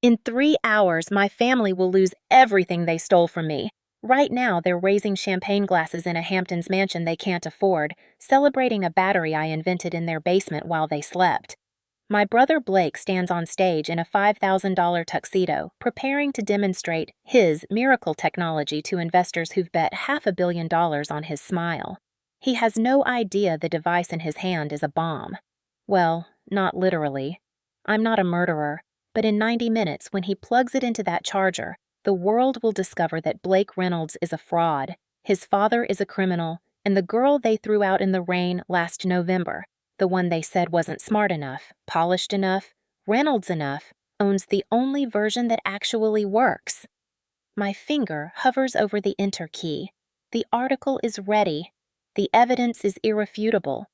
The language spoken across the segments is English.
In 3 hours, my family will lose everything they stole from me. Right now, they're raising champagne glasses in a Hamptons mansion they can't afford, celebrating a battery I invented in their basement while they slept. My brother Blake stands on stage in a $5,000 tuxedo, preparing to demonstrate his miracle technology to investors who've bet $500 million on his smile. He has no idea the device in his hand is a bomb. Well, not literally. I'm not a murderer, but in 90 minutes, when he plugs it into that charger, the world will discover that Blake Reynolds is a fraud, his father is a criminal, and the girl they threw out in the rain last November, the one they said wasn't smart enough, polished enough, Reynolds enough, owns the only version that actually works. My finger hovers over the enter key. The article is ready. The evidence is irrefutable.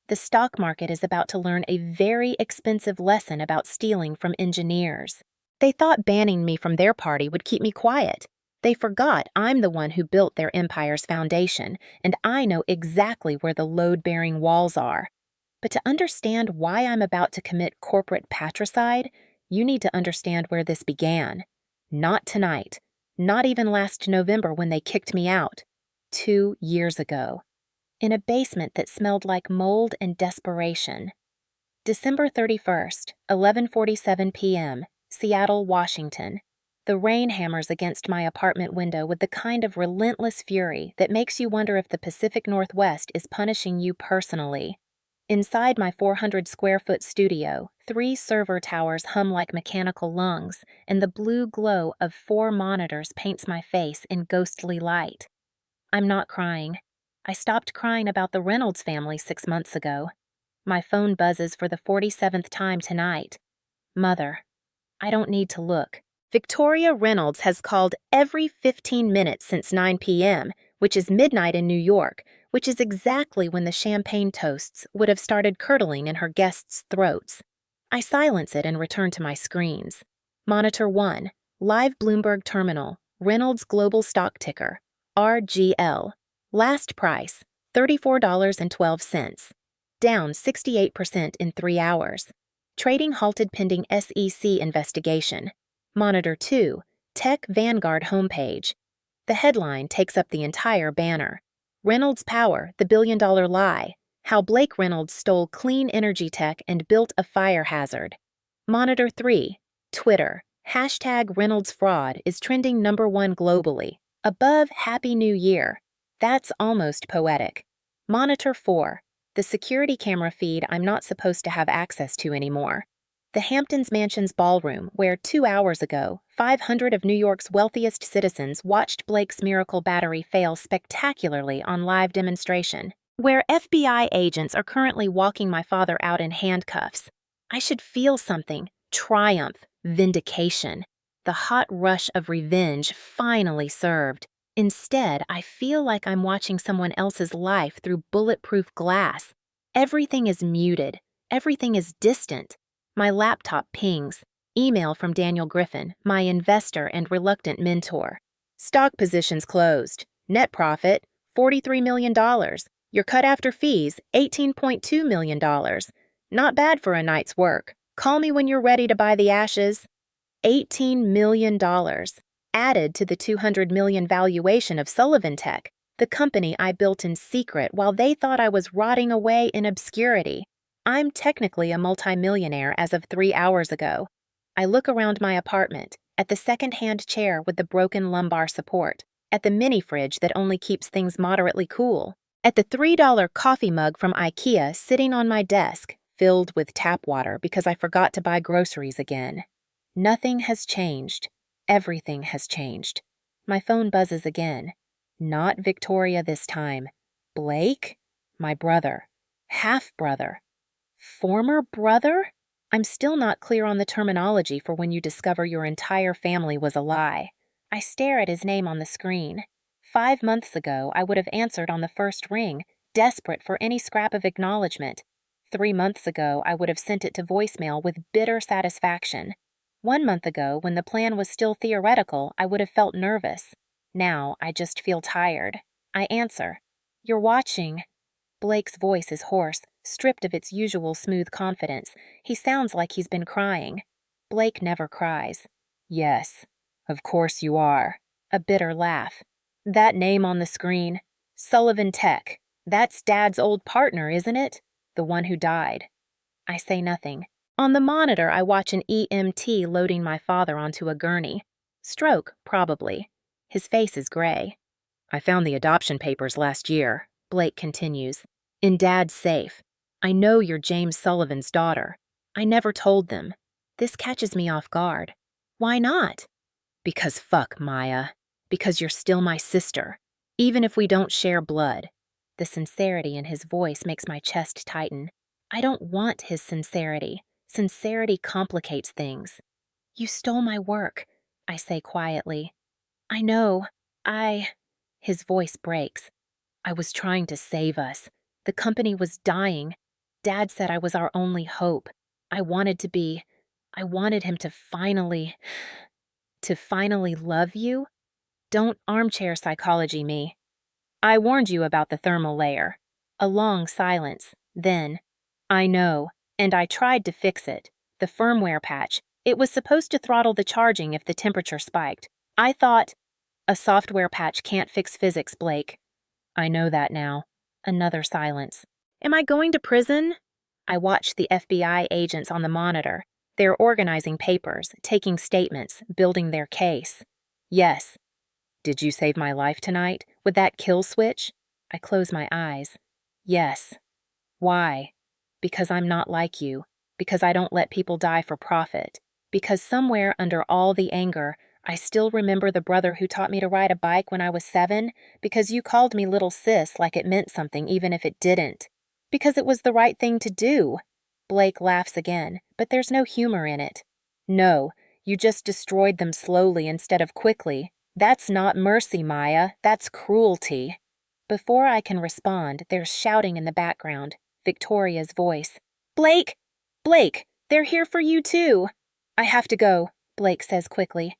The stock market is about to learn a very expensive lesson about stealing from engineers. They thought banning me from their party would keep me quiet. They forgot I'm the one who built their empire's foundation, and I know exactly where the load-bearing walls are. But to understand why I'm about to commit corporate patricide, you need to understand where this began. Not tonight. Not even last November when they kicked me out. 2 years ago. In a basement that smelled like mold and desperation. December 31st, 11:47 p.m., Seattle, Washington. The rain hammers against my apartment window with the kind of relentless fury that makes you wonder if the Pacific Northwest is punishing you personally. Inside my 400-square-foot studio, 3 server towers hum like mechanical lungs, and the blue glow of 4 monitors paints my face in ghostly light. I'm not crying. I stopped crying about the Reynolds family 6 months ago. My phone buzzes for the 47th time tonight. Mother. I don't need to look. Victoria Reynolds has called every 15 minutes since 9 p.m., which is midnight in New York, which is exactly when the champagne toasts would have started curdling in her guests' throats. I silence it and return to my screens. Monitor 1, live Bloomberg terminal, Reynolds Global Stock Ticker, RGL. Last price, $34.12. Down 68% in 3 hours. Trading halted pending SEC investigation. Monitor 2, Tech Vanguard homepage. The headline takes up the entire banner. Reynolds Power, the billion-dollar lie. How Blake Reynolds stole clean energy tech and built a fire hazard. Monitor 3, Twitter. Hashtag Reynolds fraud is trending #1 globally. Above Happy New Year. That's almost poetic. Monitor 4, the security camera feed I'm not supposed to have access to anymore. The Hamptons Mansion's ballroom, where 2 hours ago, 500 of New York's wealthiest citizens watched Blake's miracle battery fail spectacularly on live demonstration. Where FBI agents are currently walking my father out in handcuffs. I should feel something. Triumph. Vindication. The hot rush of revenge finally served. Instead, I feel like I'm watching someone else's life through bulletproof glass. Everything is muted. Everything is distant. My laptop pings. Email from Daniel Griffin, my investor and reluctant mentor. Stock positions closed. Net profit, $43 million. Your cut after fees, $18.2 million. Not bad for a night's work. Call me when you're ready to buy the ashes. $18 million. Added to the $200 million valuation of Sullivan Tech, the company I built in secret while they thought I was rotting away in obscurity. I'm technically a multimillionaire as of 3 hours ago. I look around my apartment, at the second-hand chair with the broken lumbar support, at the mini-fridge that only keeps things moderately cool, at the $3 coffee mug from IKEA sitting on my desk, filled with tap water because I forgot to buy groceries again. Nothing has changed. Everything has changed. My phone buzzes again. Not Victoria this time. Blake? My brother. Half-brother. Former brother? I'm still not clear on the terminology for when you discover your entire family was a lie. I stare at his name on the screen. 5 months ago, I would have answered on the first ring, desperate for any scrap of acknowledgement. 3 months ago, I would have sent it to voicemail with bitter satisfaction. 1 month ago, when the plan was still theoretical, I would have felt nervous. Now, I just feel tired. I answer. You're watching. Blake's voice is hoarse, stripped of its usual smooth confidence. He sounds like he's been crying. Blake never cries. Yes, of course you are. A bitter laugh. That name on the screen, Sullivan Tech. That's Dad's old partner, isn't it? The one who died. I say nothing. On the monitor, I watch an EMT loading my father onto a gurney. Stroke, probably. His face is gray. I found the adoption papers last year, Blake continues. In Dad's safe. I know you're James Sullivan's daughter. I never told them. This catches me off guard. Why not? Because fuck, Maya. Because you're still my sister, even if we don't share blood. The sincerity in his voice makes my chest tighten. I don't want his sincerity. Sincerity complicates things. You stole my work, I say quietly. I know. His voice breaks. I was trying to save us. The company was dying. Dad said I was our only hope. I wanted him to finally love you? Don't armchair psychology me. I warned you about the thermal layer. A long silence. Then, I know, and I tried to fix it. The firmware patch. It was supposed to throttle the charging if the temperature spiked. I thought, a software patch can't fix physics, Blake. I know that now. Another silence. Am I going to prison? I watch the FBI agents on the monitor. They're organizing papers, taking statements, building their case. Yes. Did you save my life tonight with that kill switch? I close my eyes. Yes. Why? Because I'm not like you. Because I don't let people die for profit. Because somewhere under all the anger, I still remember the brother who taught me to ride a bike when I was 7. Because you called me little sis like it meant something even if it didn't. Because it was the right thing to do. Blake laughs again, but there's no humor in it. No, you just destroyed them slowly instead of quickly. That's not mercy, Maya. That's cruelty. Before I can respond, there's shouting in the background. Victoria's voice. Blake! Blake! They're here for you too! I have to go, Blake says quickly.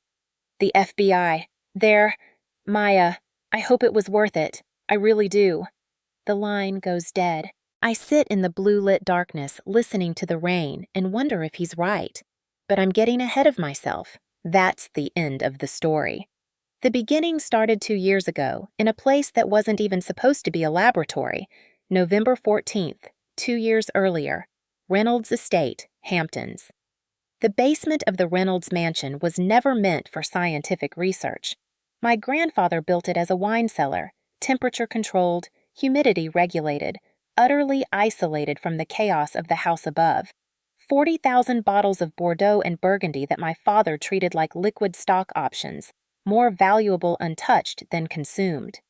The FBI. Maya, I hope it was worth it. I really do. The line goes dead. I sit in the blue-lit darkness, listening to the rain, and wonder if he's right. But I'm getting ahead of myself. That's the end of the story. The beginning started 2 years ago, in a place that wasn't even supposed to be a laboratory. November 14th, 2 years earlier. Reynolds Estate, Hamptons. The basement of the Reynolds mansion was never meant for scientific research. My grandfather built it as a wine cellar, temperature-controlled, humidity-regulated, utterly isolated from the chaos of the house above. 40,000 bottles of Bordeaux and Burgundy that my father treated like liquid stock options, more valuable untouched than consumed.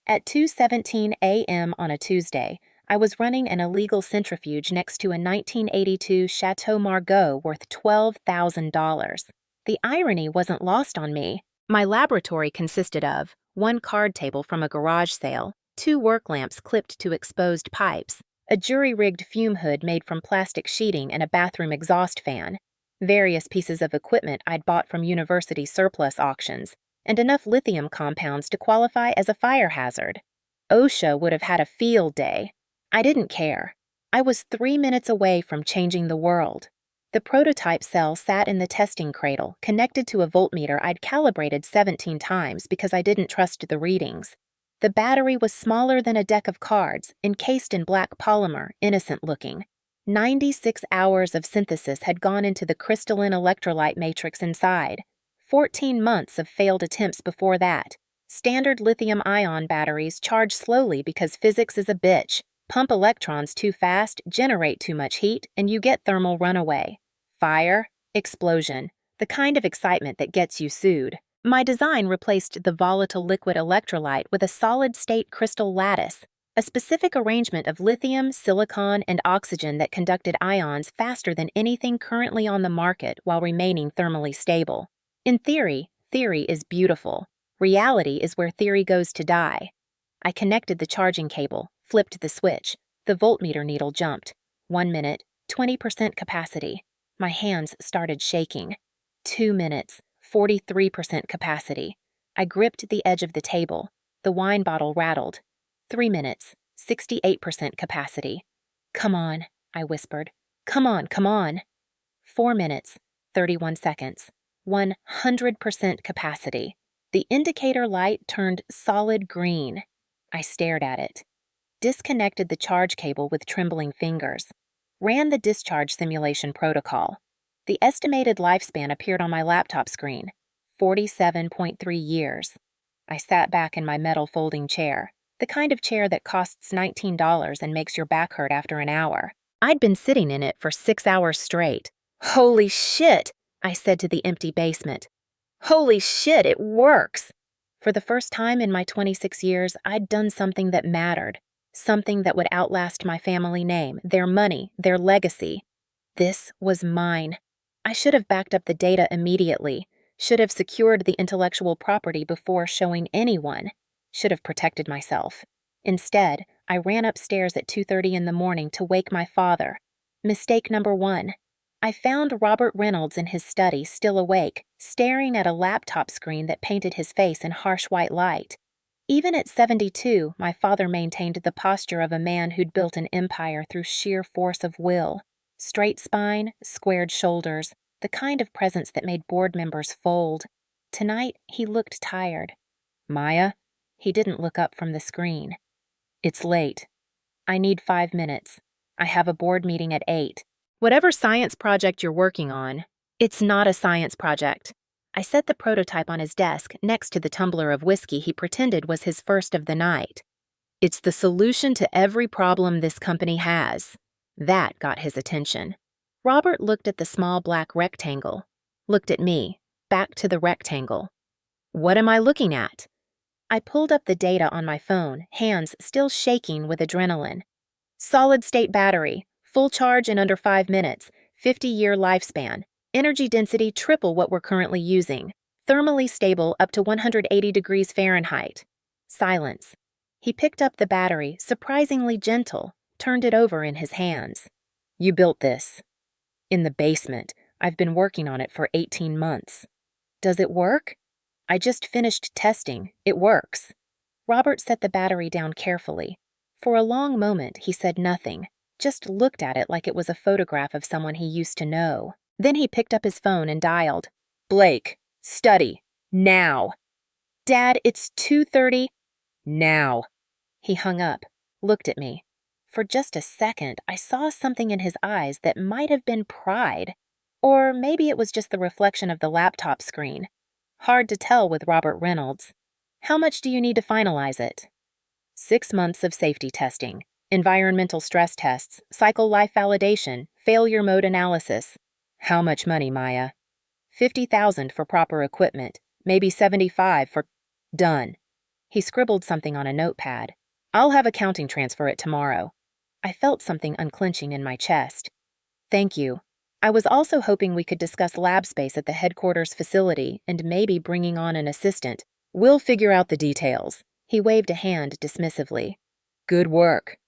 At 2:17 a.m. on a Tuesday, I was running an illegal centrifuge next to a 1982 Chateau Margaux worth $12,000. The irony wasn't lost on me. My laboratory consisted of 1 card table from a garage sale, 2 work lamps clipped to exposed pipes, a jury-rigged fume hood made from plastic sheeting and a bathroom exhaust fan, various pieces of equipment I'd bought from university surplus auctions, and enough lithium compounds to qualify as a fire hazard. OSHA would have had a field day. I didn't care. I was 3 minutes away from changing the world. The prototype cell sat in the testing cradle, connected to a voltmeter I'd calibrated 17 times because I didn't trust the readings. The battery was smaller than a deck of cards, encased in black polymer, innocent-looking. 96 hours of synthesis had gone into the crystalline electrolyte matrix inside. 14 months of failed attempts before that. Standard lithium-ion batteries charge slowly because physics is a bitch. Pump electrons too fast, generate too much heat, and you get thermal runaway. Fire, explosion, the kind of excitement that gets you sued. My design replaced the volatile liquid electrolyte with a solid-state crystal lattice, a specific arrangement of lithium, silicon, and oxygen that conducted ions faster than anything currently on the market while remaining thermally stable. In theory, theory is beautiful. Reality is where theory goes to die. I connected the charging cable, flipped the switch. The voltmeter needle jumped. 1 minute, 20% capacity. My hands started shaking. 2 minutes, 43% capacity. I gripped the edge of the table. The wine bottle rattled. 3 minutes, 68% capacity. Come on, I whispered. Come on, come on. 4 minutes, 31 seconds. 100% capacity. The indicator light turned solid green. I stared at it. Disconnected the charge cable with trembling fingers. Ran the discharge simulation protocol. The estimated lifespan appeared on my laptop screen. 47.3 years. I sat back in my metal folding chair, the kind of chair that costs $19 and makes your back hurt after an hour. I'd been sitting in it for 6 hours straight. Holy shit, I said to the empty basement. Holy shit, it works! For the first time in my 26 years, I'd done something that mattered. Something that would outlast my family name, their money, their legacy. This was mine. I should have backed up the data immediately. Should have secured the intellectual property before showing anyone. Should have protected myself. Instead, I ran upstairs at 2:30 in the morning to wake my father. Mistake number 1. I found Robert Reynolds in his study, still awake, staring at a laptop screen that painted his face in harsh white light. Even at 72, my father maintained the posture of a man who'd built an empire through sheer force of will. Straight spine, squared shoulders, the kind of presence that made board members fold. Tonight, he looked tired. Maya? He didn't look up from the screen. It's late. I need 5 minutes. I have a board meeting at 8. Whatever science project you're working on, it's not a science project. I set the prototype on his desk next to the tumbler of whiskey he pretended was his first of the night. It's the solution to every problem this company has. That got his attention. Robert looked at the small black rectangle, looked at me, back to the rectangle. What am I looking at? I pulled up the data on my phone, hands still shaking with adrenaline. Solid-state battery, full charge in under 5 minutes, 50-year lifespan, energy density triple what we're currently using, thermally stable up to 180 degrees Fahrenheit. Silence. He picked up the battery, surprisingly gentle, turned it over in his hands. You built this. In the basement. I've been working on it for 18 months. Does it work? I just finished testing. It works. Robert set the battery down carefully. For a long moment, he said nothing, just looked at it like it was a photograph of someone he used to know. Then he picked up his phone and dialed. Blake, study. Now. Dad, it's 2:30. Now. He hung up, looked at me. For just a second, I saw something in his eyes that might have been pride. Or maybe it was just the reflection of the laptop screen. Hard to tell with Robert Reynolds. How much do you need to finalize it? 6 months of safety testing, environmental stress tests, cycle life validation, failure mode analysis. How much money, Maya? $50,000 for proper equipment, maybe $75,000 for... Done. He scribbled something on a notepad. I'll have accounting transfer it tomorrow. I felt something unclenching in my chest. Thank you. I was also hoping we could discuss lab space at the headquarters facility and maybe bringing on an assistant. We'll figure out the details. He waved a hand dismissively. Good work.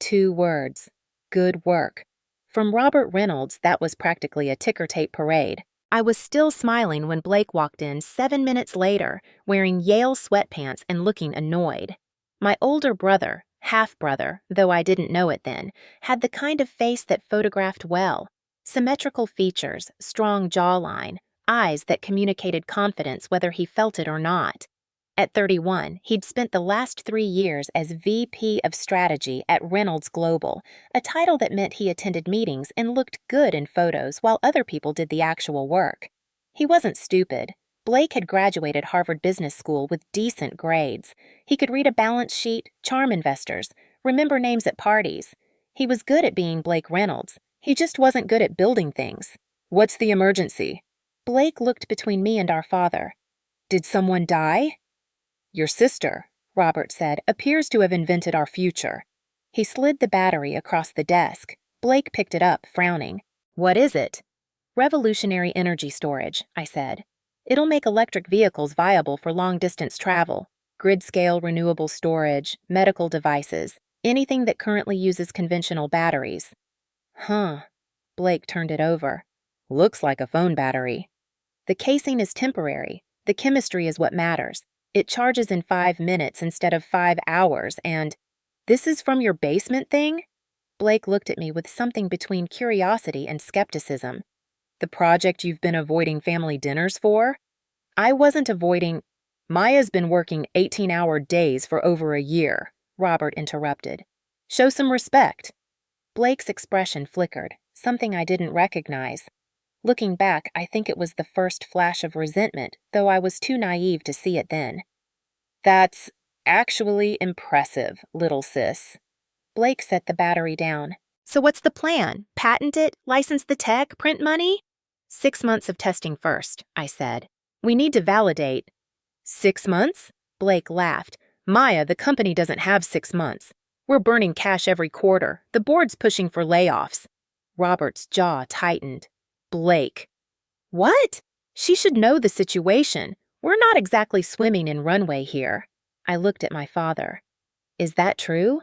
2 words. Good work. From Robert Reynolds, that was practically a ticker tape parade. I was still smiling when Blake walked in 7 minutes later, wearing Yale sweatpants and looking annoyed. My older brother, half-brother, though I didn't know it then, had the kind of face that photographed well. Symmetrical features, strong jawline, eyes that communicated confidence whether he felt it or not. At 31, he'd spent the last 3 years as VP of Strategy at Reynolds Global, a title that meant he attended meetings and looked good in photos while other people did the actual work. He wasn't stupid. Blake had graduated Harvard Business School with decent grades. He could read a balance sheet, charm investors, remember names at parties. He was good at being Blake Reynolds. He just wasn't good at building things. What's the emergency? Blake looked between me and our father. Did someone die? Your sister, Robert said, appears to have invented our future. He slid the battery across the desk. Blake picked it up, frowning. What is it? Revolutionary energy storage, I said. It'll make electric vehicles viable for long-distance travel, grid-scale renewable storage, medical devices, anything that currently uses conventional batteries. Huh. Blake turned it over. Looks like a phone battery. The casing is temporary. The chemistry is what matters. It charges in 5 minutes instead of 5 hours, and... This is from your basement thing? Blake looked at me with something between curiosity and skepticism. The project you've been avoiding family dinners for? I wasn't avoiding. Maya's been working 18-hour days for over a year, Robert interrupted. Show some respect. Blake's expression flickered, something I didn't recognize. Looking back, I think it was the first flash of resentment, though I was too naive to see it then. That's actually impressive, little sis. Blake set the battery down. So what's the plan? Patent it? License the tech? Print money? 6 months of testing first, I said. We need to validate. 6 months? Blake laughed. Maya, the company doesn't have 6 months. We're burning cash every quarter. The board's pushing for layoffs. Robert's jaw tightened. Blake. What? She should know the situation. We're not exactly swimming in runway here. I looked at my father. Is that true?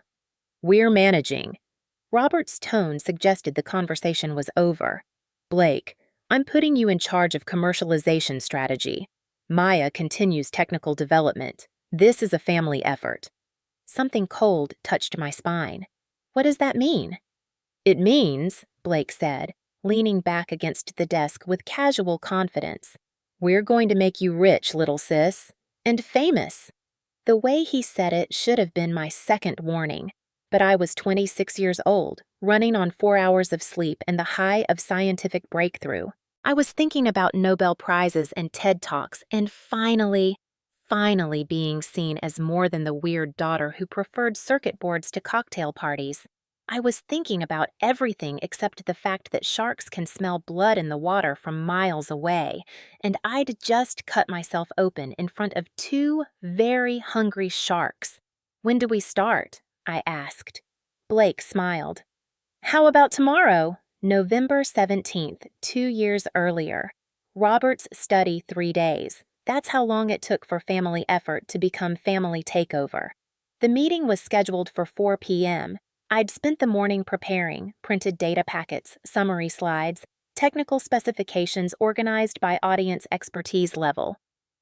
We're managing. Robert's tone suggested the conversation was over. Blake, I'm putting you in charge of commercialization strategy. Maya continues technical development. This is a family effort. Something cold touched my spine. What does that mean? It means, Blake said, leaning back against the desk with casual confidence, we're going to make you rich, little sis, and famous. The way he said it should have been my second warning, but I was 26 years old, running on 4 hours of sleep and the high of scientific breakthrough. I was thinking about Nobel Prizes and TED Talks and finally being seen as more than the weird daughter who preferred circuit boards to cocktail parties. I was thinking about everything except the fact that sharks can smell blood in the water from miles away, and I'd just cut myself open in front of 2 very hungry sharks. When do we start? I asked. Blake smiled. How about tomorrow? November 17th, 2 years earlier. Robert's study 3 days. That's how long it took for family effort to become family takeover. The meeting was scheduled for 4 p.m. I'd spent the morning preparing, printed data packets, summary slides, technical specifications organized by audience expertise level.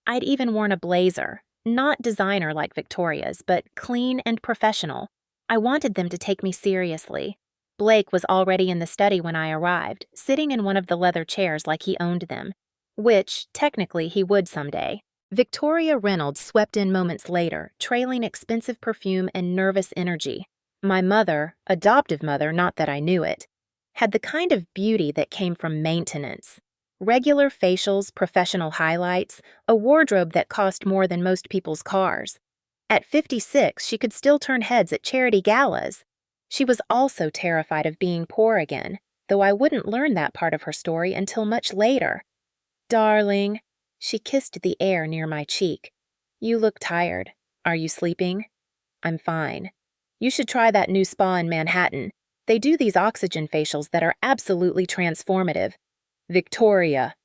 I'd even worn a blazer, not designer like Victoria's, but clean and professional. I wanted them to take me seriously. Blake was already in the study when I arrived, sitting in one of the leather chairs like he owned them, which, technically, he would someday. Victoria Reynolds swept in moments later, trailing expensive perfume and nervous energy. My mother, adoptive mother, not that I knew it, had the kind of beauty that came from maintenance. Regular facials, professional highlights, a wardrobe that cost more than most people's cars. At 56, she could still turn heads at charity galas. She was also terrified of being poor again, though I wouldn't learn that part of her story until much later. Darling, she kissed the air near my cheek. You look tired. Are you sleeping? I'm fine. You should try that new spa in Manhattan. They do these oxygen facials that are absolutely transformative. Victoria.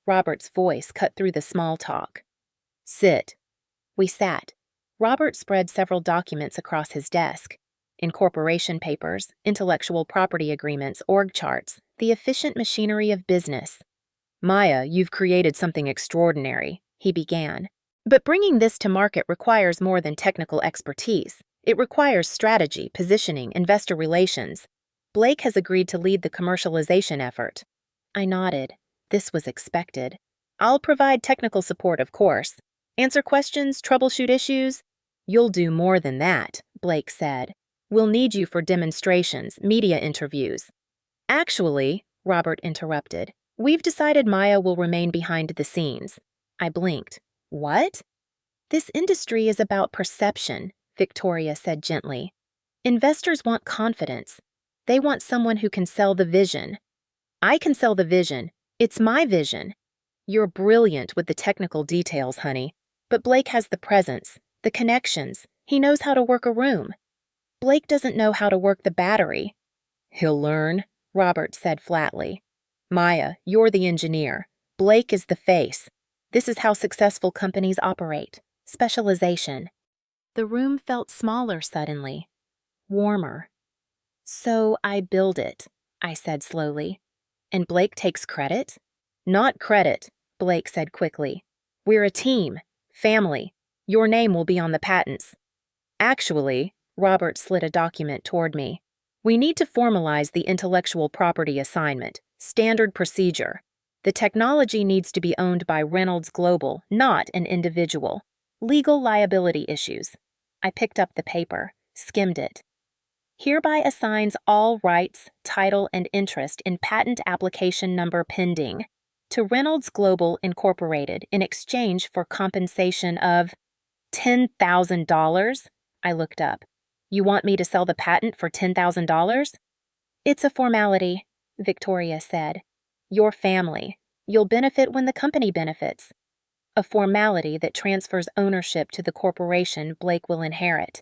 Robert's voice cut through the small talk. Sit. We sat. Robert spread several documents across his desk. Incorporation papers, intellectual property agreements, org charts, the efficient machinery of business. Maya, you've created something extraordinary, he began. But bringing this to market requires more than technical expertise. It requires strategy, positioning, investor relations. Blake has agreed to lead the commercialization effort. I nodded. This was expected. I'll provide technical support, of course. Answer questions, troubleshoot issues. You'll do more than that, Blake said. We'll need you for demonstrations, media interviews. Actually, Robert interrupted, we've decided Maya will remain behind the scenes. I blinked. What? This industry is about perception, Victoria said gently. Investors want confidence. They want someone who can sell the vision. I can sell the vision. It's my vision. You're brilliant with the technical details, honey. But Blake has the presence, the connections. He knows how to work a room. Blake doesn't know how to work the battery. He'll learn, Robert said flatly. Maya, you're the engineer. Blake is the face. This is how successful companies operate. Specialization. The room felt smaller suddenly. Warmer. So I build it, I said slowly. And Blake takes credit? Not credit, Blake said quickly. We're a team. Family. Your name will be on the patents. Actually, Robert slid a document toward me. We need to formalize the intellectual property assignment. Standard procedure. The technology needs to be owned by Reynolds Global, not an individual. Legal liability issues. I picked up the paper, skimmed it. Hereby assigns all rights, title, and interest in patent application number pending to Reynolds Global Incorporated in exchange for compensation of $10,000. I looked up. You want me to sell the patent for $10,000? It's a formality, Victoria said. Your family. You'll benefit when the company benefits. A formality that transfers ownership to the corporation Blake will inherit.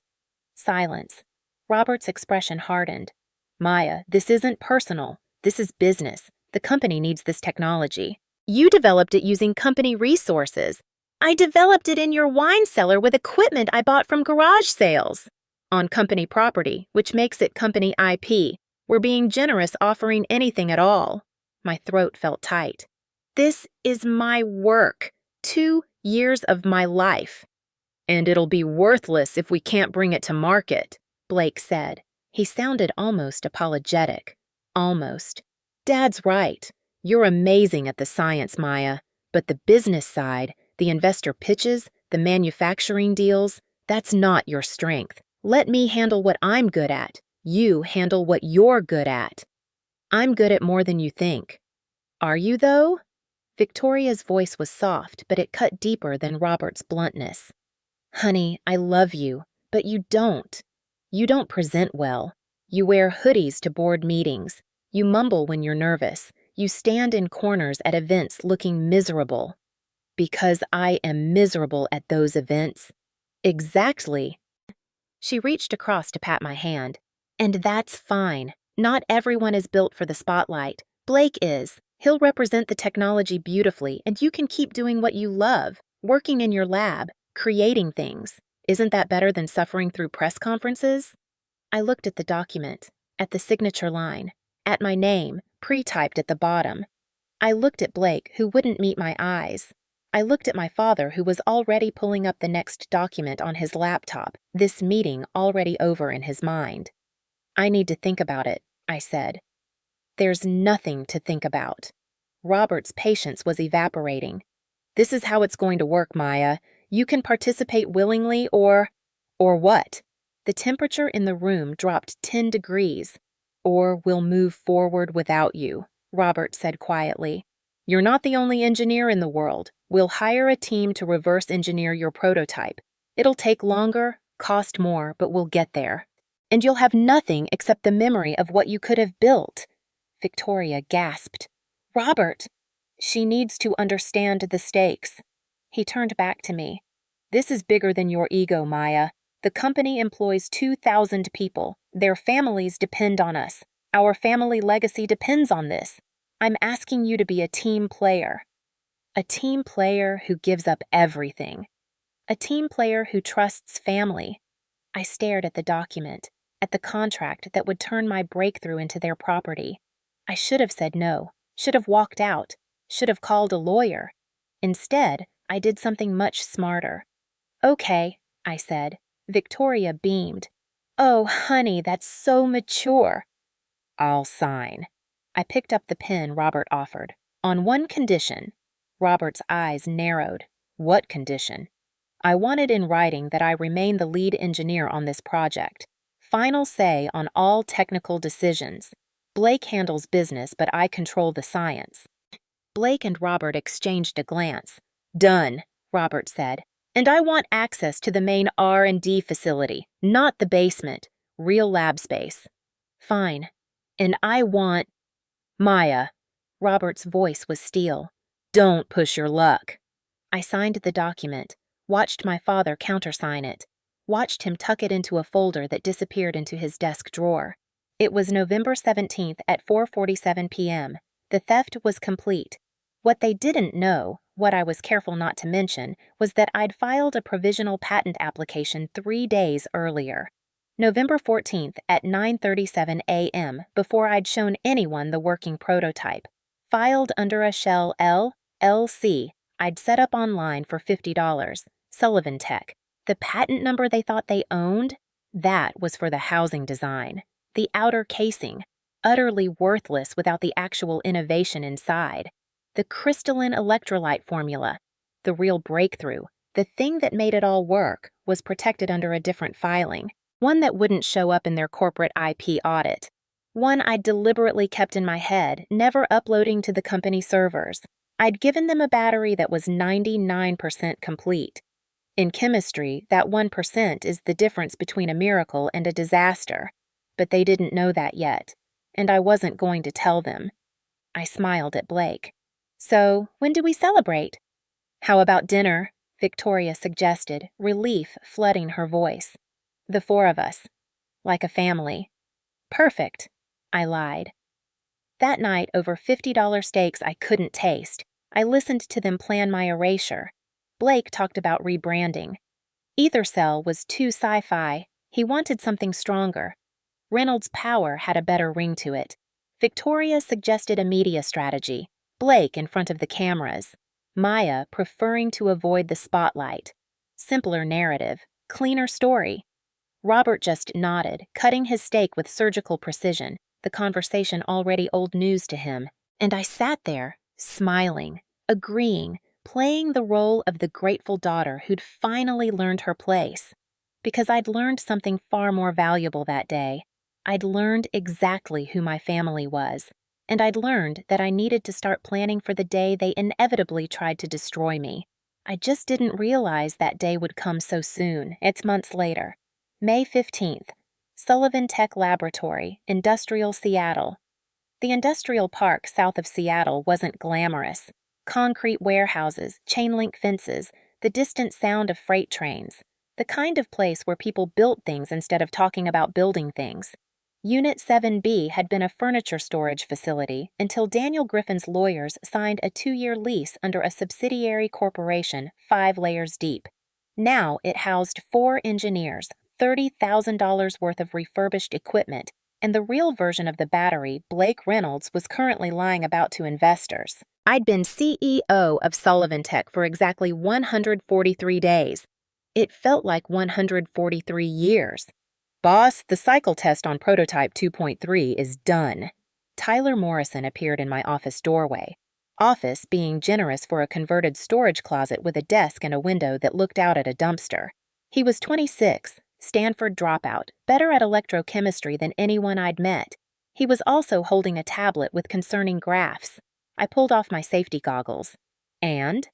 Silence. Robert's expression hardened. Maya, this isn't personal. This is business. The company needs this technology. You developed it using company resources. I developed it in your wine cellar with equipment I bought from garage sales. On company property, which makes it company IP. We're being generous offering anything at all. My throat felt tight. This is my work. 2 years of my life. And it'll be worthless if we can't bring it to market, Blake said. He sounded almost apologetic. Almost. Dad's right. You're amazing at the science, Maya. But the business side, the investor pitches, the manufacturing deals, that's not your strength. Let me handle what I'm good at. You handle what you're good at. I'm good at more than you think. Are you, though? Victoria's voice was soft, but it cut deeper than Robert's bluntness. Honey, I love you, but you don't. You don't present well. You wear hoodies to board meetings. You mumble when you're nervous. You stand in corners at events looking miserable. Because I am miserable at those events. Exactly. She reached across to pat my hand. And that's fine. Not everyone is built for the spotlight. Blake is. He'll represent the technology beautifully, and you can keep doing what you love, working in your lab, creating things. Isn't that better than suffering through press conferences? I looked at the document, at the signature line, at my name, pre-typed at the bottom. I looked at Blake, who wouldn't meet my eyes. I looked at my father, who was already pulling up the next document on his laptop, this meeting already over in his mind. I need to think about it, I said. There's nothing to think about. Robert's patience was evaporating. This is how it's going to work, Maya. You can participate willingly or what? The temperature in the room dropped 10 degrees. Or we'll move forward without you, Robert said quietly. You're not the only engineer in the world. We'll hire a team to reverse engineer your prototype. It'll take longer, cost more, but we'll get there. And you'll have nothing except the memory of what you could have built. Victoria gasped. Robert! She needs to understand the stakes. He turned back to me. This is bigger than your ego, Maya. The company employs 2,000 people. Their families depend on us. Our family legacy depends on this. I'm asking you to be a team player. A team player who gives up everything. A team player who trusts family. I stared at the document, at the contract that would turn my breakthrough into their property. I should have said no, should have walked out, should have called a lawyer. Instead, I did something much smarter. Okay, I said. Victoria beamed. Oh, honey, that's so mature. I'll sign. I picked up the pen Robert offered. On one condition. Robert's eyes narrowed. What condition? I wanted in writing that I remain the lead engineer on this project. Final say on all technical decisions. Blake handles business, but I control the science. Blake and Robert exchanged a glance. Done, Robert said. And I want access to the main R&D facility, not the basement, real lab space. Fine. And I want... Maya. Robert's voice was steel. Don't push your luck. I signed the document, watched my father countersign it, watched him tuck it into a folder that disappeared into his desk drawer. It was November 17th at 4:47 p.m. The theft was complete. What they didn't know, what I was careful not to mention, was that I'd filed a provisional patent application 3 days earlier. November 14th at 9:37 a.m. before I'd shown anyone the working prototype. Filed under a shell LLC I'd set up online for $50. Sullivan Tech. The patent number they thought they owned? That was for the housing design. The outer casing. Utterly worthless without the actual innovation inside. The crystalline electrolyte formula. The real breakthrough, the thing that made it all work, was protected under a different filing, one that wouldn't show up in their corporate IP audit. One I'd deliberately kept in my head, never uploading to the company servers. I'd given them a battery that was 99% complete. In chemistry, that 1% is the difference between a miracle and a disaster. But they didn't know that yet, and I wasn't going to tell them. I smiled at Blake. "So, when do we celebrate?" "How about dinner?" Victoria suggested, relief flooding her voice. "The four of us. Like a family." "Perfect," I lied. That night, over $50 steaks I couldn't taste, I listened to them plan my erasure. Blake talked about rebranding. Ether Cell was too sci-fi. He wanted something stronger. Reynolds Power had a better ring to it. Victoria suggested a media strategy, Blake in front of the cameras, Maya preferring to avoid the spotlight. Simpler narrative, cleaner story. Robert just nodded, cutting his steak with surgical precision, the conversation already old news to him. And I sat there, smiling, agreeing, playing the role of the grateful daughter who'd finally learned her place. Because I'd learned something far more valuable that day. I'd learned exactly who my family was, and I'd learned that I needed to start planning for the day they inevitably tried to destroy me. I just didn't realize that day would come so soon. It's months later. May 15th, Sullivan Tech Laboratory, Industrial Seattle. The industrial park south of Seattle wasn't glamorous. Concrete warehouses, chain-link fences, the distant sound of freight trains. The kind of place where people built things instead of talking about building things. Unit 7B had been a furniture storage facility until Daniel Griffin's lawyers signed a 2-year lease under a subsidiary corporation 5 layers deep. Now it housed 4 engineers, $30,000 worth of refurbished equipment, and the real version of the battery Blake Reynolds was currently lying about to investors. I'd been CEO of Sullivan Tech for exactly 143 days. It felt like 143 years. "Boss, the cycle test on prototype 2.3 is done." Tyler Morrison appeared in my office doorway. Office being generous for a converted storage closet with a desk and a window that looked out at a dumpster. He was 26, Stanford dropout, better at electrochemistry than anyone I'd met. He was also holding a tablet with concerning graphs. I pulled off my safety goggles. "And?"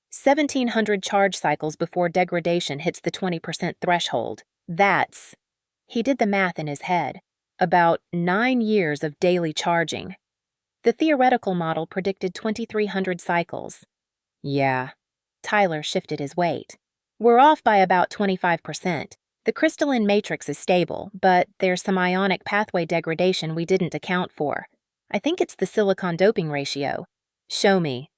1,700 charge cycles before degradation hits the 20% threshold. That's... He did the math in his head. About 9 years of daily charging. The theoretical model predicted 2,300 cycles. Yeah. Tyler shifted his weight. "We're off by about 25%. The crystalline matrix is stable, but there's some ionic pathway degradation we didn't account for. I think it's the silicon doping ratio." "Show me."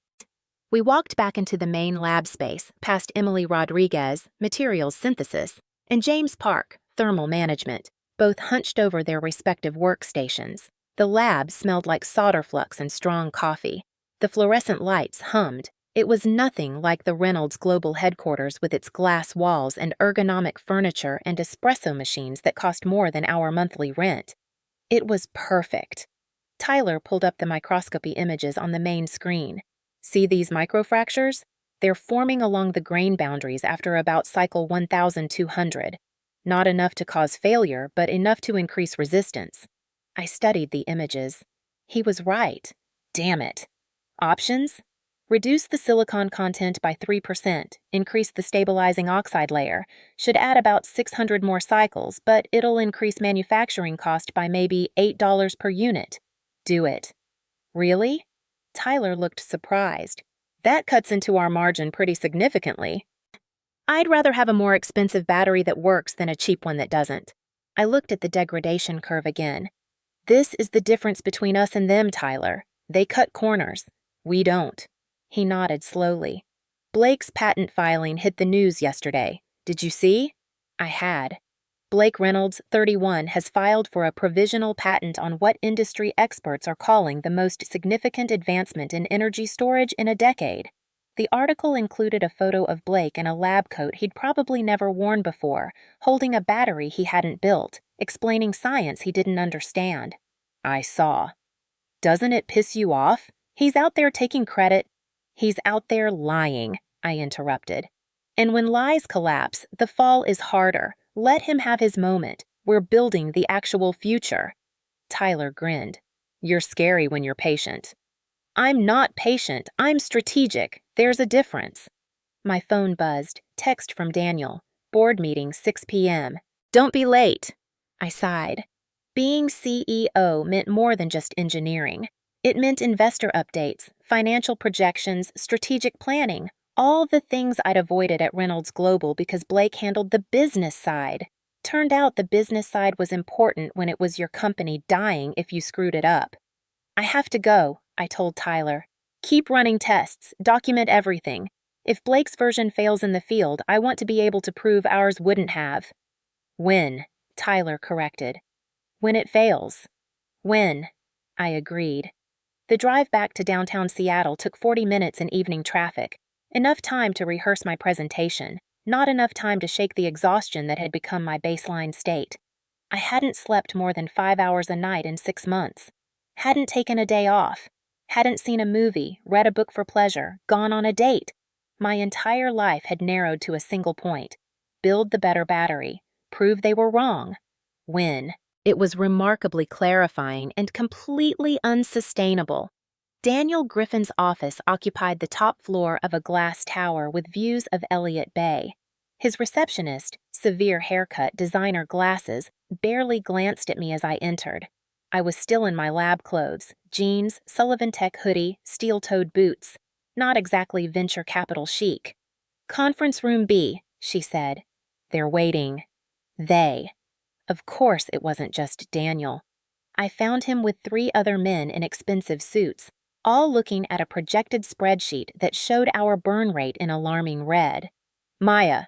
We walked back into the main lab space, past Emily Rodriguez, materials synthesis, and James Park, thermal management, both hunched over their respective workstations. The lab smelled like solder flux and strong coffee. The fluorescent lights hummed. It was nothing like the Reynolds Global Headquarters with its glass walls and ergonomic furniture and espresso machines that cost more than our monthly rent. It was perfect. Tyler pulled up the microscopy images on the main screen. "See these microfractures? They're forming along the grain boundaries after about cycle 1,200. Not enough to cause failure, but enough to increase resistance." I studied the images. He was right. Damn it. Options? Reduce the silicon content by 3%, increase the stabilizing oxide layer, should add about 600 more cycles, but it'll increase manufacturing cost by maybe $8 per unit. Do it. Really? Tyler looked surprised. That cuts into our margin pretty significantly. I'd rather have a more expensive battery that works than a cheap one that doesn't. I looked at the degradation curve again. This is the difference between us and them, Tyler. They cut corners. We don't. He nodded slowly. Blake's patent filing hit the news yesterday. Did you see? I had. Blake Reynolds, 31, has filed for a provisional patent on what industry experts are calling the most significant advancement in energy storage in a decade. The article included a photo of Blake in a lab coat he'd probably never worn before, holding a battery he hadn't built, explaining science he didn't understand. I saw. Doesn't it piss you off? He's out there taking credit. He's out there lying, I interrupted. And when lies collapse, the fall is harder. Let him have his moment. We're building the actual future. Tyler grinned. You're scary when you're patient. I'm not patient. I'm strategic. There's a difference. My phone buzzed. Text from Daniel. Board meeting, 6 p.m. Don't be late. I sighed. Being CEO meant more than just engineering. It meant investor updates, financial projections, strategic planning, all the things I'd avoided at Reynolds Global because Blake handled the business side. Turned out the business side was important when it was your company dying if you screwed it up. I have to go, I told Tyler. Keep running tests, document everything. If Blake's version fails in the field, I want to be able to prove ours wouldn't have. When, Tyler corrected. When it fails. When, I agreed. The drive back to downtown Seattle took 40 minutes in evening traffic. Enough time to rehearse my presentation, not enough time to shake the exhaustion that had become my baseline state. I hadn't slept more than 5 hours a night in 6 months. Hadn't taken a day off. Hadn't seen a movie, read a book for pleasure, gone on a date. My entire life had narrowed to a single point. Build the better battery. Prove they were wrong. Win. It was remarkably clarifying and completely unsustainable. Daniel Griffin's office occupied the top floor of a glass tower with views of Elliott Bay. His receptionist, severe haircut, designer glasses, barely glanced at me as I entered. I was still in my lab clothes, jeans, Sullivan Tech hoodie, steel-toed boots. Not exactly venture capital chic. Conference room B, she said. They're waiting. They. Of course it wasn't just Daniel. I found him with 3 other men in expensive suits, all looking at a projected spreadsheet that showed our burn rate in alarming red. Maya.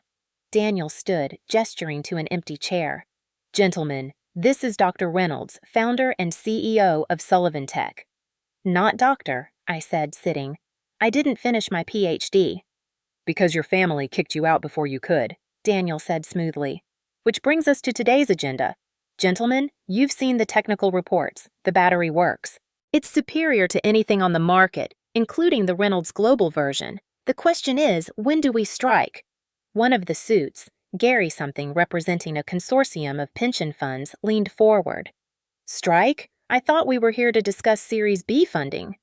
Daniel stood, gesturing to an empty chair. Gentlemen, this is Dr. Reynolds, founder and CEO of Sullivan Tech. Not doctor, I said, sitting. I didn't finish my PhD. Because your family kicked you out before you could, Daniel said smoothly. Which brings us to today's agenda. Gentlemen, you've seen the technical reports. The battery works. It's superior to anything on the market, including the Reynolds Global version. The question is, when do we strike? One of the suits, Gary something representing a consortium of pension funds, leaned forward. Strike? I thought we were here to discuss Series B funding.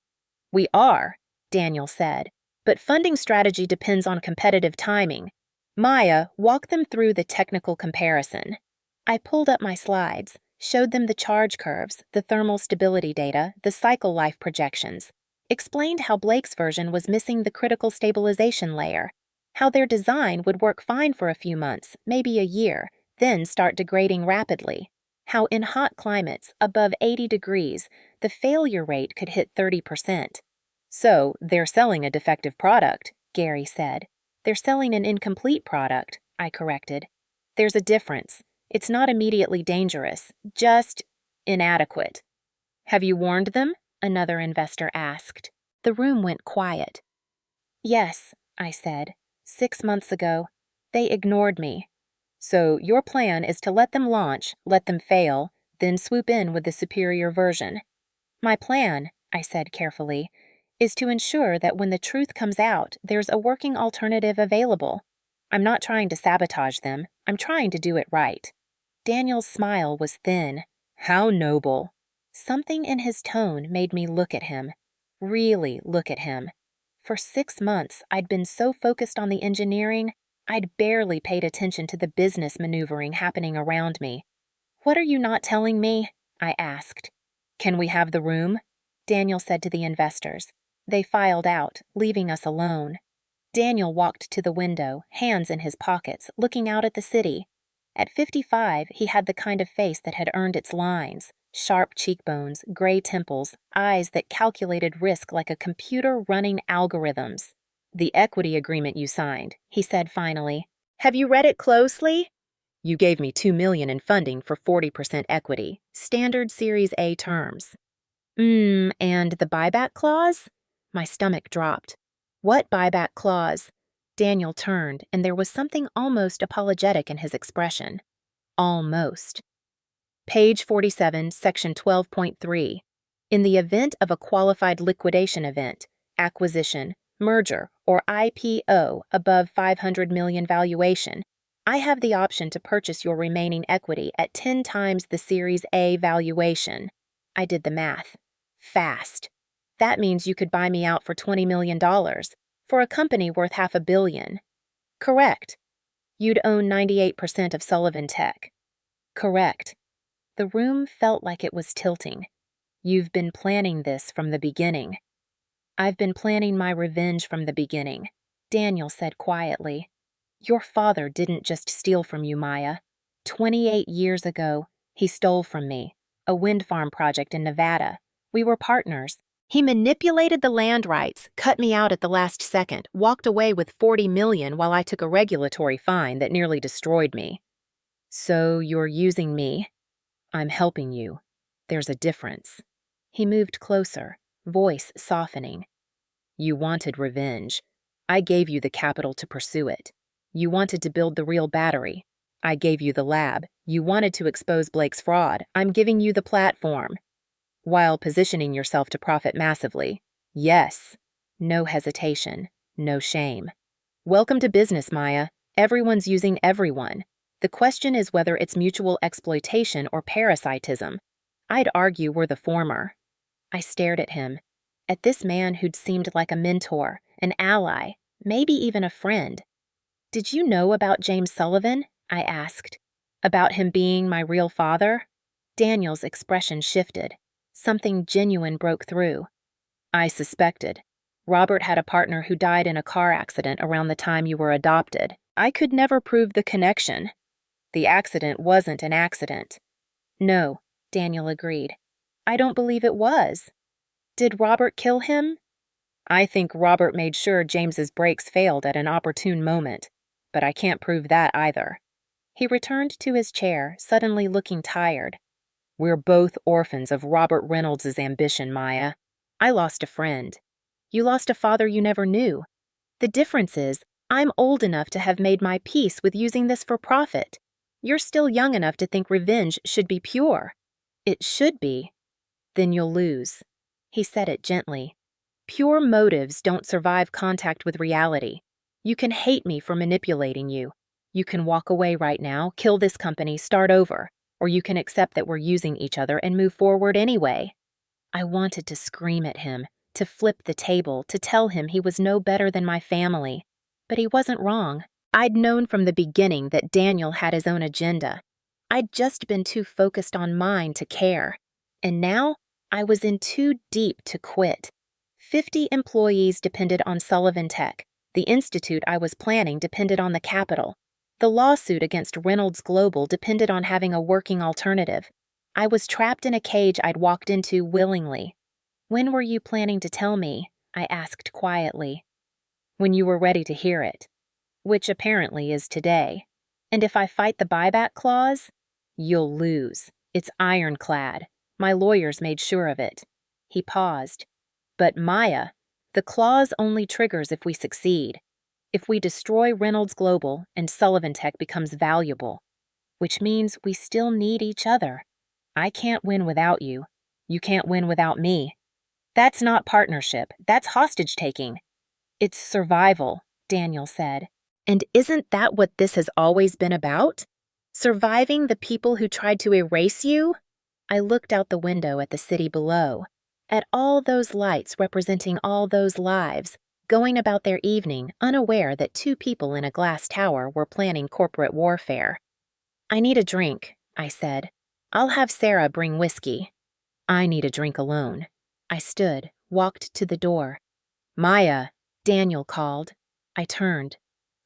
We are, Daniel said, but funding strategy depends on competitive timing. Maya, walk them through the technical comparison. I pulled up my slides, showed them the charge curves, the thermal stability data, the cycle life projections, explained how Blake's version was missing the critical stabilization layer, how their design would work fine for a few months, maybe a year, then start degrading rapidly, how in hot climates, above 80 degrees, the failure rate could hit 30%. So, they're selling a defective product, Gary said. They're selling an incomplete product, I corrected. There's a difference. It's not immediately dangerous, just inadequate. Have you warned them? Another investor asked. The room went quiet. Yes, I said. 6 months ago. They ignored me. So your plan is to let them launch, let them fail, then swoop in with the superior version. My plan, I said carefully, is to ensure that when the truth comes out, there's a working alternative available. I'm not trying to sabotage them. I'm trying to do it right. Daniel's smile was thin. How noble. Something in his tone made me look at him. Really look at him. For 6 months, I'd been so focused on the engineering, I'd barely paid attention to the business maneuvering happening around me. What are you not telling me? I asked. Can we have the room? Daniel said to the investors. They filed out, leaving us alone. Daniel walked to the window, hands in his pockets, looking out at the city. At 55, he had the kind of face that had earned its lines. Sharp cheekbones, gray temples, eyes that calculated risk like a computer running algorithms. The equity agreement you signed, he said finally. Have you read it closely? You gave me $2 million in funding for 40% equity, standard Series A terms. And the buyback clause? My stomach dropped. What buyback clause? Daniel turned, and there was something almost apologetic in his expression. Almost. Page 47, section 12.3. In the event of a qualified liquidation event, acquisition, merger, or IPO above 500 million valuation, I have the option to purchase your remaining equity at 10 times the Series A valuation. I did the math. Fast. That means you could buy me out for $20 million for a company worth $500 million. Correct. You'd own 98% of Sullivan Tech. Correct. The room felt like it was tilting. You've been planning this from the beginning. I've been planning my revenge from the beginning, Daniel said quietly. Your father didn't just steal from you, Maya. 28 years ago, he stole from me, a wind farm project in Nevada. We were partners. He manipulated the land rights, cut me out at the last second, walked away with $40 million while I took a regulatory fine that nearly destroyed me. So you're using me? I'm helping you. There's a difference. He moved closer, voice softening. You wanted revenge. I gave you the capital to pursue it. You wanted to build the real battery. I gave you the lab. You wanted to expose Blake's fraud. I'm giving you the platform. While positioning yourself to profit massively. Yes. No hesitation. No shame. Welcome to business, Maya. Everyone's using everyone. The question is whether it's mutual exploitation or parasitism. I'd argue we're the former. I stared at him, at this man who'd seemed like a mentor, an ally, maybe even a friend. Did you know about James Sullivan? I asked. About him being my real father? Daniel's expression shifted. Something genuine broke through. I suspected. Robert had a partner who died in a car accident around the time you were adopted. I could never prove the connection. The accident wasn't an accident. No, Daniel agreed. I don't believe it was. Did Robert kill him? I think Robert made sure James's brakes failed at an opportune moment, but I can't prove that either. He returned to his chair, suddenly looking tired. We're both orphans of Robert Reynolds' ambition, Maya. I lost a friend. You lost a father you never knew. The difference is, I'm old enough to have made my peace with using this for profit. You're still young enough to think revenge should be pure. It should be. Then you'll lose. He said it gently. Pure motives don't survive contact with reality. You can hate me for manipulating you. You can walk away right now, kill this company, start over. Or you can accept that we're using each other and move forward anyway. I wanted to scream at him, to flip the table, to tell him he was no better than my family. But he wasn't wrong. I'd known from the beginning that Daniel had his own agenda. I'd just been too focused on mine to care. And now, I was in too deep to quit. 50 employees depended on Sullivan Tech. The institute I was planning depended on the capital. The lawsuit against Reynolds Global depended on having a working alternative. I was trapped in a cage I'd walked into willingly. When were you planning to tell me? I asked quietly. When you were ready to hear it. Which apparently is today. And if I fight the buyback clause, you'll lose. It's ironclad. My lawyers made sure of it. He paused. But Maya, the clause only triggers if we succeed. If we destroy Reynolds Global and Sullivan Tech becomes valuable, which means we still need each other. I can't win without you. You can't win without me. That's not partnership. That's hostage-taking. It's survival, Daniel said. And isn't that what this has always been about? Surviving the people who tried to erase you? I looked out the window at the city below, at all those lights representing all those lives, going about their evening unaware that 2 people in a glass tower were planning corporate warfare. I need a drink, I said. I'll have Sarah bring whiskey. I need a drink alone. I stood, walked to the door. Maya, Daniel called. I turned.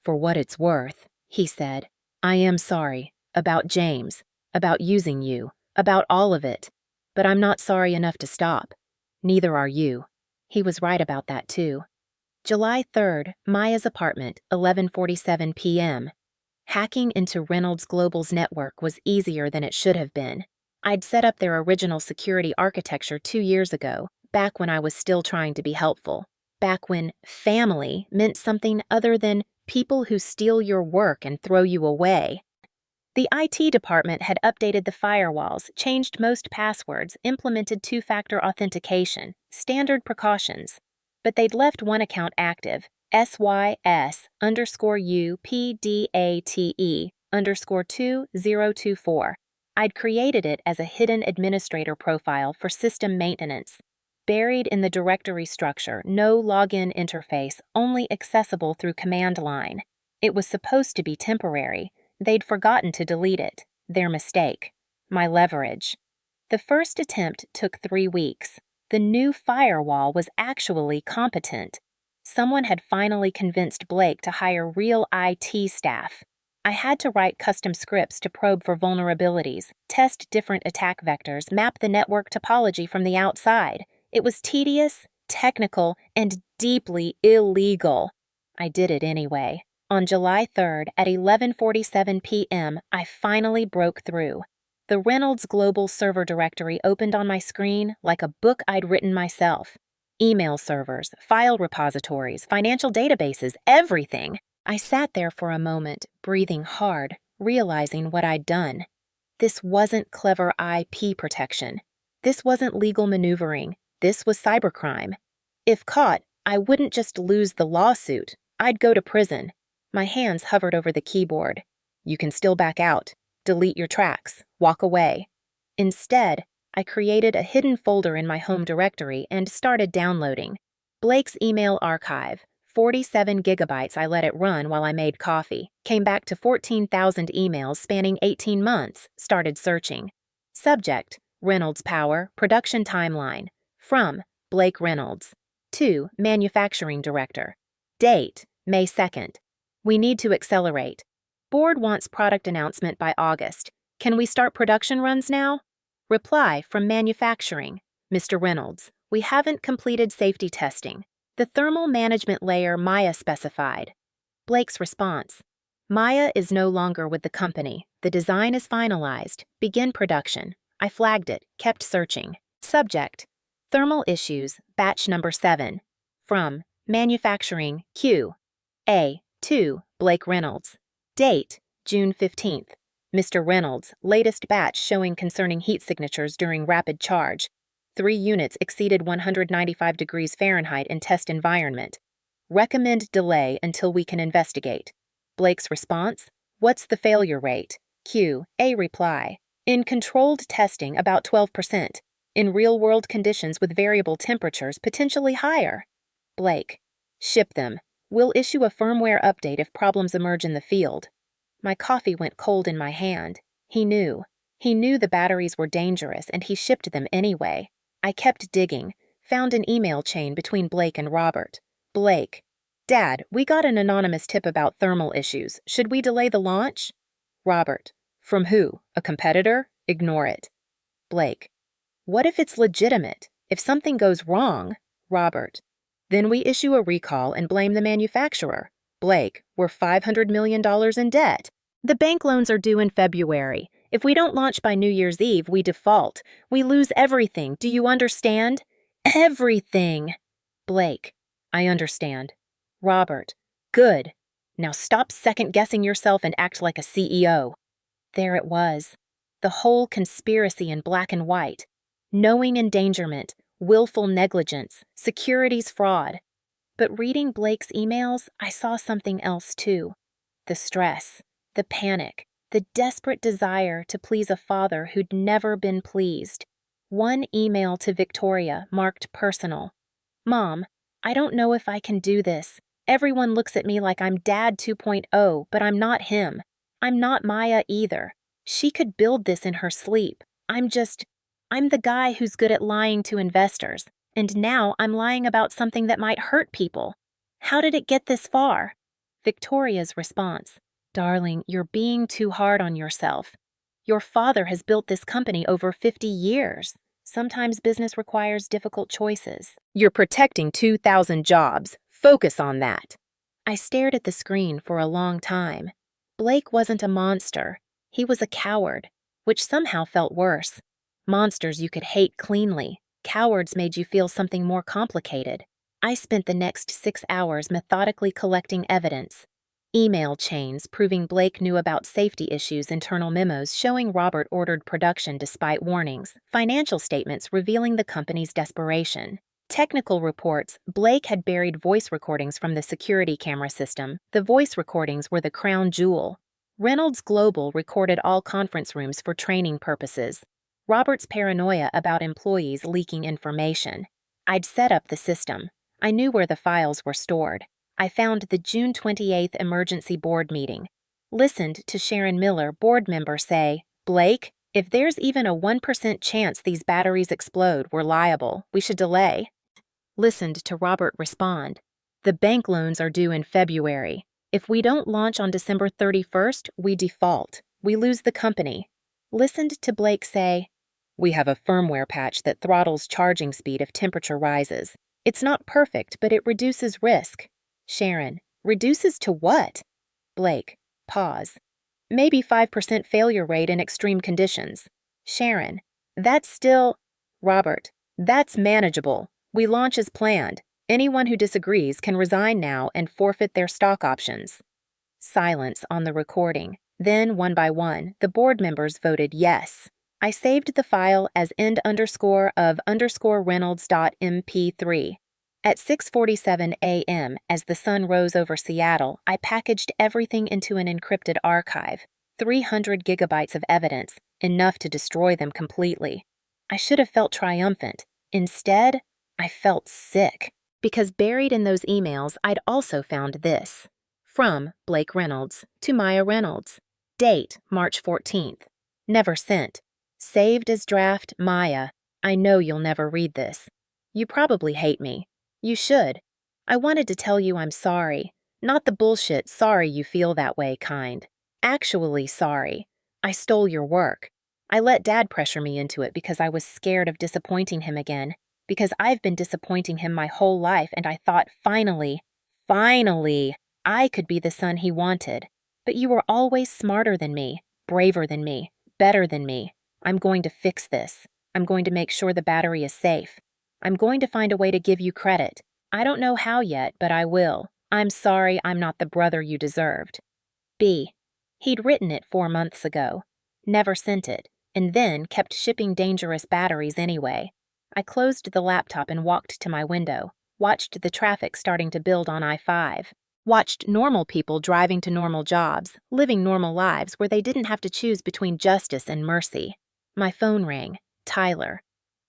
For what it's worth, he said. I am sorry. About James. About using you. About all of it. But I'm not sorry enough to stop. Neither are you. He was right about that, too. July 3rd, Maya's apartment, 11:47 p.m. Hacking into Reynolds Global's network was easier than it should have been. I'd set up their original security architecture 2 years ago, back when I was still trying to be helpful. Back when family meant something other than people who steal your work and throw you away. The IT department had updated the firewalls, changed most passwords, implemented two-factor authentication, standard precautions. But they'd left one account active, SYS_UPDATE_2024. I'd created it as a hidden administrator profile for system maintenance. Buried in the directory structure, no login interface, only accessible through command line. It was supposed to be temporary. They'd forgotten to delete it. Their mistake. My leverage. The first attempt took 3 weeks. The new firewall was actually competent. Someone had finally convinced Blake to hire real IT staff. I had to write custom scripts to probe for vulnerabilities, test different attack vectors, map the network topology from the outside. It was tedious, technical, and deeply illegal. I did it anyway. On July 3rd at 11:47 p.m., I finally broke through. The Reynolds Global Server Directory opened on my screen like a book I'd written myself. Email servers, file repositories, financial databases, everything. I sat there for a moment, breathing hard, realizing what I'd done. This wasn't clever IP protection. This wasn't legal maneuvering. This was cybercrime. If caught, I wouldn't just lose the lawsuit. I'd go to prison. My hands hovered over the keyboard. You can still back out, delete your tracks, walk away. Instead, I created a hidden folder in my home directory and started downloading. Blake's email archive, 47 gigabytes I let it run while I made coffee, came back to 14,000 emails spanning 18 months, started searching. Subject, Reynolds Power, production timeline. From, Blake Reynolds. To, manufacturing director. Date, May 2nd. We need to accelerate. Board wants product announcement by August. Can we start production runs now? Reply from manufacturing. Mr. Reynolds, we haven't completed safety testing. The thermal management layer Maya specified. Blake's response. Maya is no longer with the company. The design is finalized. Begin production. I flagged it, kept searching. Subject. Thermal issues, batch number 7. From, manufacturing, Q. A. To, Blake Reynolds. Date, June 15th. Mr. Reynolds, latest batch showing concerning heat signatures during rapid charge. 3 units exceeded 195 degrees Fahrenheit in test environment. Recommend delay until we can investigate. Blake's response, what's the failure rate? Q. A reply, in controlled testing about 12%. In real-world conditions with variable temperatures potentially higher. Blake, ship them. We'll issue a firmware update if problems emerge in the field. My coffee went cold in my hand. He knew. He knew the batteries were dangerous, and he shipped them anyway. I kept digging, found an email chain between Blake and Robert. Blake, Dad, we got an anonymous tip about thermal issues. Should we delay the launch? Robert, from who? A competitor? Ignore it. Blake, what if it's legitimate? If something goes wrong? Robert, then we issue a recall and blame the manufacturer. Blake, we're $500 million in debt. The bank loans are due in February. If we don't launch by New Year's Eve, we default. We lose everything. Do you understand? Everything. Blake, I understand. Robert, good. Now stop second-guessing yourself and act like a CEO. There it was. The whole conspiracy in black and white. Knowing endangerment, willful negligence, securities fraud. But reading Blake's emails, I saw something else too. The stress, the panic, the desperate desire to please a father who'd never been pleased. One email to Victoria marked personal. Mom, I don't know if I can do this. Everyone looks at me like I'm Dad 2.0, but I'm not him. I'm not Maya either. She could build this in her sleep. I'm the guy who's good at lying to investors, and now I'm lying about something that might hurt people. How did it get this far? Victoria's response, darling, you're being too hard on yourself. Your father has built this company over 50 years. Sometimes business requires difficult choices. You're protecting 2,000 jobs. Focus on that. I stared at the screen for a long time. Blake wasn't a monster. He was a coward, which somehow felt worse. Monsters you could hate cleanly. Cowards made you feel something more complicated. I spent the next 6 hours methodically collecting evidence. Email chains proving Blake knew about safety issues, internal memos showing Robert ordered production despite warnings, financial statements revealing the company's desperation. Technical reports, Blake had buried voice recordings from the security camera system. The voice recordings were the crown jewel. Reynolds Global recorded all conference rooms for training purposes. Robert's paranoia about employees leaking information. I'd set up the system. I knew where the files were stored. I found the June 28th emergency board meeting. Listened to Sharon Miller, board member, say, "Blake, if there's even a 1% chance these batteries explode, we're liable. We should delay." Listened to Robert respond, "The bank loans are due in February. If we don't launch on December 31st, we default. We lose the company." Listened to Blake say, "We have a firmware patch that throttles charging speed if temperature rises. It's not perfect, but it reduces risk." Sharon, "Reduces to what?" Blake, pause. "Maybe 5% failure rate in extreme conditions." Sharon, "That's still—" Robert, "That's manageable. We launch as planned. Anyone who disagrees can resign now and forfeit their stock options." Silence on the recording. Then, one by one, the board members voted yes. I saved the file as end_of_Reynolds.mp3. At 6:47 a.m., as the sun rose over Seattle, I packaged everything into an encrypted archive. 300 gigabytes of evidence, enough to destroy them completely. I should have felt triumphant. Instead, I felt sick. Because buried in those emails, I'd also found this. From Blake Reynolds to Maya Reynolds. Date, March 14th. Never sent. Saved as draft, Maya. I know you'll never read this. You probably hate me. You should. I wanted to tell you I'm sorry. Not the bullshit sorry you feel that way kind. Actually sorry. I stole your work. I let Dad pressure me into it because I was scared of disappointing him again. Because I've been disappointing him my whole life, and I thought finally, I could be the son he wanted. But you were always smarter than me, braver than me, better than me. I'm going to fix this. I'm going to make sure the battery is safe. I'm going to find a way to give you credit. I don't know how yet, but I will. I'm sorry I'm not the brother you deserved. B. He'd written it 4 months ago. Never sent it, and then kept shipping dangerous batteries anyway. I closed the laptop and walked to my window, watched the traffic starting to build on I-5, watched normal people driving to normal jobs, living normal lives where they didn't have to choose between justice and mercy. My phone rang. Tyler.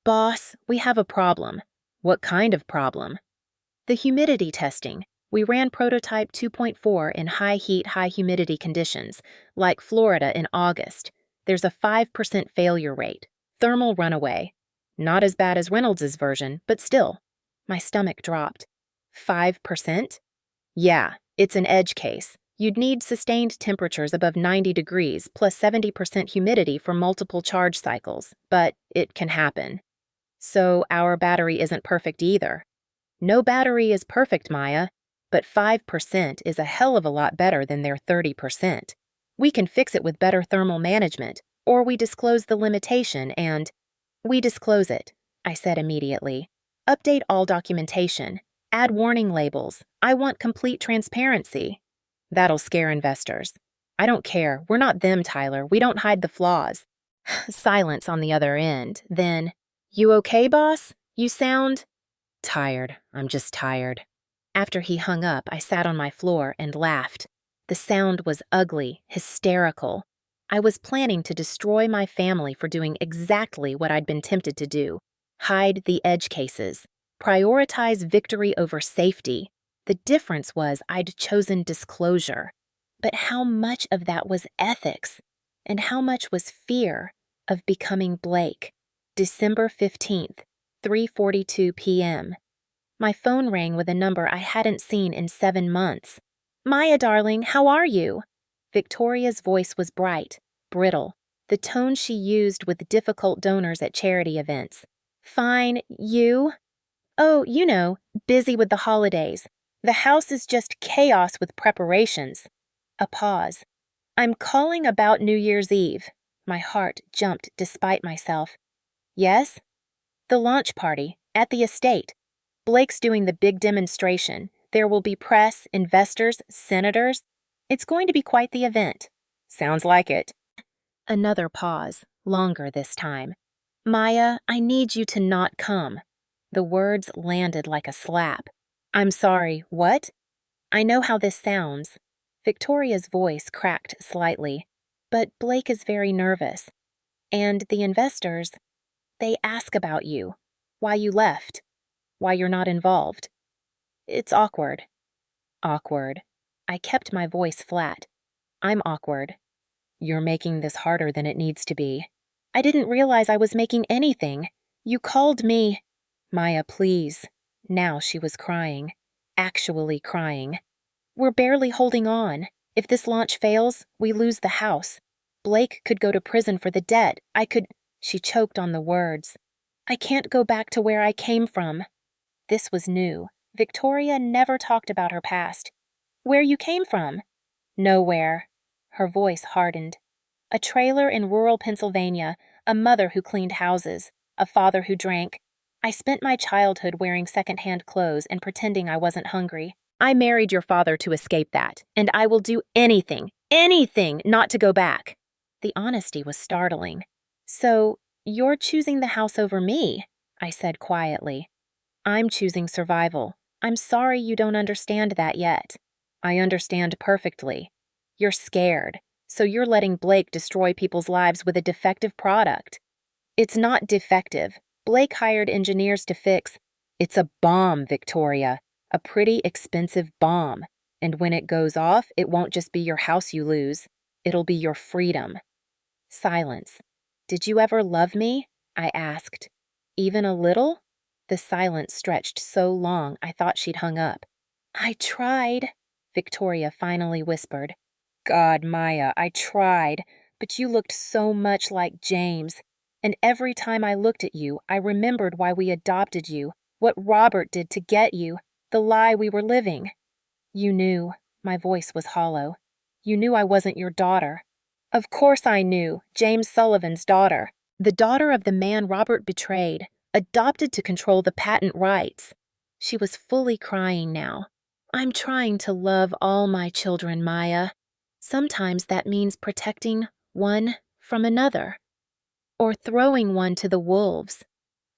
"Boss, we have a problem." "What kind of problem?" "The humidity testing. We ran prototype 2.4 in high heat, high humidity conditions, like Florida in August. There's a 5% failure rate. Thermal runaway. Not as bad as Reynolds' version, but still." My stomach dropped. 5%? "Yeah, it's an edge case. You'd need sustained temperatures above 90 degrees plus 70% humidity for multiple charge cycles, but it can happen." "So our battery isn't perfect either." "No battery is perfect, Maya, but 5% is a hell of a lot better than their 30%. We can fix it with better thermal management, or we disclose the limitation and—" "We disclose it," I said immediately. "Update all documentation. Add warning labels. I want complete transparency." "That'll scare investors." "I don't care. We're not them, Tyler. We don't hide the flaws." Silence on the other end. Then, "You okay, boss? You sound—" "Tired. I'm just tired." After he hung up, I sat on my floor and laughed. The sound was ugly, hysterical. I was planning to destroy my family for doing exactly what I'd been tempted to do. Hide the edge cases. Prioritize victory over safety. The difference was I'd chosen disclosure. But how much of that was ethics? And how much was fear of becoming Blake? December 15th, 3:42 p.m. My phone rang with a number I hadn't seen in 7 months. "Maya, darling, how are you?" Victoria's voice was bright, brittle, the tone she used with difficult donors at charity events. "Fine, you?" "Oh, you know, busy with the holidays. The house is just chaos with preparations." A pause. "I'm calling about New Year's Eve." My heart jumped despite myself. "Yes?" "The launch party, at the estate. Blake's doing the big demonstration. There will be press, investors, senators." It's going to be quite the event. Sounds like it. Another pause, longer this time. Maya, I need you to not come. The words landed like a slap. I'm sorry, what? I know how this sounds. Victoria's voice cracked slightly. But Blake is very nervous. And the investors, they ask about you, why you left, why you're not involved. It's awkward. Awkward. I kept my voice flat. I'm awkward. You're making this harder than it needs to be. I didn't realize I was making anything. You called me. Maya, please. Now she was crying. Actually crying. We're barely holding on. If this launch fails, we lose the house. Blake could go to prison for the debt. She choked on the words. I can't go back to where I came from. This was new. Victoria never talked about her past. Where you came from? Nowhere. Her voice hardened. A trailer in rural Pennsylvania, a mother who cleaned houses, a father who drank. I spent my childhood wearing second-hand clothes and pretending I wasn't hungry. I married your father to escape that, and I will do anything not to go back. The honesty was startling. So, you're choosing the house over me, I said quietly. I'm choosing survival. I'm sorry you don't understand that yet. I understand perfectly. You're scared, so you're letting Blake destroy people's lives with a defective product. It's not defective. Blake hired engineers to fix. It's a bomb, Victoria. A pretty expensive bomb. And when it goes off, it won't just be your house you lose. It'll be your freedom. Silence. Did you ever love me? I asked. Even a little? The silence stretched so long I thought she'd hung up. I tried, Victoria finally whispered. God, Maya, I tried, but you looked so much like James. And every time I looked at you, I remembered why we adopted you, what Robert did to get you, the lie we were living. You knew. My voice was hollow. You knew I wasn't your daughter. Of course I knew. James Sullivan's daughter. The daughter of the man Robert betrayed, adopted to control the patent rights. She was fully crying now. I'm trying to love all my children, Maya. Sometimes that means protecting one from another. Or throwing one to the wolves.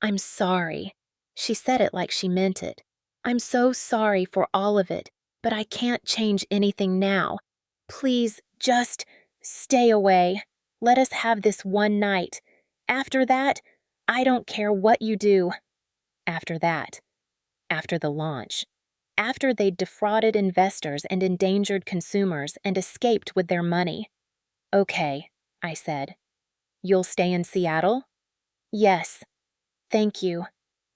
I'm sorry. She said it like she meant it. I'm so sorry for all of it, but I can't change anything now. Please, just stay away. Let us have this one night. After that, I don't care what you do. After that. After the launch. After they'd defrauded investors and endangered consumers and escaped with their money. Okay, I said. You'll stay in Seattle? Yes. Thank you.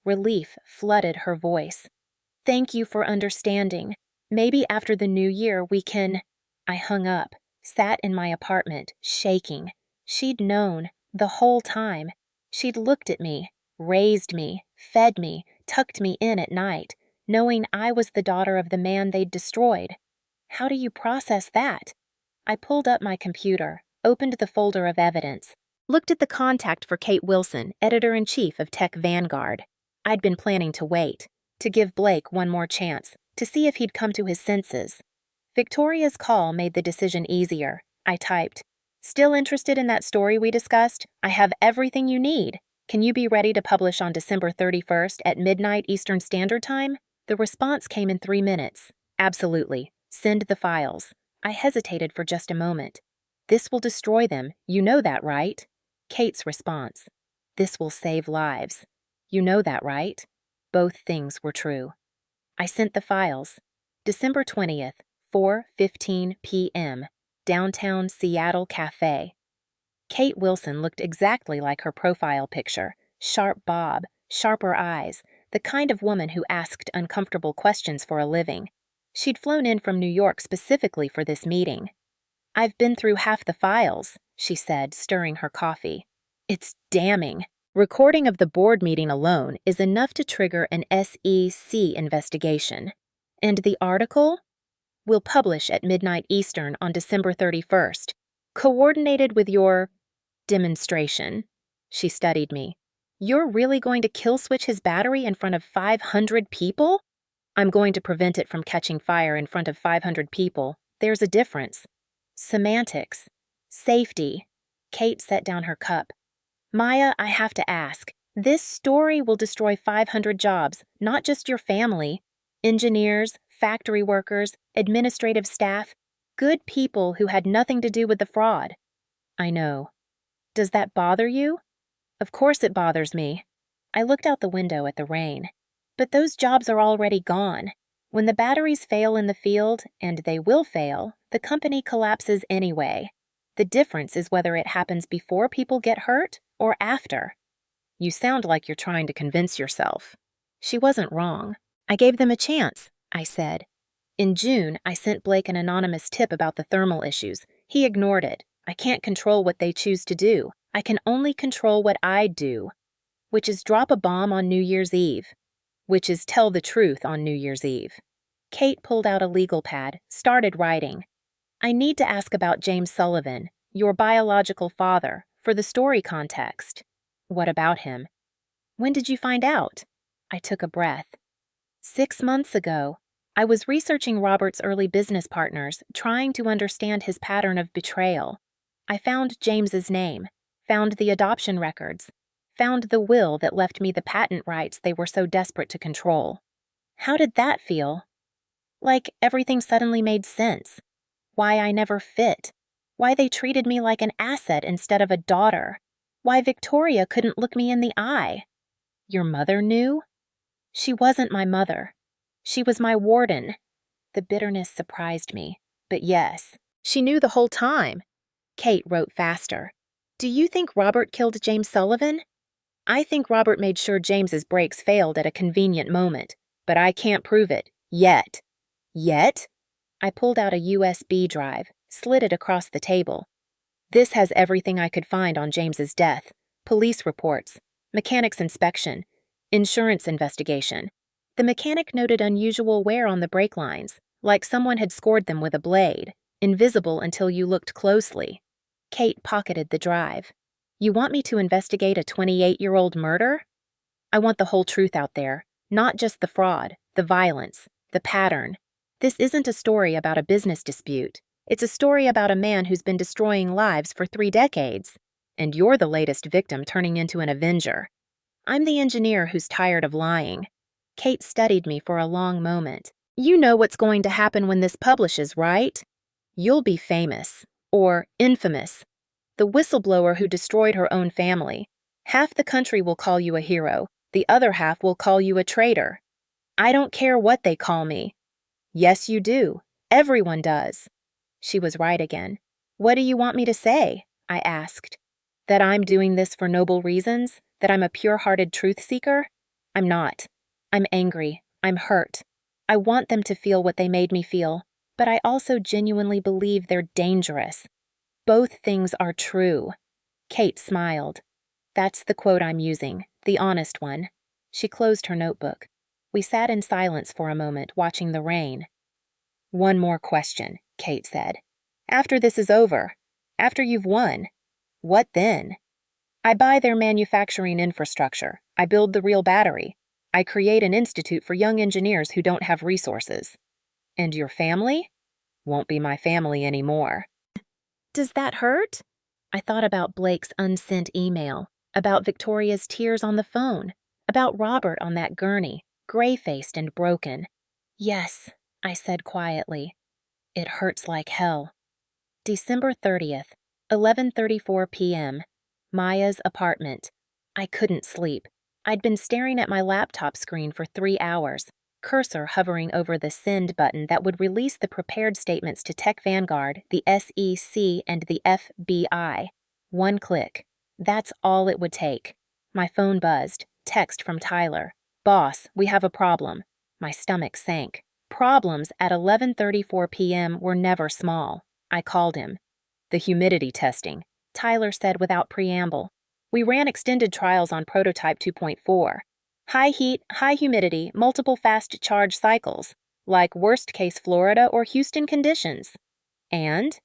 Relief flooded her voice. Thank you for understanding. Maybe after the new year we can... I hung up, sat in my apartment, shaking. She'd known, the whole time. She'd looked at me, raised me, fed me, tucked me in at night, knowing I was the daughter of the man they'd destroyed. How do you process that? I pulled up my computer, opened the folder of evidence, looked at the contact for Kate Wilson, editor-in-chief of Tech Vanguard. I'd been planning to wait, to give Blake one more chance, to see if he'd come to his senses. Victoria's call made the decision easier. I typed, "Still interested in that story we discussed? I have everything you need. Can you be ready to publish on December 31st at midnight Eastern Standard Time?" The response came in 3 minutes. Absolutely. Send the files. I hesitated for just a moment. This will destroy them. You know that, right? Kate's response. This will save lives. You know that, right? Both things were true. I sent the files. December 20th, 4:15 p.m., downtown Seattle Cafe. Kate Wilson looked exactly like her profile picture. Sharp bob, sharper eyes, the kind of woman who asked uncomfortable questions for a living. She'd flown in from New York specifically for this meeting. I've been through half the files, she said, stirring her coffee. It's damning. Recording of the board meeting alone is enough to trigger an SEC investigation. And the article? We'll publish at midnight Eastern on December 31st, coordinated with your demonstration. She studied me. You're really going to kill switch his battery in front of 500 people? I'm going to prevent it from catching fire in front of 500 people, There's a difference. Semantics. Safety. Kate set down her cup. Maya, I have to ask. This story will destroy 500 jobs, not just your family. Engineers, factory workers, administrative staff, good people who had nothing to do with the fraud. I know. Does that bother you? Of course it bothers me. I looked out the window at the rain. But those jobs are already gone. When the batteries fail in the field, and they will fail, the company collapses anyway. The difference is whether it happens before people get hurt or after. You sound like you're trying to convince yourself. She wasn't wrong. I gave them a chance, I said. In June, I sent Blake an anonymous tip about the thermal issues. He ignored it. I can't control what they choose to do. I can only control what I do, which is drop a bomb on New Year's Eve, which is tell the truth on New Year's Eve. Kate pulled out a legal pad, started writing. I need to ask about James Sullivan, your biological father, for the story context. What about him? When did you find out? I took a breath. 6 months ago. I was researching Robert's early business partners, trying to understand his pattern of betrayal. I found James's name, found the adoption records, found the will that left me the patent rights they were so desperate to control. How did that feel? Like everything suddenly made sense. Why I never fit. Why they treated me like an asset instead of a daughter. Why Victoria couldn't look me in the eye. Your mother knew? She wasn't my mother. She was my warden. The bitterness surprised me. But yes, she knew the whole time. Kate wrote faster. Do you think Robert killed James Sullivan? I think Robert made sure James's brakes failed at a convenient moment, but I can't prove it. Yet. Yet? I pulled out a USB drive, slid it across the table. This has everything I could find on James's death. Police reports, mechanic's inspection, insurance investigation. The mechanic noted unusual wear on the brake lines, like someone had scored them with a blade, invisible until you looked closely. Kate pocketed the drive. You want me to investigate a 28-year-old murder? I want the whole truth out there, not just the fraud, the violence, the pattern. This isn't a story about a business dispute. It's a story about a man who's been destroying lives for 3 decades. And you're the latest victim turning into an avenger. I'm the engineer who's tired of lying. Kate studied me for a long moment. You know what's going to happen when this publishes, right? You'll be famous. Or infamous. The whistleblower who destroyed her own family. Half the country will call you a hero. The other half will call you a traitor. I don't care what they call me. Yes, you do. Everyone does. She was right again. What do you want me to say? I asked. That I'm doing this for noble reasons? That I'm a pure-hearted truth seeker? I'm not. I'm angry. I'm hurt. I want them to feel what they made me feel, but I also genuinely believe they're dangerous. Both things are true. Kate smiled. That's the quote I'm using, the honest one. She closed her notebook. We sat in silence for a moment, watching the rain. One more question, Kate said. After this is over, after you've won, what then? I buy their manufacturing infrastructure. I build the real battery. I create an institute for young engineers who don't have resources. And your family? Won't be my family anymore. Does that hurt? I thought about Blake's unsent email, about Victoria's tears on the phone, about Robert on that gurney, gray-faced and broken. Yes, I said quietly. It hurts like hell. December 30th, 11:34 p.m. Maya's apartment. I couldn't sleep. I'd been staring at my laptop screen for 3 hours, cursor hovering over the send button that would release the prepared statements to Tech Vanguard, the SEC, and the FBI. One click. That's all it would take. My phone buzzed. Text from Tyler. Boss, we have a problem. My stomach sank. Problems at 11:34 p.m. were never small. I called him. The humidity testing, Tyler said without preamble. We ran extended trials on prototype 2.4. High heat, high humidity, multiple fast charge cycles, like worst-case Florida or Houston conditions. And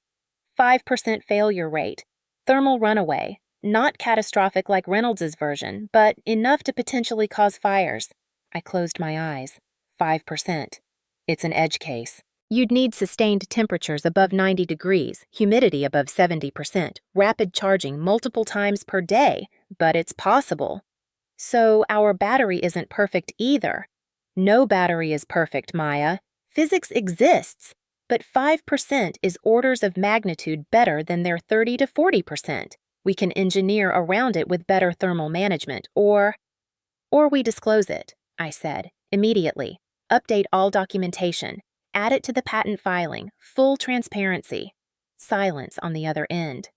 5% failure rate, thermal runaway, not catastrophic like Reynolds's version, but enough to potentially cause fires. I closed my eyes. 5%. It's an edge case. You'd need sustained temperatures above 90 degrees, humidity above 70%, rapid charging multiple times per day, but it's possible. So our battery isn't perfect either. No battery is perfect, Maya. Physics exists, but 5% is orders of magnitude better than their 30 to 40%. We can engineer around it with better thermal management, or we disclose it, I said, immediately. Update all documentation. Add it to the patent filing. Full transparency. Silence on the other end.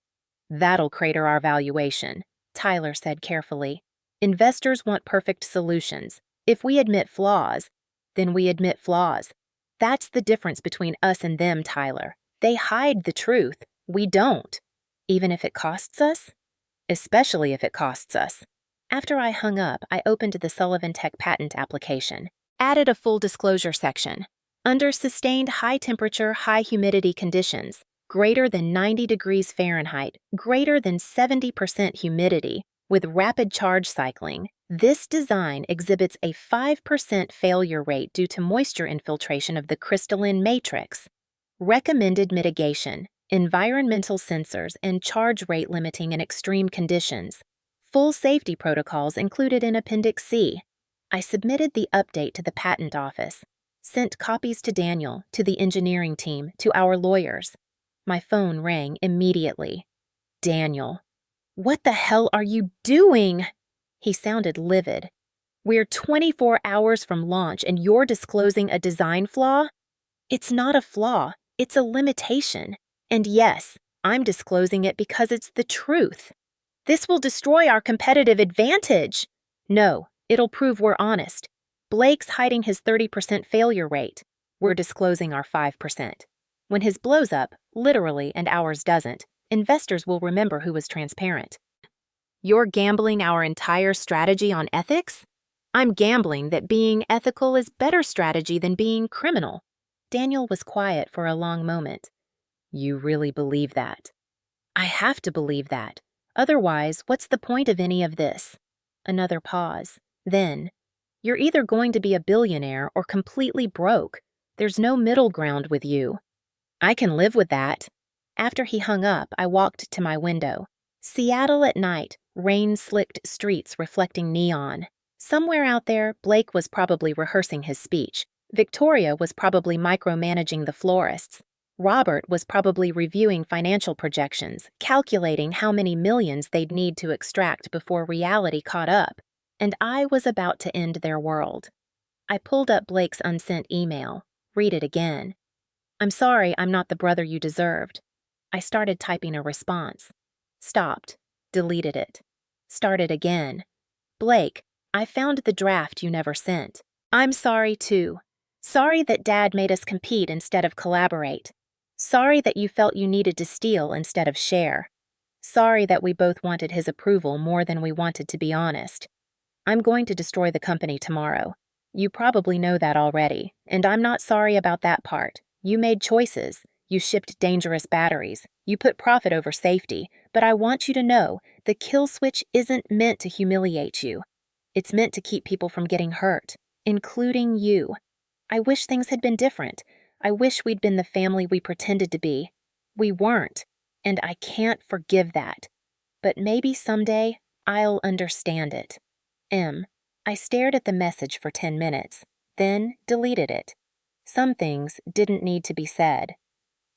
That'll crater our valuation, Tyler said carefully. Investors want perfect solutions. If we admit flaws, then we admit flaws. That's the difference between us and them, Tyler. They hide the truth. We don't. Even if it costs us? Especially if it costs us. After I hung up, I opened the Sullivan Tech patent application. Added a full disclosure section. Under sustained high temperature, high humidity conditions, greater than 90 degrees Fahrenheit, greater than 70% humidity, with rapid charge cycling, this design exhibits a 5% failure rate due to moisture infiltration of the crystalline matrix. Recommended mitigation, environmental sensors, and charge rate limiting in extreme conditions. Full safety protocols included in Appendix C. I submitted the update to the patent office, sent copies to Daniel, to the engineering team, to our lawyers. My phone rang immediately. Daniel. What the hell are you doing? He sounded livid. We're 24 hours from launch and you're disclosing a design flaw? It's not a flaw, it's a limitation. And yes, I'm disclosing it because it's the truth. This will destroy our competitive advantage. No, it'll prove we're honest. Blake's hiding his 30% failure rate. We're disclosing our 5%. When his blows up, literally, and ours doesn't, investors will remember who was transparent. You're gambling our entire strategy on ethics? I'm gambling that being ethical is better strategy than being criminal. Daniel was quiet for a long moment. You really believe that? I have to believe that. Otherwise, what's the point of any of this? Another pause. Then, you're either going to be a billionaire or completely broke. There's no middle ground with you. I can live with that. After he hung up, I walked to my window. Seattle at night, rain-slicked streets reflecting neon. Somewhere out there, Blake was probably rehearsing his speech. Victoria was probably micromanaging the florists. Robert was probably reviewing financial projections, calculating how many millions they'd need to extract before reality caught up. And I was about to end their world. I pulled up Blake's unsent email. Read it again. I'm sorry I'm not the brother you deserved. I started typing a response. Stopped. Deleted it. Started again. Blake, I found the draft you never sent. I'm sorry too. Sorry that Dad made us compete instead of collaborate. Sorry that you felt you needed to steal instead of share. Sorry that we both wanted his approval more than we wanted to be honest. I'm going to destroy the company tomorrow. You probably know that already, and I'm not sorry about that part. You made choices. You shipped dangerous batteries. You put profit over safety. But I want you to know, the kill switch isn't meant to humiliate you. It's meant to keep people from getting hurt, including you. I wish things had been different. I wish we'd been the family we pretended to be. We weren't, and I can't forgive that. But maybe someday I'll understand it. M. I stared at the message for 10 minutes, then deleted it. Some things didn't need to be said.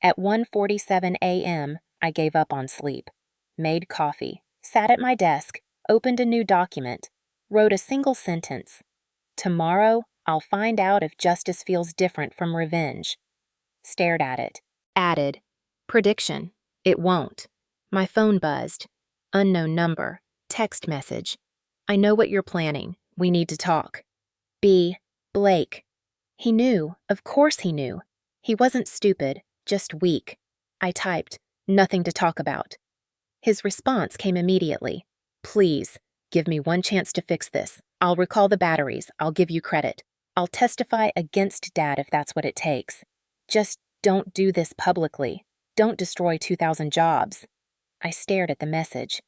At 1:47 a.m., I gave up on sleep. Made coffee, sat at my desk, opened a new document, wrote a single sentence. Tomorrow, I'll find out if justice feels different from revenge. Stared at it. Added. Prediction. It won't. My phone buzzed. Unknown number. Text message. I know what you're planning. We need to talk. B. Blake. He knew. Of course he knew. He wasn't stupid, just weak. I typed, nothing to talk about. His response came immediately. Please, give me one chance to fix this. I'll recall the batteries. I'll give you credit. I'll testify against Dad if that's what it takes. Just don't do this publicly. Don't destroy 2,000 jobs. I stared at the message.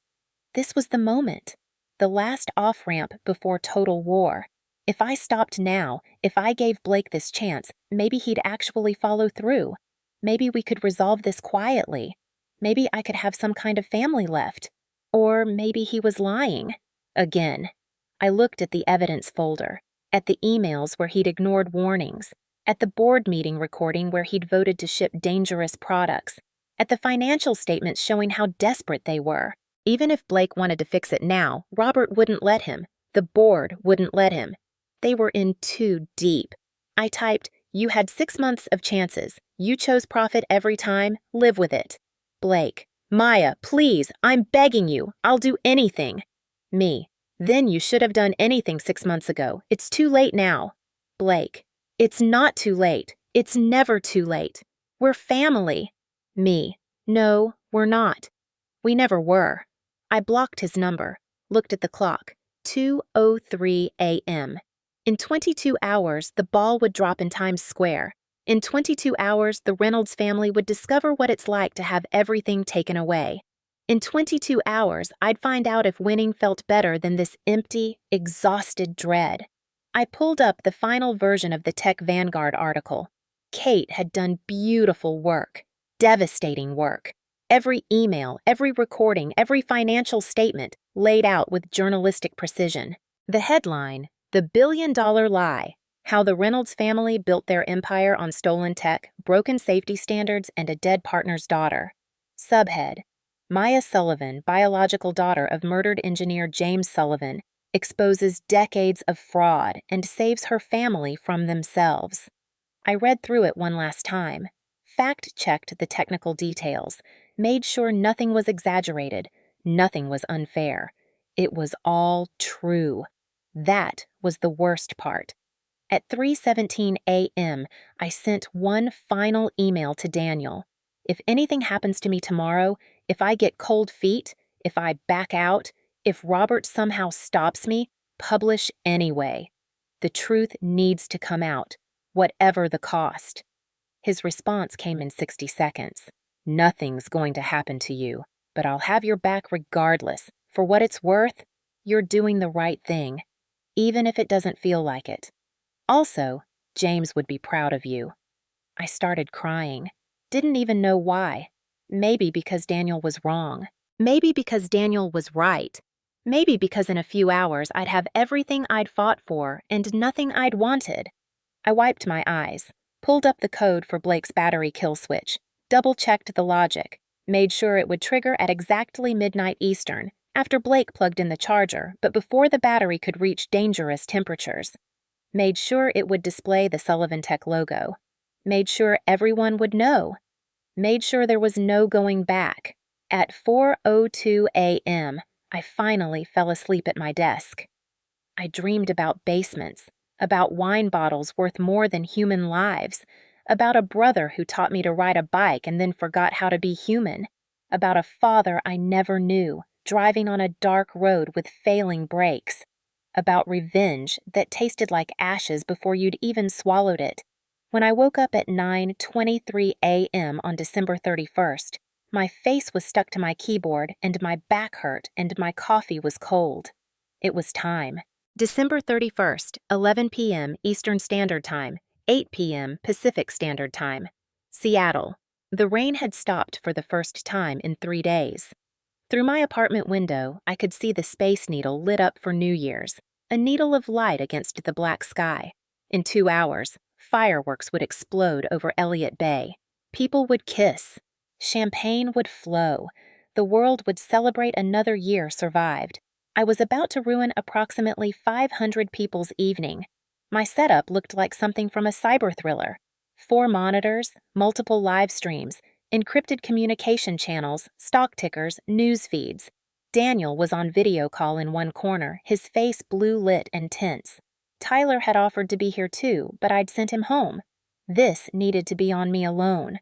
This was the moment. The last off-ramp before total war. If I stopped now, if I gave Blake this chance, maybe he'd actually follow through. Maybe we could resolve this quietly. Maybe I could have some kind of family left. Or maybe he was lying. Again. I looked at the evidence folder, at the emails where he'd ignored warnings, at the board meeting recording where he'd voted to ship dangerous products, at the financial statements showing how desperate they were. Even if Blake wanted to fix it now, Robert wouldn't let him. The board wouldn't let him. They were in too deep. I typed, "You had 6 months of chances. You chose profit every time. Live with it." Blake, "Maya, please, I'm begging you. I'll do anything." Me, "Then you should have done anything 6 months ago. It's too late now." Blake, "It's not too late. It's never too late. We're family." Me, "No, we're not." We never were. I blocked his number, looked at the clock. 2:03 a.m. In 22 hours, the ball would drop in Times Square. In 22 hours, the Reynolds family would discover what it's like to have everything taken away. In 22 hours, I'd find out if winning felt better than this empty, exhausted dread. I pulled up the final version of the Tech Vanguard article. Kate had done beautiful work, devastating work. Every email, every recording, every financial statement laid out with journalistic precision. The headline, "The Billion-Dollar Lie: How the Reynolds Family Built Their Empire on Stolen Tech, Broken Safety Standards, and a Dead Partner's Daughter." Subhead, "Maya Sullivan, biological daughter of murdered engineer James Sullivan, exposes decades of fraud and saves her family from themselves." I read through it one last time, fact-checked the technical details, made sure nothing was exaggerated, nothing was unfair. It was all true. That was the worst part. At 3:17 a.m., I sent one final email to Daniel. If anything happens to me tomorrow, if I get cold feet, if I back out, if Robert somehow stops me, publish anyway. The truth needs to come out, whatever the cost. His response came in 60 seconds. "Nothing's going to happen to you, but I'll have your back regardless. For what it's worth, you're doing the right thing, even if it doesn't feel like it. Also, James would be proud of you." I started crying. Didn't even know why. Maybe because Daniel was wrong. Maybe because Daniel was right. Maybe because in a few hours I'd have everything I'd fought for and nothing I'd wanted. I wiped my eyes, pulled up the code for Blake's battery kill switch, double-checked the logic, made sure it would trigger at exactly midnight Eastern, after Blake plugged in the charger, but before the battery could reach dangerous temperatures. Made sure it would display the Sullivan Tech logo. Made sure everyone would know. Made sure there was no going back. At 4:02 a.m., I finally fell asleep at my desk. I dreamed about basements, about wine bottles worth more than human lives, about a brother who taught me to ride a bike and then forgot how to be human, about a father I never knew, driving on a dark road with failing brakes, about revenge that tasted like ashes before you'd even swallowed it. When I woke up at 9:23 a.m. on December 31st, my face was stuck to my keyboard and my back hurt and my coffee was cold. It was time. December 31st, 11 p.m. Eastern Standard Time, 8 p.m. Pacific Standard Time. Seattle. The rain had stopped for the first time in 3 days. Through my apartment window, I could see the Space Needle lit up for New Year's, a needle of light against the black sky. In 2 hours, fireworks would explode over Elliott Bay. People would kiss. Champagne would flow. The world would celebrate another year survived. I was about to ruin approximately 500 people's evening. My setup looked like something from a cyber thriller. 4 monitors, multiple live streams, encrypted communication channels, stock tickers, news feeds. Daniel was on video call in one corner, his face blue-lit and tense. Tyler had offered to be here too, but I'd sent him home. This needed to be on me alone.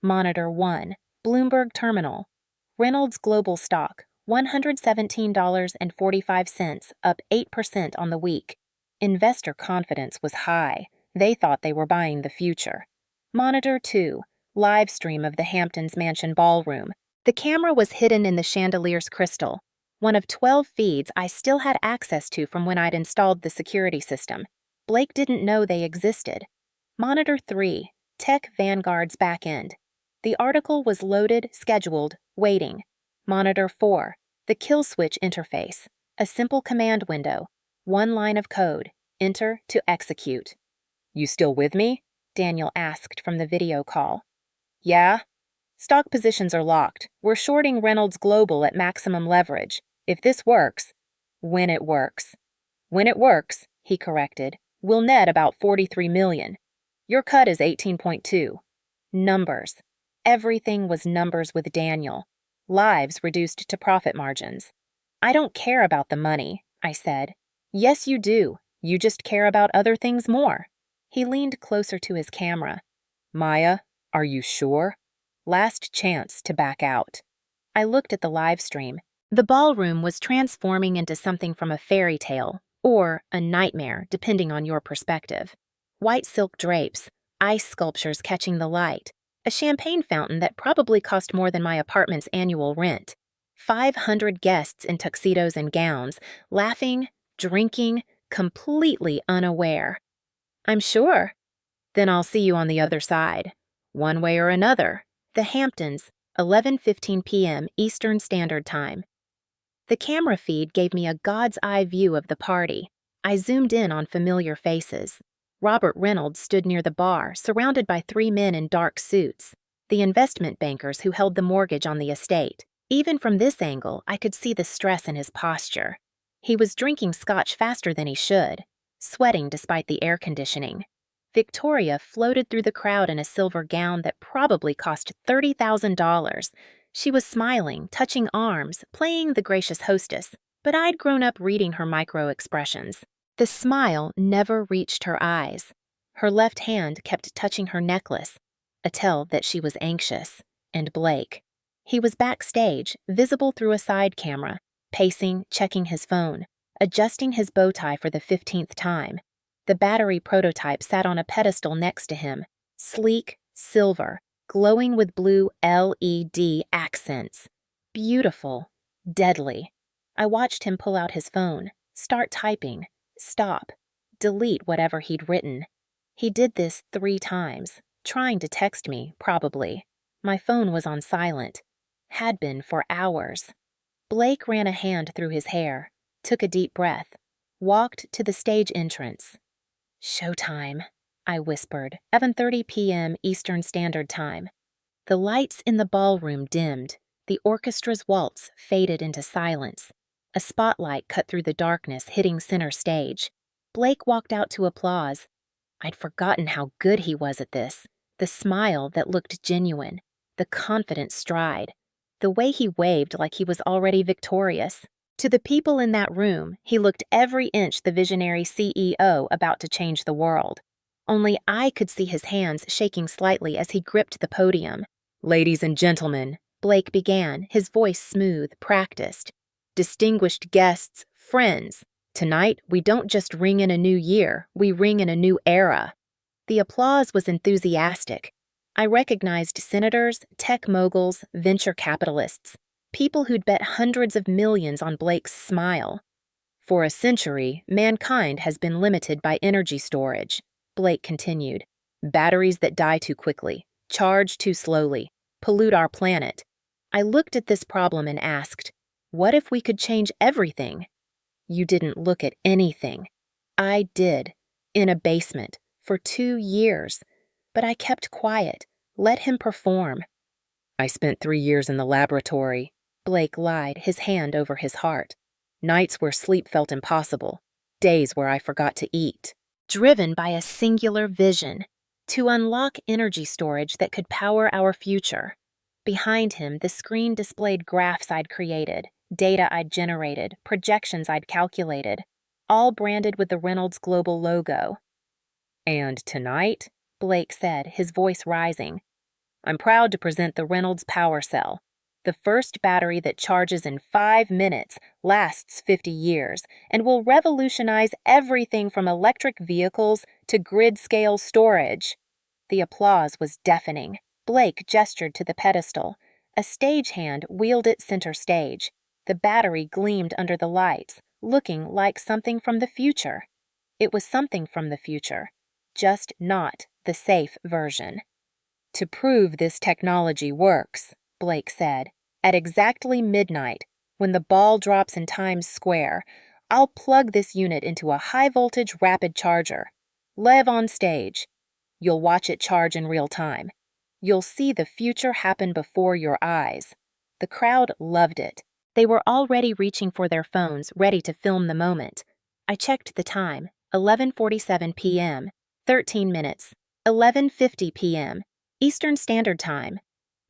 Monitor 1, Bloomberg Terminal. Reynolds Global Stock, $117.45, up 8% on the week. Investor confidence was high. They thought they were buying the future. Monitor 2, live stream of the Hamptons Mansion ballroom. The camera was hidden in the chandelier's crystal. one of 12 feeds I still had access to from when I'd installed the security system. Blake didn't know they existed. Monitor 3, Tech Vanguard's backend. The article was loaded, scheduled, waiting. Monitor 4, the kill switch interface. A simple command window. One line of code. Enter to execute. "You still with me?" Daniel asked from the video call. "Yeah?" "Stock positions are locked. We're shorting Reynolds Global at maximum leverage. If this works..." "When it works." "When it works," he corrected, "we'll net about $43 million. Your cut is 18.2. Numbers. Everything was numbers with Daniel. Lives reduced to profit margins. "I don't care about the money," I said. "Yes, you do. You just care about other things more." He leaned closer to his camera. "Maya, are you sure? Last chance to back out." I looked at the live stream. The ballroom was transforming into something from a fairy tale, or a nightmare, depending on your perspective. White silk drapes, ice sculptures catching the light, a champagne fountain that probably cost more than my apartment's annual rent, 500 guests in tuxedos and gowns, laughing, drinking, completely unaware. "I'm sure." "Then I'll see you on the other side. One way or another." The Hamptons, 11:15 p.m. Eastern Standard Time. The camera feed gave me a god's eye view of the party. I zoomed in on familiar faces. Robert Reynolds stood near the bar, surrounded by 3 men in dark suits, the investment bankers who held the mortgage on the estate. Even from this angle, I could see the stress in his posture. He was drinking scotch faster than he should, sweating despite the air conditioning. Victoria floated through the crowd in a silver gown that probably cost $30,000. She was smiling, touching arms, playing the gracious hostess, but I'd grown up reading her micro-expressions. The smile never reached her eyes. Her left hand kept touching her necklace, a tell that she was anxious. And Blake. He was backstage, visible through a side camera, pacing, checking his phone, adjusting his bow tie for the 15th time. The battery prototype sat on a pedestal next to him, sleek, silver, glowing with blue LED accents. Beautiful, deadly. I watched him pull out his phone, start typing, stop, delete whatever he'd written. He did this 3 times, trying to text me, probably. My phone was on silent. Had been for hours. Blake ran a hand through his hair, took a deep breath, walked to the stage entrance. "Showtime," I whispered, 11:30 p.m. Eastern Standard Time. The lights in the ballroom dimmed. The orchestra's waltz faded into silence. A spotlight cut through the darkness, hitting center stage. Blake walked out to applause. I'd forgotten how good he was at this. The smile that looked genuine. The confident stride. The way he waved like he was already victorious. To the people in that room, he looked every inch the visionary CEO about to change the world. Only I could see his hands shaking slightly as he gripped the podium. "Ladies and gentlemen," Blake began, his voice smooth, practiced. "Distinguished guests, friends, tonight we don't just ring in a new year, we ring in a new era." The applause was enthusiastic. I recognized senators, tech moguls, venture capitalists, people who'd bet hundreds of millions on Blake's smile. "For a century, mankind has been limited by energy storage," Blake continued. "Batteries that die too quickly, charge too slowly, pollute our planet." I looked at this problem and asked, what if we could change everything? You didn't look at anything. I did, in a basement, for 2 years. But I kept quiet, let him perform. "I spent 3 years in the laboratory," Blake lied, his hand over his heart. "Nights where sleep felt impossible, days where I forgot to eat." Driven by a singular vision, to unlock energy storage that could power our future. Behind him, the screen displayed graphs I'd created, data I'd generated, projections I'd calculated, all branded with the Reynolds Global logo. "And tonight," Blake said, his voice rising, "I'm proud to present the Reynolds Power Cell, the first battery that charges in 5 minutes, lasts 50 years, and will revolutionize everything from electric vehicles to grid-scale storage." The applause was deafening. Blake gestured to the pedestal. A stagehand wheeled it center stage. The battery gleamed under the lights, looking like something from the future. It was something from the future, just not the safe version. "To prove this technology works," Blake said, "at exactly midnight, when the ball drops in Times Square, I'll plug this unit into a high-voltage rapid charger. Lev on stage. You'll watch it charge in real time. You'll see the future happen before your eyes." The crowd loved it. They were already reaching for their phones, ready to film the moment. I checked the time, 11:47 p.m., 13 minutes, 11:50 p.m., Eastern Standard Time.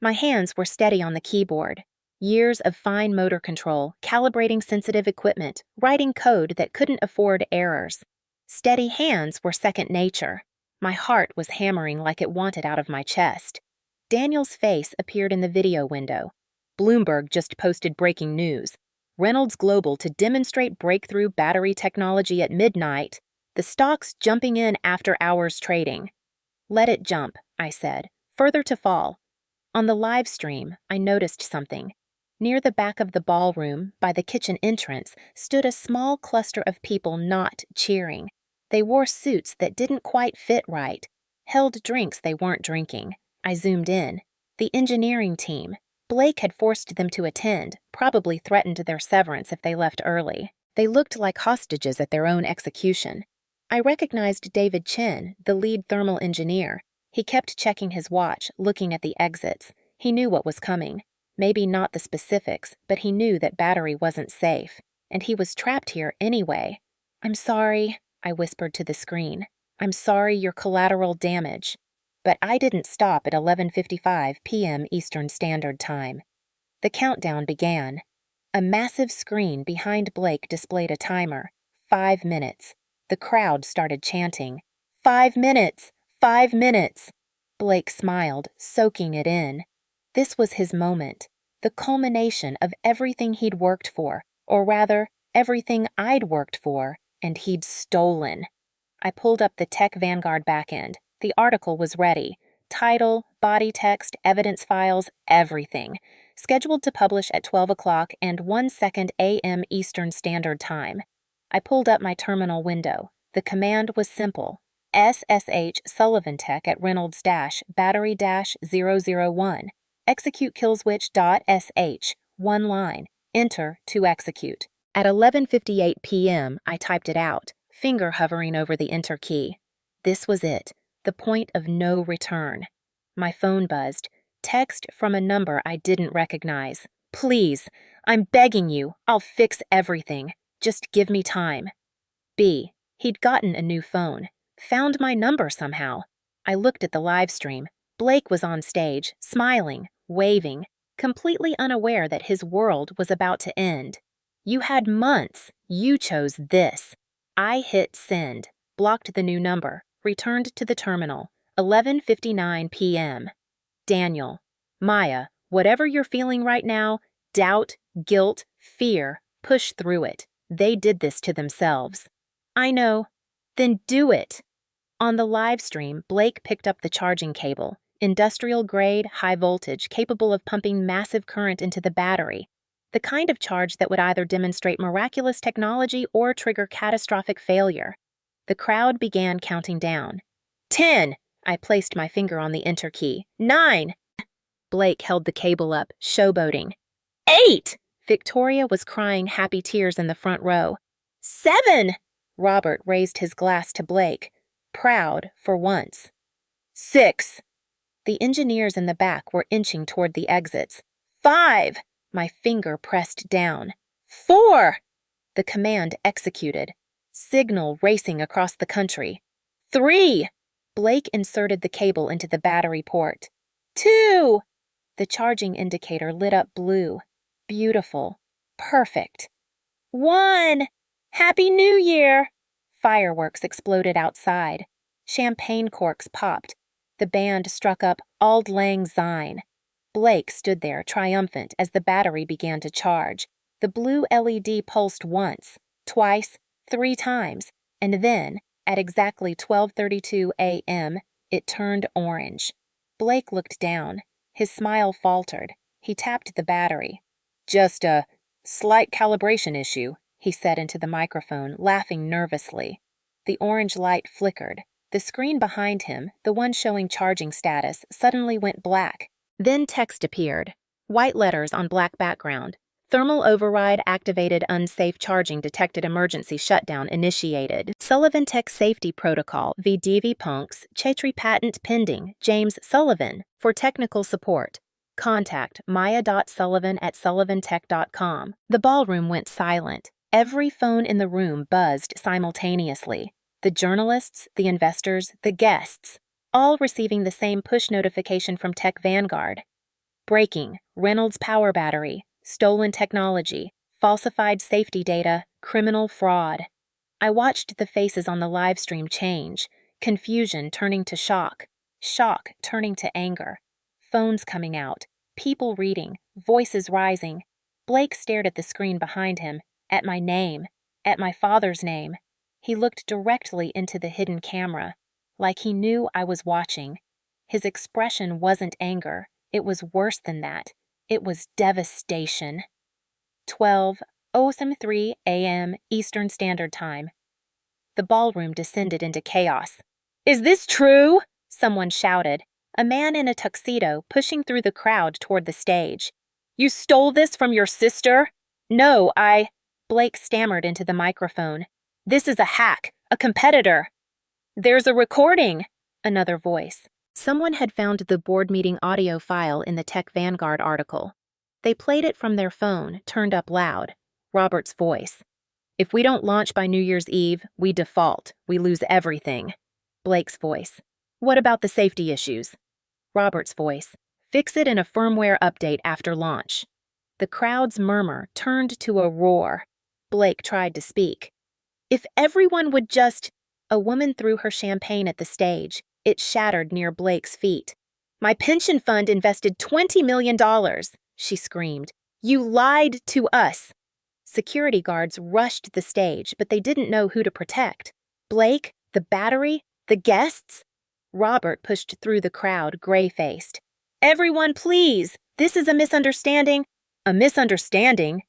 My hands were steady on the keyboard. Years of fine motor control, calibrating sensitive equipment, writing code that couldn't afford errors. Steady hands were second nature. My heart was hammering like it wanted out of my chest. Daniel's face appeared in the video window. Bloomberg just posted breaking news. Reynolds Global to demonstrate breakthrough battery technology at midnight. The stocks jumping in after hours trading. "Let it jump," I said, "further to fall." On the live stream, I noticed something. Near the back of the ballroom, by the kitchen entrance, stood a small cluster of people not cheering. They wore suits that didn't quite fit right, held drinks they weren't drinking. I zoomed in. The engineering team. Blake had forced them to attend, probably threatened their severance if they left early. They looked like hostages at their own execution. I recognized David Chin, the lead thermal engineer. He kept checking his watch, looking at the exits. He knew what was coming. Maybe not the specifics, but he knew that battery wasn't safe. And he was trapped here anyway. "I'm sorry," I whispered to the screen. "I'm sorry you're collateral damage." But I didn't stop at 11:55 p.m. Eastern Standard Time. The countdown began. A massive screen behind Blake displayed a timer. 5 minutes. The crowd started chanting, "5 minutes! 5 minutes!" Blake smiled, soaking it in. This was his moment, the culmination of everything he'd worked for, or rather, everything I'd worked for, and he'd stolen. I pulled up the Tech Vanguard backend. The article was ready. Title, body text, evidence files, everything. Scheduled to publish at 12 o'clock and 1 second a.m. Eastern Standard Time. I pulled up my terminal window. The command was simple. SSH Sullivan Tech at Reynolds-battery-001. Execute killswitch.sh. One line. Enter to execute. At 11:58 p.m., I typed it out, finger hovering over the enter key. This was it, the point of no return. My phone buzzed. Text from a number I didn't recognize. "Please, I'm begging you, I'll fix everything. Just give me time." B. He'd gotten a new phone. Found my number somehow. I looked at the live stream. Blake was on stage, smiling, waving, completely unaware that his world was about to end. "You had months. You chose this." I hit send, blocked the new number, returned to the terminal. 11:59 p.m. "Daniel, Maya, whatever you're feeling right now, doubt, guilt, fear, push through it. They did this to themselves." "I know." "Then do it." On the live stream, Blake picked up the charging cable, industrial-grade, high voltage, capable of pumping massive current into the battery, the kind of charge that would either demonstrate miraculous technology or trigger catastrophic failure. The crowd began counting down. 10. I placed my finger on the enter key. 9. Blake held the cable up, showboating. 8. Victoria was crying happy tears in the front row. 7. Robert raised his glass to Blake, proud for once. 6. The engineers in the back were inching toward the exits. 5. My finger pressed down. 4. The command executed. Signal racing across the country. 3. Blake inserted the cable into the battery port. 2. The charging indicator lit up blue. Beautiful. Perfect. 1. Happy New Year! Fireworks exploded outside. Champagne corks popped. The band struck up Auld Lang Syne. Blake stood there triumphant as the battery began to charge. The blue LED pulsed once, twice, 3 times, and then, at exactly 12:32 a.m., it turned orange. Blake looked down. His smile faltered. He tapped the battery. "Just Slight calibration issue, he said into the microphone, laughing nervously. The orange light flickered. The screen behind him, the one showing charging status, suddenly went black. Then text appeared. White letters on black background. Thermal override activated, unsafe charging detected, emergency shutdown initiated. Sullivan Tech Safety Protocol VDV Punks, Chetri patent pending, James Sullivan. For technical support, contact maya.sullivan@sullivantech.com. The ballroom went silent. Every phone in the room buzzed simultaneously. The journalists, the investors, the guests, all receiving the same push notification from Tech Vanguard. Breaking, Reynolds power battery, stolen technology, falsified safety data, criminal fraud. I watched the faces on the live stream change, confusion turning to shock, shock turning to anger. Phones coming out, people reading, voices rising. Blake stared at the screen behind him, at my name, at my father's name. He looked directly into the hidden camera, like he knew I was watching. His expression wasn't anger. It was worse than that. It was devastation. 12:03 a.m. Eastern Standard Time. The ballroom descended into chaos. "Is this true?" someone shouted, a man in a tuxedo pushing through the crowd toward the stage. "You stole this from your sister?" "No, Blake stammered into the microphone. "This is a hack, a competitor." "There's a recording," another voice. Someone had found the board meeting audio file in the Tech Vanguard article. They played it from their phone, turned up loud. Robert's voice. "If we don't launch by New Year's Eve, we default. We lose everything." Blake's voice. "What about the safety issues?" Robert's voice. "Fix it in a firmware update after launch." The crowd's murmur turned to a roar. Blake tried to speak. "If everyone would just—" A woman threw her champagne at the stage. It shattered near Blake's feet. "My pension fund invested $20 million, she screamed. "You lied to us." Security guards rushed the stage, but they didn't know who to protect. Blake? The battery? The guests? Robert pushed through the crowd, gray-faced. "Everyone, please! This is a misunderstanding." "A misunderstanding?"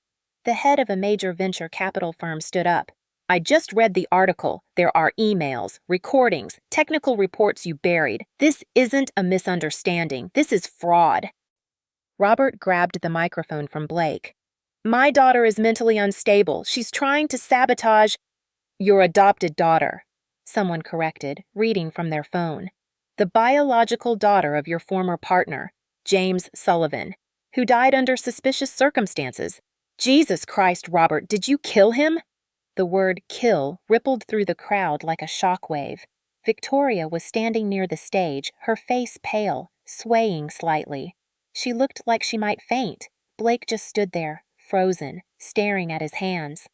The head of a major venture capital firm stood up. "I just read the article. There are emails, recordings, technical reports you buried. This isn't a misunderstanding. This is fraud." Robert grabbed the microphone from Blake. "My daughter is mentally unstable. She's trying to sabotage—" "Your adopted daughter," someone corrected, reading from their phone. "The biological daughter of your former partner, James Sullivan, who died under suspicious circumstances." "Jesus Christ, Robert, did you kill him?" The word kill rippled through the crowd like a shockwave. Victoria was standing near the stage, her face pale, swaying slightly. She looked like she might faint. Blake just stood there, frozen, staring at his hands,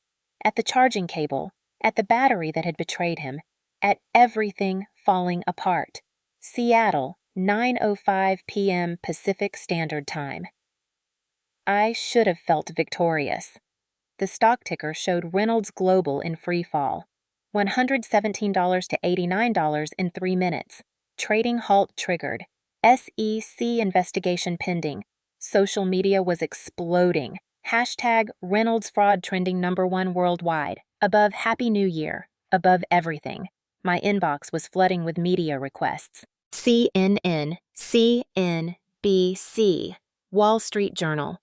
at the charging cable, at the battery that had betrayed him, at everything falling apart. Seattle, 9:05 p.m. Pacific Standard Time. I should have felt victorious. The stock ticker showed Reynolds Global in free fall. $117 to $89 in 3 minutes. Trading halt triggered. SEC investigation pending. Social media was exploding. Hashtag Reynolds fraud trending #1 worldwide. Above Happy New Year. Above everything. My inbox was flooding with media requests. CNN, CNBC, Wall Street Journal.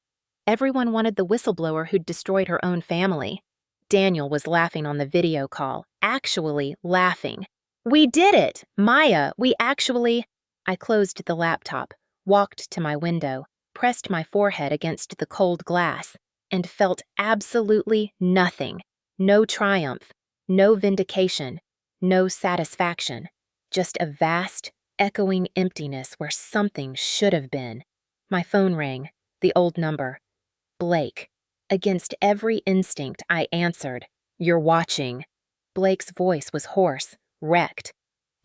Everyone wanted the whistleblower who'd destroyed her own family. Daniel was laughing on the video call, actually laughing. "We did it! Maya, we actually—" I closed the laptop, walked to my window, pressed my forehead against the cold glass, and felt absolutely nothing. No triumph, no vindication, no satisfaction. Just a vast, echoing emptiness where something should have been. My phone rang, the old number. Blake. Against every instinct, I answered. "You're watching." Blake's voice was hoarse, wrecked.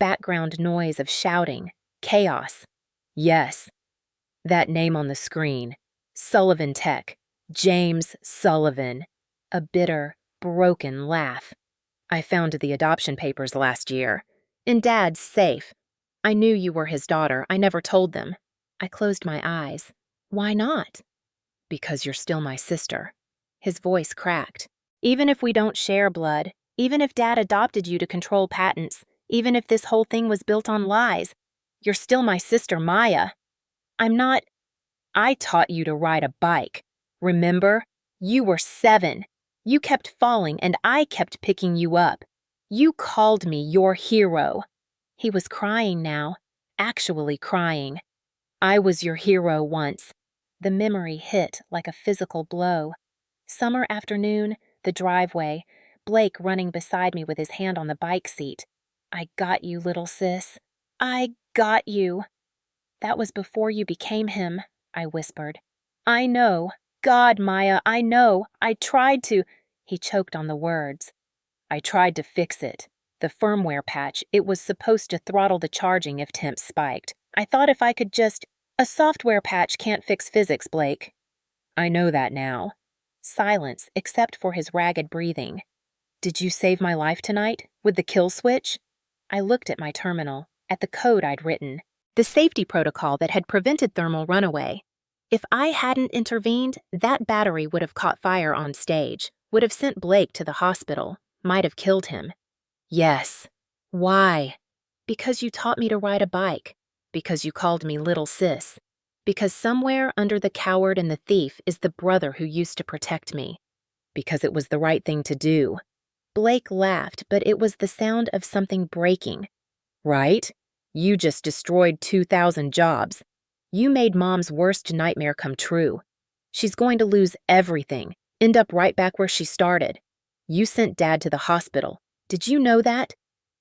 Background noise of shouting, chaos. "Yes." That name on the screen. Sullivan Tech. James Sullivan. A bitter, broken laugh. "I found the adoption papers last year. In Dad's safe. I knew you were his daughter. I never told them." I closed my eyes. "Why not?" "Because you're still my sister." His voice cracked. Even if we don't share blood, even if Dad adopted you to control patents, even if this whole thing was built on lies, you're still my sister, Maya. I'm not. I taught you to ride a bike. Remember? You were 7. You kept falling and I kept picking you up. You called me your hero. He was crying now, actually crying. I was your hero once. The memory hit like a physical blow. Summer afternoon, the driveway, Blake running beside me with his hand on the bike seat. I got you, little sis. I got you. That was before you became him, I whispered. I know. God, Maya, I know. I tried to. He choked on the words. I tried to fix it. The firmware patch, it was supposed to throttle the charging if temps spiked. I thought if I could just. A software patch can't fix physics, Blake. I know that now. Silence, except for his ragged breathing. Did you save my life tonight, with the kill switch? I looked at my terminal, at the code I'd written, the safety protocol that had prevented thermal runaway. If I hadn't intervened, that battery would have caught fire on stage, would have sent Blake to the hospital, might have killed him. Yes. Why? Because you taught me to ride a bike. Because you called me little sis. Because somewhere under the coward and the thief is the brother who used to protect me. Because it was the right thing to do. Blake laughed, but it was the sound of something breaking. Right? You just destroyed 2,000 jobs. You made Mom's worst nightmare come true. She's going to lose everything, end up right back where she started. You sent Dad to the hospital. Did you know that?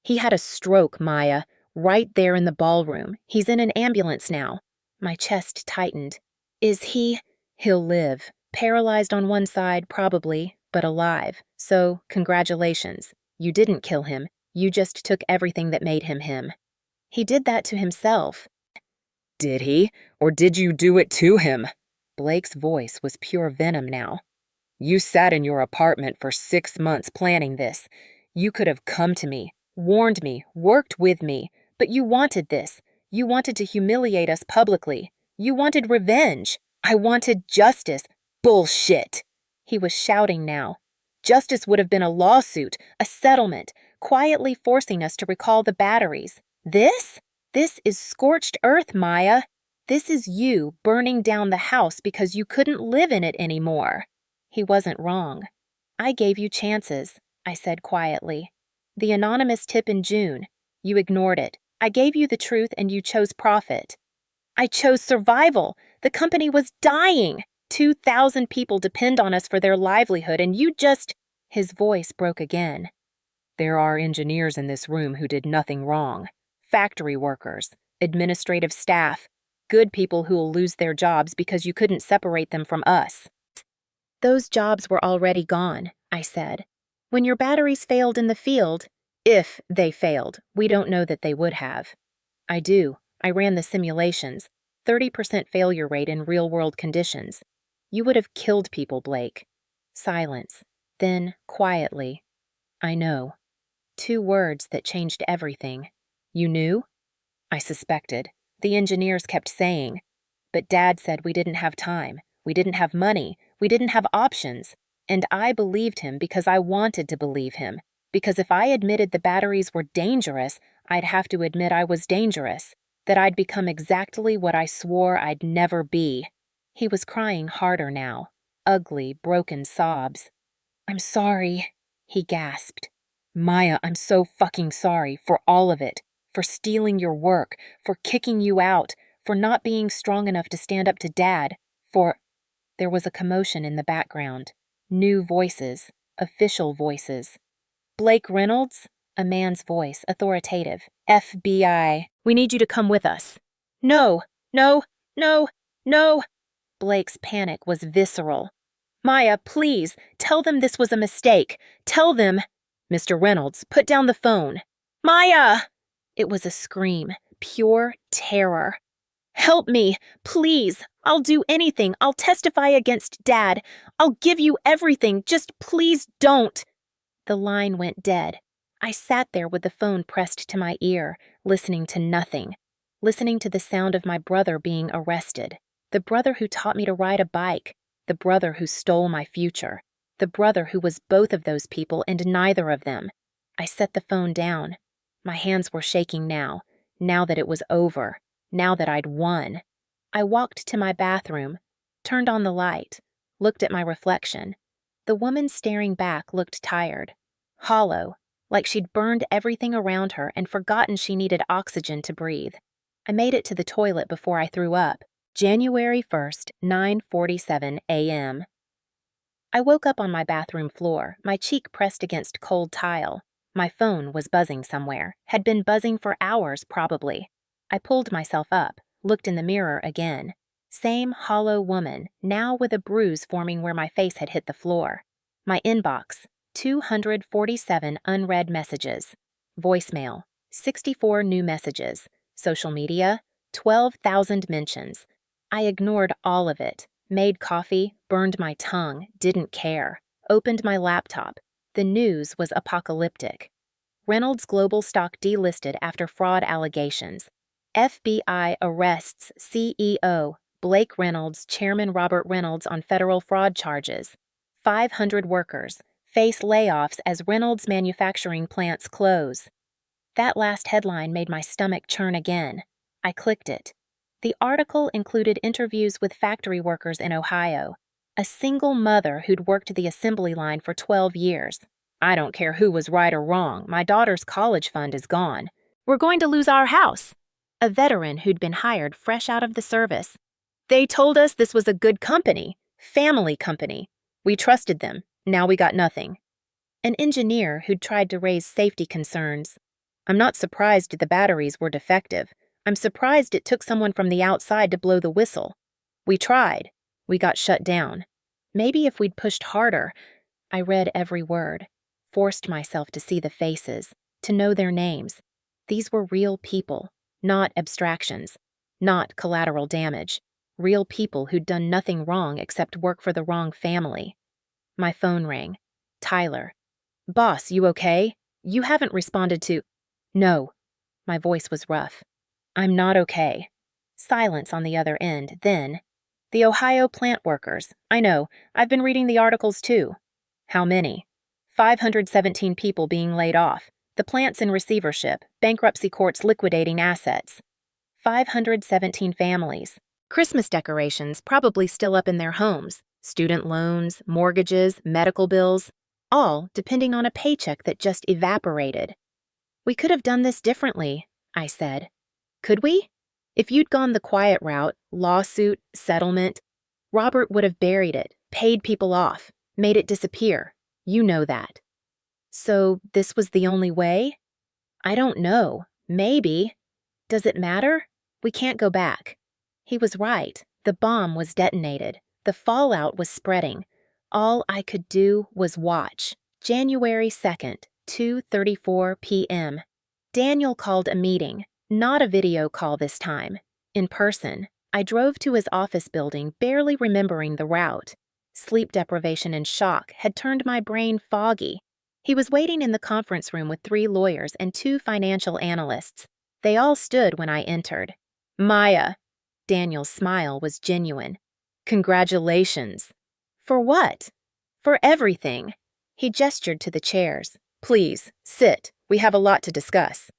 He had a stroke, Maya, right there in the ballroom. He's in an ambulance now. My chest tightened. Is he? He'll live. Paralyzed on one side, probably, but alive. So, congratulations. You didn't kill him. You just took everything that made him him. He did that to himself. Did he? Or did you do it to him? Blake's voice was pure venom now. You sat in your apartment for 6 months planning this. You could have come to me, warned me, worked with me, but you wanted this. You wanted to humiliate us publicly. You wanted revenge. I wanted justice. Bullshit! He was shouting now. Justice would have been a lawsuit, a settlement, quietly forcing us to recall the batteries. This? This is scorched earth, Maya. This is you burning down the house because you couldn't live in it anymore. He wasn't wrong. I gave you chances, I said quietly. The anonymous tip in June. You ignored it. I gave you the truth and you chose profit. I chose survival. The company was dying. 2,000 people depend on us for their livelihood and you just... His voice broke again. There are engineers in this room who did nothing wrong. Factory workers, administrative staff, good people who will lose their jobs because you couldn't separate them from us. Those jobs were already gone, I said. When your batteries failed in the field, if they failed, we don't know that they would have. I do. I ran the simulations. 30% failure rate in real-world conditions. You would have killed people, Blake. Silence. Then, quietly. I know. 2 words that changed everything. You knew? I suspected. The engineers kept saying. But Dad said we didn't have time. We didn't have money. We didn't have options. And I believed him because I wanted to believe him. Because if I admitted the batteries were dangerous, I'd have to admit I was dangerous. That I'd become exactly what I swore I'd never be. He was crying harder now. Ugly, broken sobs. I'm sorry, he gasped. Maya, I'm so fucking sorry for all of it. For stealing your work, for kicking you out, for not being strong enough to stand up to Dad, for... There was a commotion in the background. New voices, official voices. Blake Reynolds? A man's voice, authoritative. FBI. We need you to come with us. No, no, no, no. Blake's panic was visceral. Maya, please, tell them this was a mistake. Tell them... Mr. Reynolds, put down the phone. Maya! It was a scream, pure terror. Help me, please. I'll do anything. I'll testify against Dad. I'll give you everything. Just please don't. The line went dead. I sat there with the phone pressed to my ear, listening to nothing. Listening to the sound of my brother being arrested. The brother who taught me to ride a bike. The brother who stole my future. The brother who was both of those people and neither of them. I set the phone down. My hands were shaking now that it was over, now that I'd won. I walked to my bathroom, turned on the light, looked at my reflection. The woman staring back looked tired, hollow, like she'd burned everything around her and forgotten she needed oxygen to breathe. I made it to the toilet before I threw up. January 1st, 9:47 a.m. I woke up on my bathroom floor, my cheek pressed against cold tile. My phone was buzzing somewhere, had been buzzing for hours probably. I pulled myself up, looked in the mirror again. Same hollow woman, now with a bruise forming where my face had hit the floor. My inbox, 247 unread messages. Voicemail, 64 new messages. Social media, 12,000 mentions. I ignored all of it, made coffee, burned my tongue, didn't care. Opened my laptop. The news was apocalyptic. Reynolds Global stock delisted after fraud allegations. FBI arrests CEO Blake Reynolds, Chairman Robert Reynolds on federal fraud charges. 500 workers face layoffs as Reynolds manufacturing plants close. That last headline made my stomach churn again. I clicked it. The article included interviews with factory workers in Ohio. A single mother who'd worked the assembly line for 12 years. I don't care who was right or wrong, my daughter's college fund is gone. We're going to lose our house. A veteran who'd been hired fresh out of the service. They told us this was a good company, family company. We trusted them, now we got nothing. An engineer who'd tried to raise safety concerns. I'm not surprised the batteries were defective. I'm surprised it took someone from the outside to blow the whistle. We tried. We got shut down. Maybe if we'd pushed harder. I read every word, forced myself to see the faces, to know their names. These were real people, not abstractions, not collateral damage. Real people who'd done nothing wrong except work for the wrong family. My phone rang. Tyler. Boss, you okay? You haven't responded to... No. My voice was rough. I'm not okay. Silence on the other end, then... The Ohio plant workers. I know. I've been reading the articles too. How many? 517 people being laid off. The plant's in receivership. Bankruptcy courts liquidating assets. 517 families. Christmas decorations probably still up in their homes. Student loans, mortgages, medical bills. All depending on a paycheck that just evaporated. We could have done this differently, I said. Could we? If you'd gone the quiet route, lawsuit, settlement, Robert would have buried it, paid people off, made it disappear. You know that. So this was the only way? I don't know. Maybe. Does it matter? We can't go back. He was right. The bomb was detonated. The fallout was spreading. All I could do was watch. January 2nd, 2:34 p.m. Daniel called a meeting. Not a video call this time. In person. I drove to his office building, barely remembering the route. Sleep deprivation and shock had turned my brain foggy. He was waiting in the conference room with 3 lawyers and 2 financial analysts. They all stood when I entered. Maya. Daniel's smile was genuine. Congratulations. For what? For everything. He gestured to the chairs. Please, sit. We have a lot to discuss.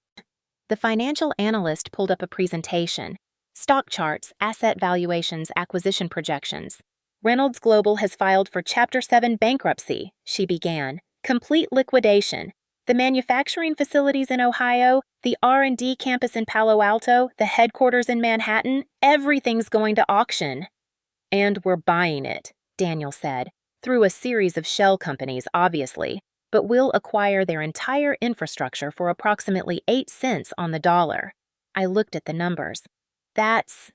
The financial analyst pulled up a presentation. Stock charts, asset valuations, acquisition projections. Reynolds Global has filed for Chapter 7 bankruptcy, she began. Complete liquidation. The manufacturing facilities in Ohio, the R&D campus in Palo Alto, the headquarters in Manhattan, everything's going to auction. And we're buying it, Daniel said, through a series of shell companies, obviously, but we'll acquire their entire infrastructure for approximately 8 cents on the dollar. I looked at the numbers. That's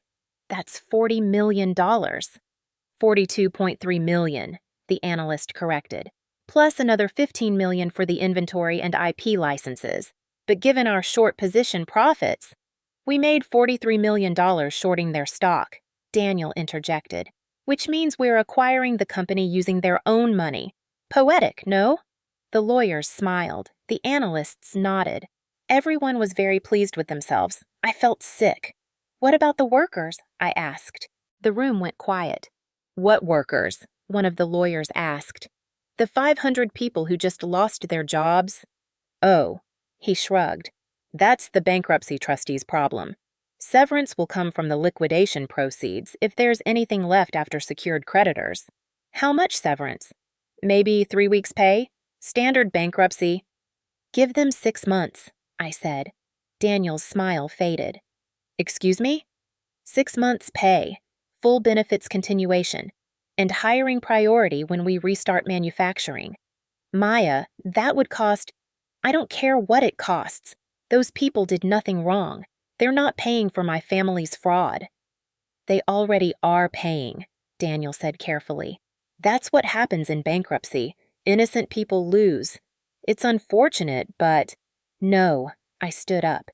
$40 million. $42.3 million, the analyst corrected, plus another $15 million for the inventory and IP licenses. But given our short position profits, we made $43 million shorting their stock, Daniel interjected, which means we're acquiring the company using their own money. Poetic, no? The lawyers smiled. The analysts nodded. Everyone was very pleased with themselves. I felt sick. What about the workers? I asked. The room went quiet. What workers? One of the lawyers asked. The 500 people who just lost their jobs? Oh, he shrugged. That's the bankruptcy trustee's problem. Severance will come from the liquidation proceeds if there's anything left after secured creditors. How much severance? Maybe 3 weeks' pay? Standard bankruptcy. Give them 6 months, I said. Daniel's smile faded. Excuse me? 6 months' pay, full benefits continuation, and hiring priority when we restart manufacturing. Maya, that would cost. I don't care what it costs. Those people did nothing wrong. They're not paying for my family's fraud. They already are paying, Daniel said carefully. That's what happens in bankruptcy. Innocent people lose. It's unfortunate, but… No, I stood up.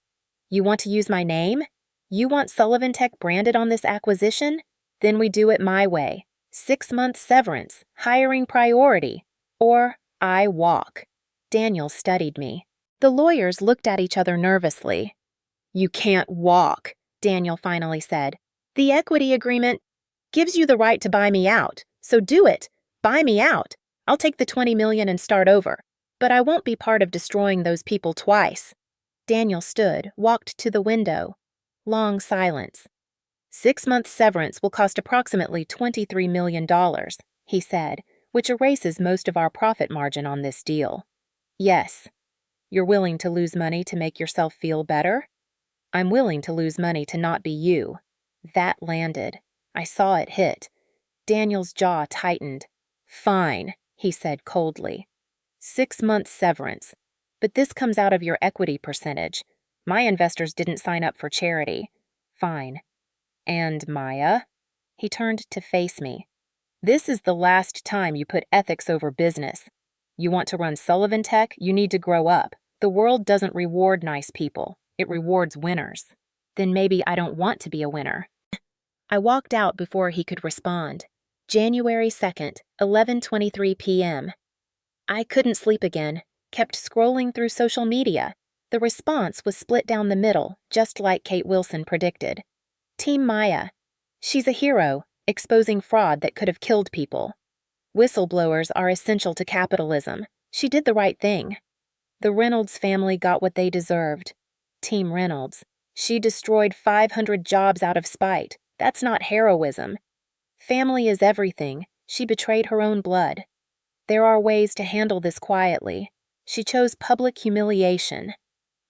You want to use my name? You want Sullivan Tech branded on this acquisition? Then we do it my way. 6 months severance, hiring priority, or I walk. Daniel studied me. The lawyers looked at each other nervously. You can't walk, Daniel finally said. The equity agreement gives you the right to buy me out, so do it. Buy me out. I'll take the $20 million and start over. But I won't be part of destroying those people twice. Daniel stood, walked to the window. Long silence. 6 months severance will cost approximately $23 million, he said, which erases most of our profit margin on this deal. Yes. You're willing to lose money to make yourself feel better? I'm willing to lose money to not be you. That landed. I saw it hit. Daniel's jaw tightened. Fine, he said coldly. 6 months severance. But this comes out of your equity percentage. My investors didn't sign up for charity. Fine. And Maya? He turned to face me. This is the last time you put ethics over business. You want to run Sullivan Tech, you need to grow up. The world doesn't reward nice people. It rewards winners. Then maybe I don't want to be a winner. I walked out before he could respond. January 2nd, 11:23 p.m. I couldn't sleep again, kept scrolling through social media. The response was split down the middle, just like Kate Wilson predicted. Team Maya. She's a hero, exposing fraud that could have killed people. Whistleblowers are essential to capitalism. She did the right thing. The Reynolds family got what they deserved. Team Reynolds. She destroyed 500 jobs out of spite. That's not heroism. Family is everything. She betrayed her own blood. There are ways to handle this quietly. She chose public humiliation.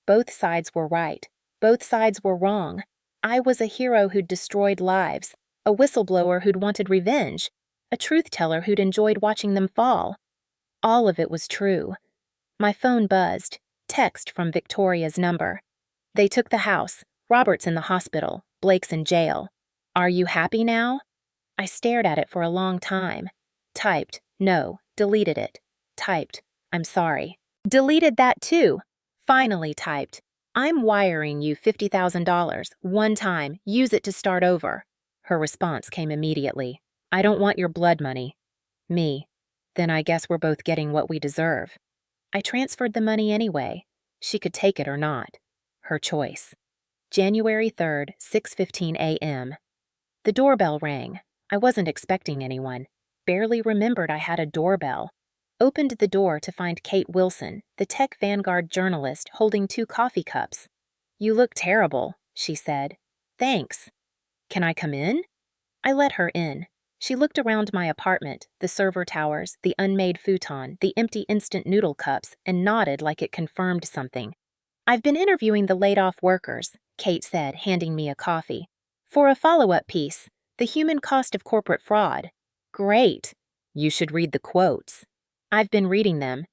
Both sides were right. Both sides were wrong. I was a hero who'd destroyed lives, a whistleblower who'd wanted revenge, a truth-teller who'd enjoyed watching them fall. All of it was true. My phone buzzed. Text from Victoria's number. They took the house. Robert's in the hospital. Blake's in jail. Are you happy now? I stared at it for a long time. Typed, no. Deleted it. Typed, I'm sorry. Deleted that too. Finally typed, I'm wiring you $50,000, one time, use it to start over. Her response came immediately. I don't want your blood money. Me. Then I guess we're both getting what we deserve. I transferred the money anyway. She could take it or not. Her choice. January 3rd, 6:15 a.m. The doorbell rang. I wasn't expecting anyone. Barely remembered I had a doorbell. Opened the door to find Kate Wilson, the Tech Vanguard journalist, holding 2 coffee cups. You look terrible, she said. Thanks. Can I come in? I let her in. She looked around my apartment, the server towers, the unmade futon, the empty instant noodle cups, and nodded like it confirmed something. I've been interviewing the laid-off workers, Kate said, handing me a coffee. For a follow-up piece, The Human Cost of Corporate Fraud. Great. You should read the quotes. I've been reading them.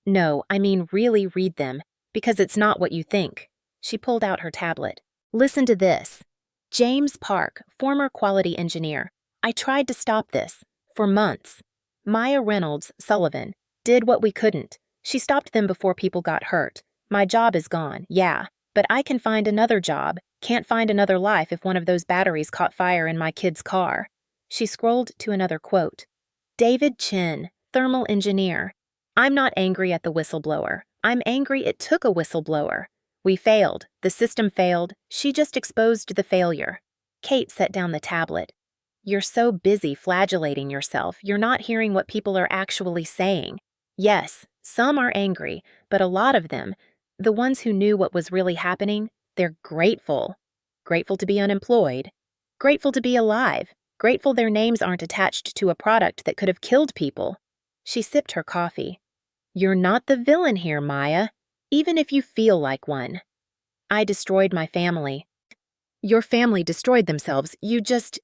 No, I mean really read them, because it's not what you think. She pulled out her tablet. Listen to this. James Park, former quality engineer. I tried to stop this. For months. Maya Reynolds, Sullivan, did what we couldn't. She stopped them before people got hurt. My job is gone, yeah, but I can find another job. Can't find another life if one of those batteries caught fire in my kid's car. She scrolled to another quote. David Chin, thermal engineer. I'm not angry at the whistleblower. I'm angry it took a whistleblower. We failed. The system failed. She just exposed the failure. Kate set down the tablet. You're so busy flagellating yourself, you're not hearing what people are actually saying. Yes, some are angry, but a lot of them, the ones who knew what was really happening, they're grateful. Grateful to be unemployed. Grateful to be alive. Grateful their names aren't attached to a product that could have killed people. She sipped her coffee. You're not the villain here, Maya, even if you feel like one. I destroyed my family. Your family destroyed themselves. You just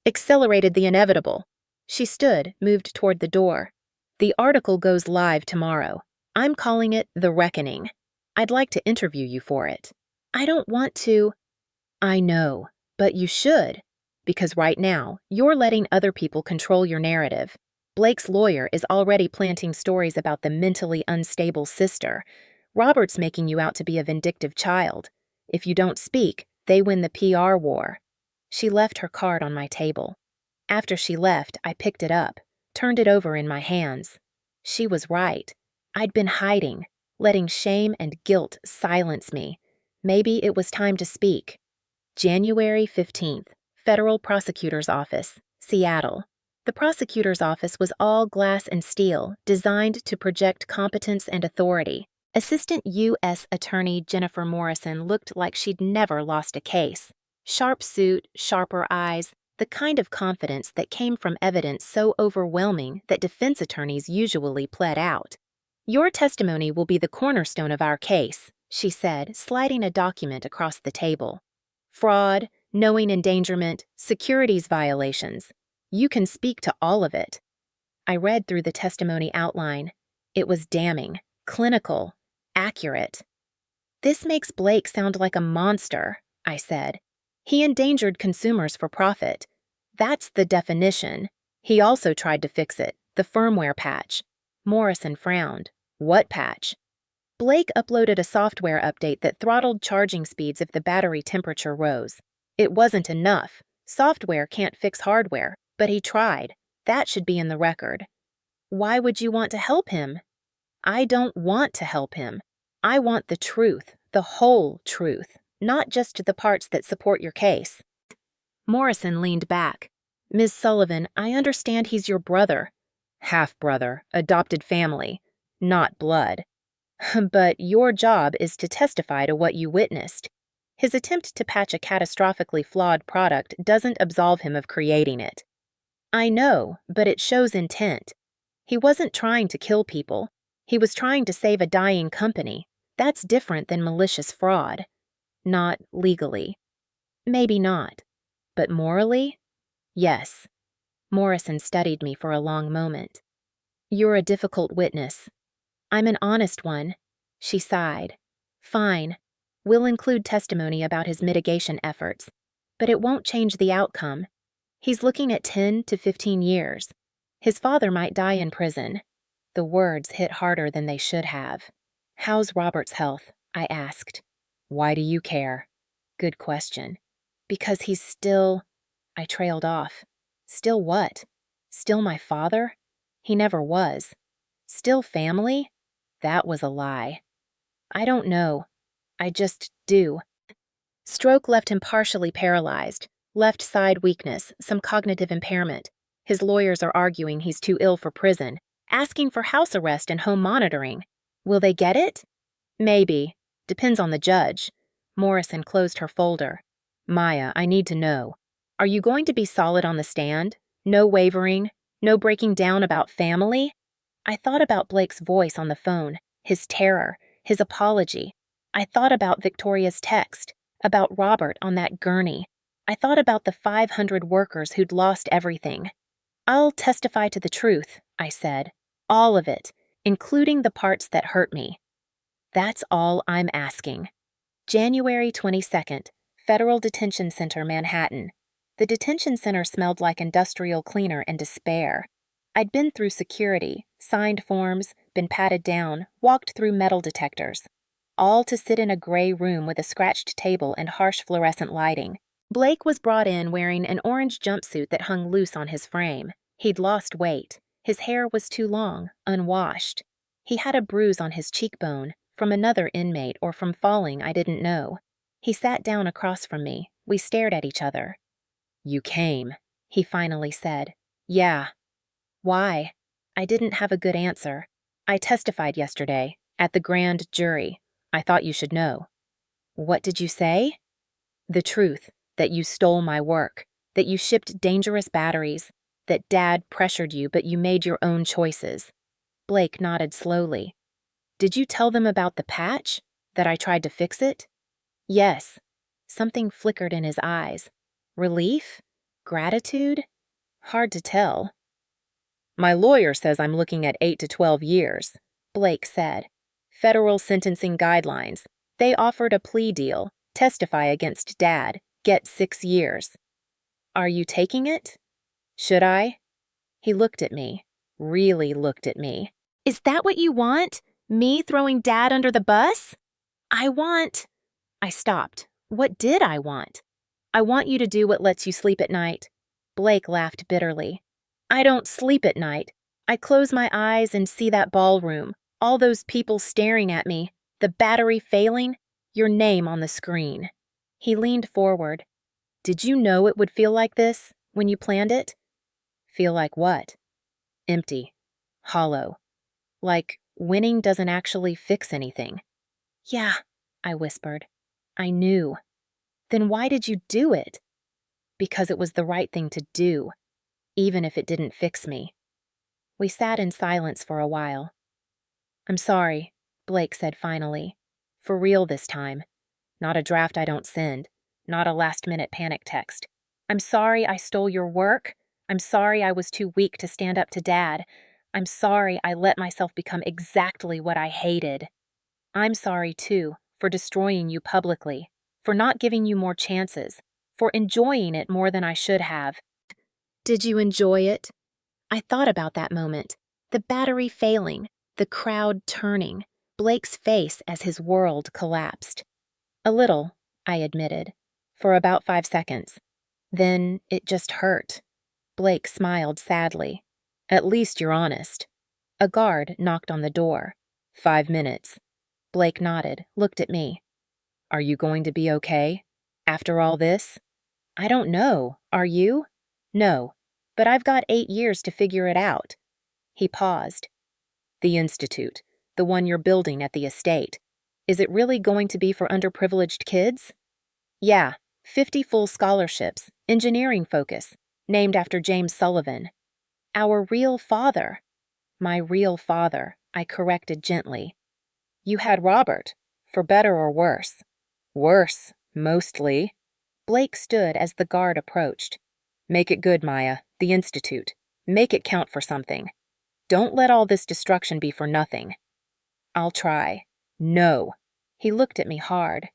accelerated the inevitable. She stood, moved toward the door. The article goes live tomorrow. I'm calling it The Reckoning. I'd like to interview you for it. I don't want to. I know, but you should. Because right now, you're letting other people control your narrative. Blake's lawyer is already planting stories about the mentally unstable sister. Robert's making you out to be a vindictive child. If you don't speak, they win the PR war. She left her card on my table. After she left, I picked it up, turned it over in my hands. She was right. I'd been hiding, letting shame and guilt silence me. Maybe it was time to speak. January 15th, Federal Prosecutor's Office, Seattle. The prosecutor's office was all glass and steel, designed to project competence and authority. Assistant U.S. Attorney Jennifer Morrison looked like she'd never lost a case. Sharp suit, sharper eyes, the kind of confidence that came from evidence so overwhelming that defense attorneys usually pled out. Your testimony will be the cornerstone of our case, she said, sliding a document across the table. Fraud, knowing endangerment, securities violations. You can speak to all of it. I read through the testimony outline. It was damning, clinical, accurate. This makes Blake sound like a monster, I said. He endangered consumers for profit. That's the definition. He also tried to fix it, the firmware patch. Morrison frowned. What patch? Blake uploaded a software update that throttled charging speeds if the battery temperature rose. It wasn't enough. Software can't fix hardware, but he tried. That should be in the record. Why would you want to help him? I don't want to help him. I want the truth, the whole truth, not just the parts that support your case. Morrison leaned back. Ms. Sullivan, I understand he's your brother. Half-brother, adopted family, not blood. But your job is to testify to what you witnessed. His attempt to patch a catastrophically flawed product doesn't absolve him of creating it. I know, but it shows intent. He wasn't trying to kill people. He was trying to save a dying company. That's different than malicious fraud. Not legally. Maybe not. But morally? Yes. Morrison studied me for a long moment. You're a difficult witness. I'm an honest one. She sighed. Fine. We'll include testimony about his mitigation efforts, but it won't change the outcome. He's looking at 10 to 15 years. His father might die in prison. The words hit harder than they should have. How's Robert's health? I asked. Why do you care? Good question. Because he's still... I trailed off. Still what? Still my father? He never was. Still family? That was a lie. I don't know. I just do. Stroke left him partially paralyzed. Left side weakness, some cognitive impairment. His lawyers are arguing he's too ill for prison, asking for house arrest and home monitoring. Will they get it? Maybe. Depends on the judge. Morrison closed her folder. Maya, I need to know. Are you going to be solid on the stand? No wavering? No breaking down about family? I thought about Blake's voice on the phone, his terror, his apology. I thought about Victoria's text, about Robert on that gurney. I thought about the 500 workers who'd lost everything. I'll testify to the truth, I said. All of it, including the parts that hurt me. That's all I'm asking. January 22nd, Federal Detention Center, Manhattan. The detention center smelled like industrial cleaner and despair. I'd been through security, signed forms, been patted down, walked through metal detectors. All to sit in a gray room with a scratched table and harsh fluorescent lighting. Blake was brought in wearing an orange jumpsuit that hung loose on his frame. He'd lost weight. His hair was too long, unwashed. He had a bruise on his cheekbone, from another inmate or from falling, I didn't know. He sat down across from me. We stared at each other. You came, he finally said. Yeah. Why? I didn't have a good answer. I testified yesterday, at the grand jury. I thought you should know. What did you say? The truth, that you stole my work, that you shipped dangerous batteries, that Dad pressured you but you made your own choices. Blake nodded slowly. Did you tell them about the patch? That I tried to fix it? Yes. Something flickered in his eyes. Relief? Gratitude? Hard to tell. My lawyer says I'm looking at 8 to 12 years, Blake said. Federal sentencing guidelines. They offered a plea deal. Testify against Dad. Get 6 years. Are you taking it? Should I? He looked at me. Really looked at me. Is that what you want? Me throwing Dad under the bus? I stopped. What did I want? I want you to do what lets you sleep at night. Blake laughed bitterly. I don't sleep at night. I close my eyes and see that ballroom, all those people staring at me, the battery failing, your name on the screen. He leaned forward. Did you know it would feel like this when you planned it? Feel like what? Empty. Hollow. Like winning doesn't actually fix anything. Yeah, I whispered. I knew. Then why did you do it? Because it was the right thing to do, even if it didn't fix me. We sat in silence for a while. I'm sorry, Blake said finally. For real this time. Not a draft I don't send. Not a last-minute panic text. I'm sorry I stole your work. I'm sorry I was too weak to stand up to Dad. I'm sorry I let myself become exactly what I hated. I'm sorry, too, for destroying you publicly, for not giving you more chances, for enjoying it more than I should have. Did you enjoy it? I thought about that moment. The battery failing, the crowd turning, Blake's face as his world collapsed. A little, I admitted, for about 5 seconds. Then it just hurt. Blake smiled sadly. At least you're honest. A guard knocked on the door. 5 minutes. Blake nodded, looked at me. Are you going to be okay? After all this? I don't know. Are you? No. But I've got 8 years to figure it out. He paused. The institute, the one you're building at the estate. Is it really going to be for underprivileged kids? Yeah, 50 full scholarships, engineering focus, named after James Sullivan. Our real father. My real father, I corrected gently. You had Robert, for better or worse. Worse, mostly. Blake stood as the guard approached. Make it good, Maya, the institute. Make it count for something. Don't let all this destruction be for nothing. I'll try. No. He looked at me hard.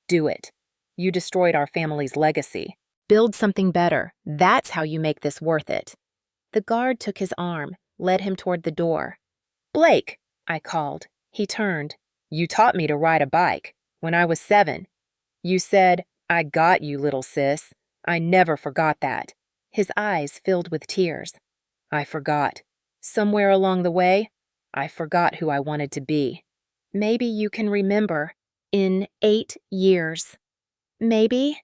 Do it. You destroyed our family's legacy. Build something better. That's how you make this worth it. The guard took his arm, led him toward the door. Blake, I called. He turned. You taught me to ride a bike when I was 7. You said, I got you, little sis. I never forgot that. His eyes filled with tears. I forgot. Somewhere along the way, I forgot who I wanted to be. Maybe you can remember. In 8 years. Maybe.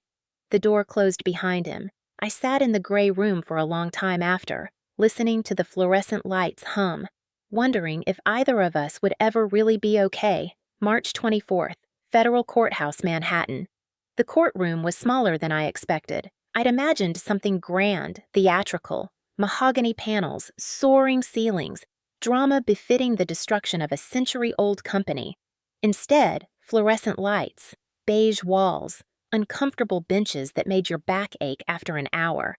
The door closed behind him. I sat in the gray room for a long time after, listening to the fluorescent lights hum, wondering if either of us would ever really be okay. March 24th, Federal Courthouse, Manhattan. The courtroom was smaller than I expected. I'd imagined something grand, theatrical, mahogany panels, soaring ceilings, drama befitting the destruction of a century-old company. Instead, fluorescent lights, beige walls, uncomfortable benches that made your back ache after an hour.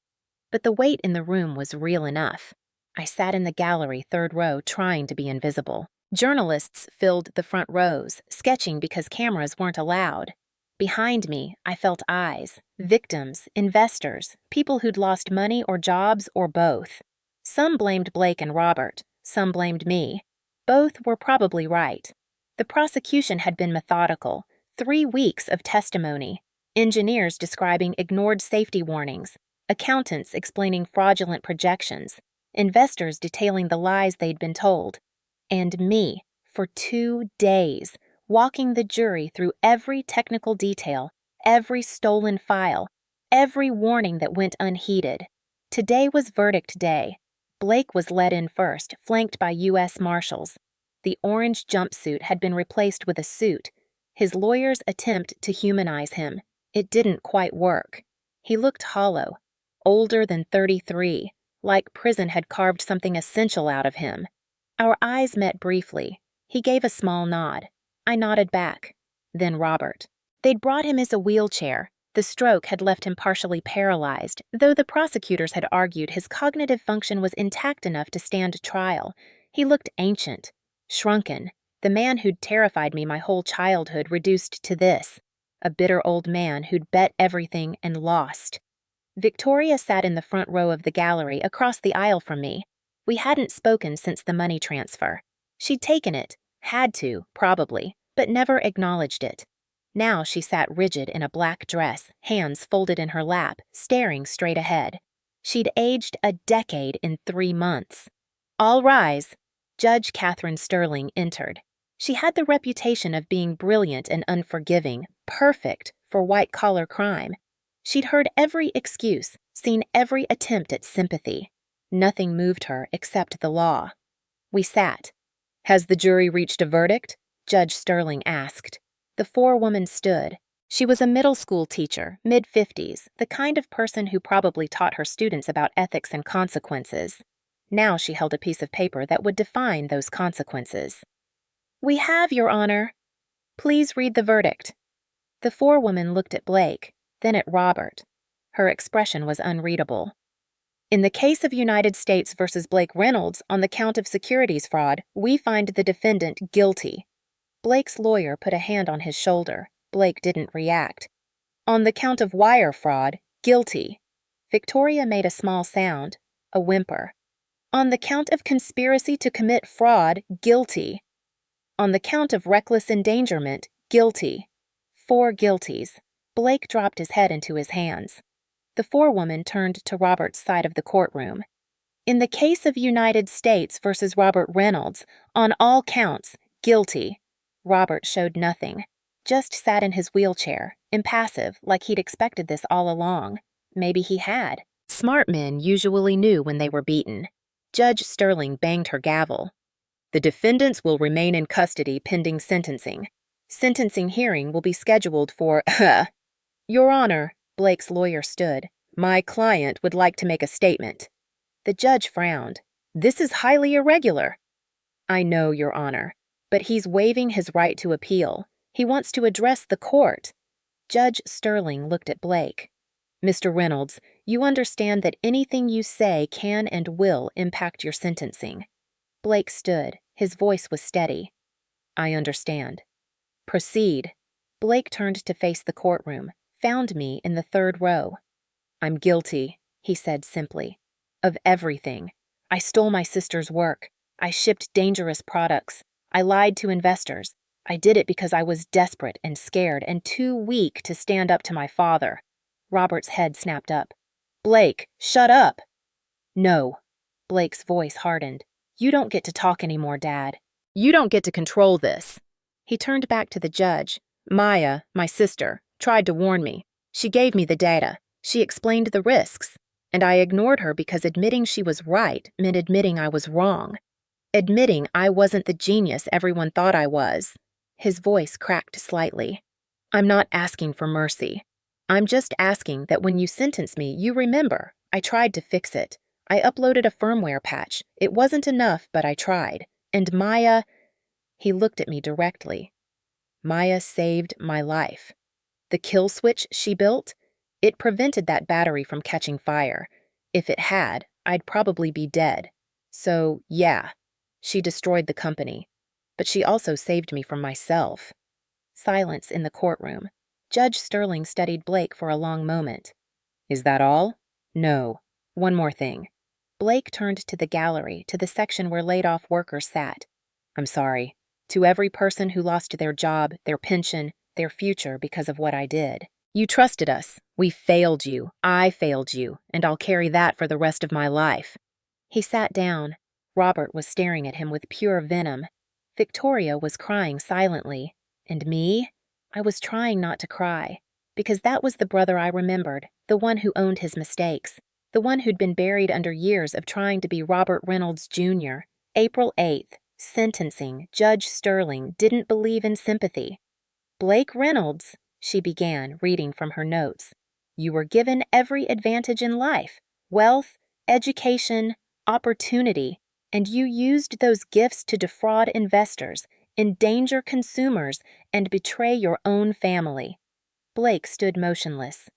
But the weight in the room was real enough. I sat in the gallery, 3rd row, trying to be invisible. Journalists filled the front rows, sketching because cameras weren't allowed. Behind me, I felt eyes, victims, investors, people who'd lost money or jobs or both. Some blamed Blake and Robert, some blamed me. Both were probably right. The prosecution had been methodical. 3 weeks of testimony. Engineers describing ignored safety warnings. Accountants explaining fraudulent projections. Investors detailing the lies they'd been told. And me, for 2 days, walking the jury through every technical detail, every stolen file, every warning that went unheeded. Today was verdict day. Blake was led in first, flanked by U.S. Marshals. The orange jumpsuit had been replaced with a suit. His lawyer's attempt to humanize him. It didn't quite work. He looked hollow, older than 33, like prison had carved something essential out of him. Our eyes met briefly. He gave a small nod. I nodded back. Then Robert. They'd brought him as a wheelchair. The stroke had left him partially paralyzed, though the prosecutors had argued his cognitive function was intact enough to stand trial. He looked ancient, shrunken, the man who'd terrified me my whole childhood reduced to this, a bitter old man who'd bet everything and lost. Victoria sat in the front row of the gallery across the aisle from me. We hadn't spoken since the money transfer. She'd taken it, had to, probably, but never acknowledged it. Now she sat rigid in a black dress, hands folded in her lap, staring straight ahead. She'd aged a decade in 3 months. All rise. Judge Catherine Sterling entered. She had the reputation of being brilliant and unforgiving, perfect for white-collar crime. She'd heard every excuse, seen every attempt at sympathy. Nothing moved her except the law. We sat. "Has the jury reached a verdict?" Judge Sterling asked. The forewoman stood. She was a middle school teacher, mid-50s, the kind of person who probably taught her students about ethics and consequences. Now she held a piece of paper that would define those consequences. "We have, Your Honor." "Please read the verdict." The forewoman looked at Blake, then at Robert. Her expression was unreadable. "In the case of United States versus Blake Reynolds on the count of securities fraud, we find the defendant guilty." Blake's lawyer put a hand on his shoulder. Blake didn't react. "On the count of wire fraud, guilty." Victoria made a small sound, a whimper. "On the count of conspiracy to commit fraud, guilty." "On the count of reckless endangerment, guilty." 4 guilties. Blake dropped his head into his hands. The forewoman turned to Robert's side of the courtroom. "In the case of United States versus Robert Reynolds, on all counts, guilty." Robert showed nothing, just sat in his wheelchair, impassive, like he'd expected this all along. Maybe he had. Smart men usually knew when they were beaten. Judge Sterling banged her gavel. "The defendants will remain in custody pending sentencing. Sentencing hearing will be scheduled for..." "Your Honor," Blake's lawyer stood. "My client would like to make a statement." The judge frowned. "This is highly irregular." "I know, Your Honor, but he's waiving his right to appeal. He wants to address the court." Judge Sterling looked at Blake. "Mr. Reynolds, you understand that anything you say can and will impact your sentencing." Blake stood. His voice was steady. "I understand." "Proceed." Blake turned to face the courtroom, found me in the 3rd row. "I'm guilty," he said simply, "of everything. I stole my sister's work. I shipped dangerous products. I lied to investors. I did it because I was desperate and scared and too weak to stand up to my father." Robert's head snapped up. "Blake, shut up!" "No." Blake's voice hardened. "You don't get to talk anymore, Dad. You don't get to control this." He turned back to the judge. "Maya, my sister, tried to warn me. She gave me the data. She explained the risks. And I ignored her because admitting she was right meant admitting I was wrong. Admitting I wasn't the genius everyone thought I was." His voice cracked slightly. "I'm not asking for mercy. I'm just asking that when you sentence me, you remember. I tried to fix it. I uploaded a firmware patch. It wasn't enough, but I tried. And Maya..." He looked at me directly. "Maya saved my life. The kill switch she built, it prevented that battery from catching fire. If it had, I'd probably be dead. So, yeah, she destroyed the company. But she also saved me from myself." Silence in the courtroom. Judge Sterling studied Blake for a long moment. "Is that all?" "No. One more thing." Blake turned to the gallery, to the section where laid-off workers sat. "I'm sorry. To every person who lost their job, their pension, their future because of what I did. You trusted us. We failed you. I failed you, and I'll carry that for the rest of my life." He sat down. Robert was staring at him with pure venom. Victoria was crying silently. And me? I was trying not to cry, because that was the brother I remembered, the one who owned his mistakes. the one who'd been buried under years of trying to be Robert Reynolds Jr. April 8th, sentencing. Judge Sterling didn't believe in sympathy. Blake Reynolds, she began, reading from her notes. You were given every advantage in life, wealth, education, opportunity, and you used those gifts to defraud investors, endanger consumers, and betray your own family. Blake stood motionless.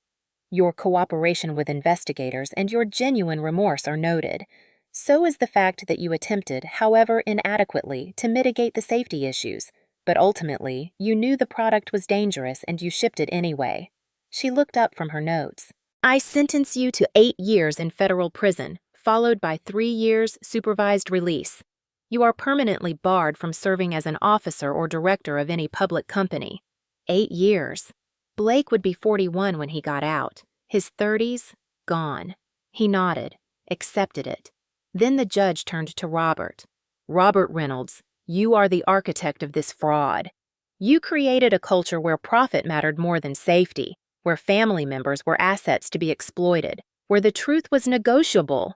Your cooperation with investigators and your genuine remorse are noted. So is the fact that you attempted, however inadequately, to mitigate the safety issues, but ultimately, you knew the product was dangerous and you shipped it anyway. She looked up from her notes. I sentence you to 8 years in federal prison, followed by 3 years supervised release. You are permanently barred from serving as an officer or director of any public company. 8 years. Blake would be 41 when he got out. His 30s, gone. He nodded, accepted it. Then the judge turned to Robert. Robert Reynolds, you are the architect of this fraud. You created a culture where profit mattered more than safety, where family members were assets to be exploited, where the truth was negotiable.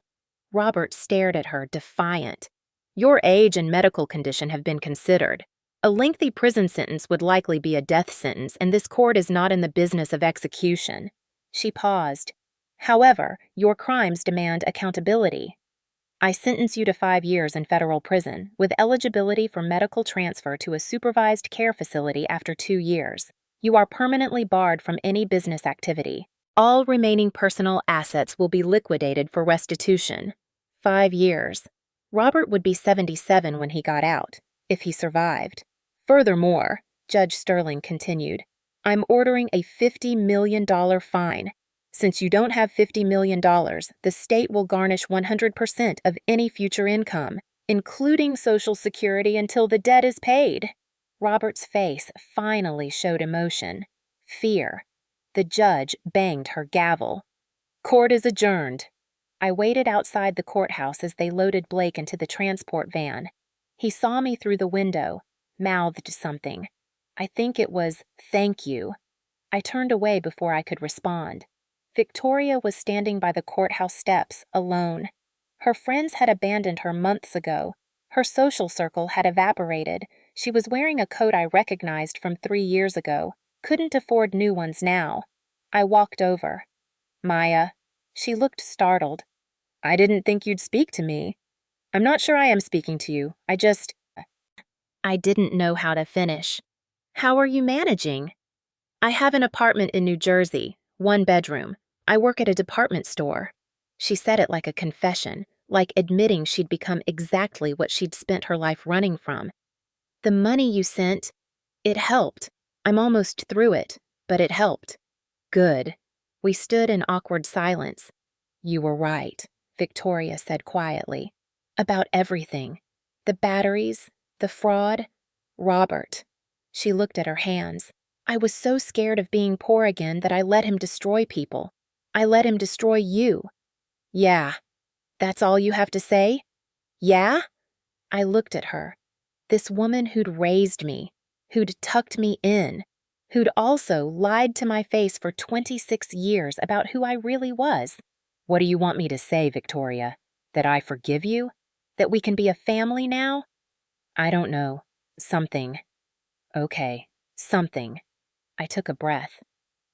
Robert stared at her, defiant. Your age and medical condition have been considered. A lengthy prison sentence would likely be a death sentence, and this court is not in the business of execution. She paused. However, your crimes demand accountability. I sentence you to 5 years in federal prison, with eligibility for medical transfer to a supervised care facility after 2 years. You are permanently barred from any business activity. All remaining personal assets will be liquidated for restitution. 5 years. Robert would be 77 when he got out, if he survived. Furthermore, Judge Sterling continued, I'm ordering a $50 million fine. Since you don't have $50 million, the state will garnish 100% of any future income, including Social Security, until the debt is paid. Robert's face finally showed emotion. Fear. The judge banged her gavel. Court is adjourned. I waited outside the courthouse as they loaded Blake into the transport van. He saw me through the window, mouthed something. I think it was, thank you. I turned away before I could respond. Victoria was standing by the courthouse steps, alone. Her friends had abandoned her months ago. Her social circle had evaporated. She was wearing a coat I recognized from 3 years ago. Couldn't afford new ones now. I walked over. Maya. She looked startled. I didn't think you'd speak to me. I'm not sure I am speaking to you. I didn't know how to finish. How are you managing? I have an apartment in New Jersey, 1 bedroom. I work at a department store. She said it like a confession, like admitting she'd become exactly what she'd spent her life running from. The money you sent, it helped. I'm almost through it, but it helped. Good. We stood in awkward silence. You were right, Victoria said quietly. About everything. The batteries, the fraud, Robert. She looked at her hands. I was so scared of being poor again that I let him destroy people. I let him destroy you. Yeah. That's all you have to say? Yeah? I looked at her. This woman who'd raised me, who'd tucked me in, who'd also lied to my face for 26 years about who I really was. What do you want me to say, Victoria? That I forgive you? That we can be a family now? I don't know. Something. Okay. Something. I took a breath.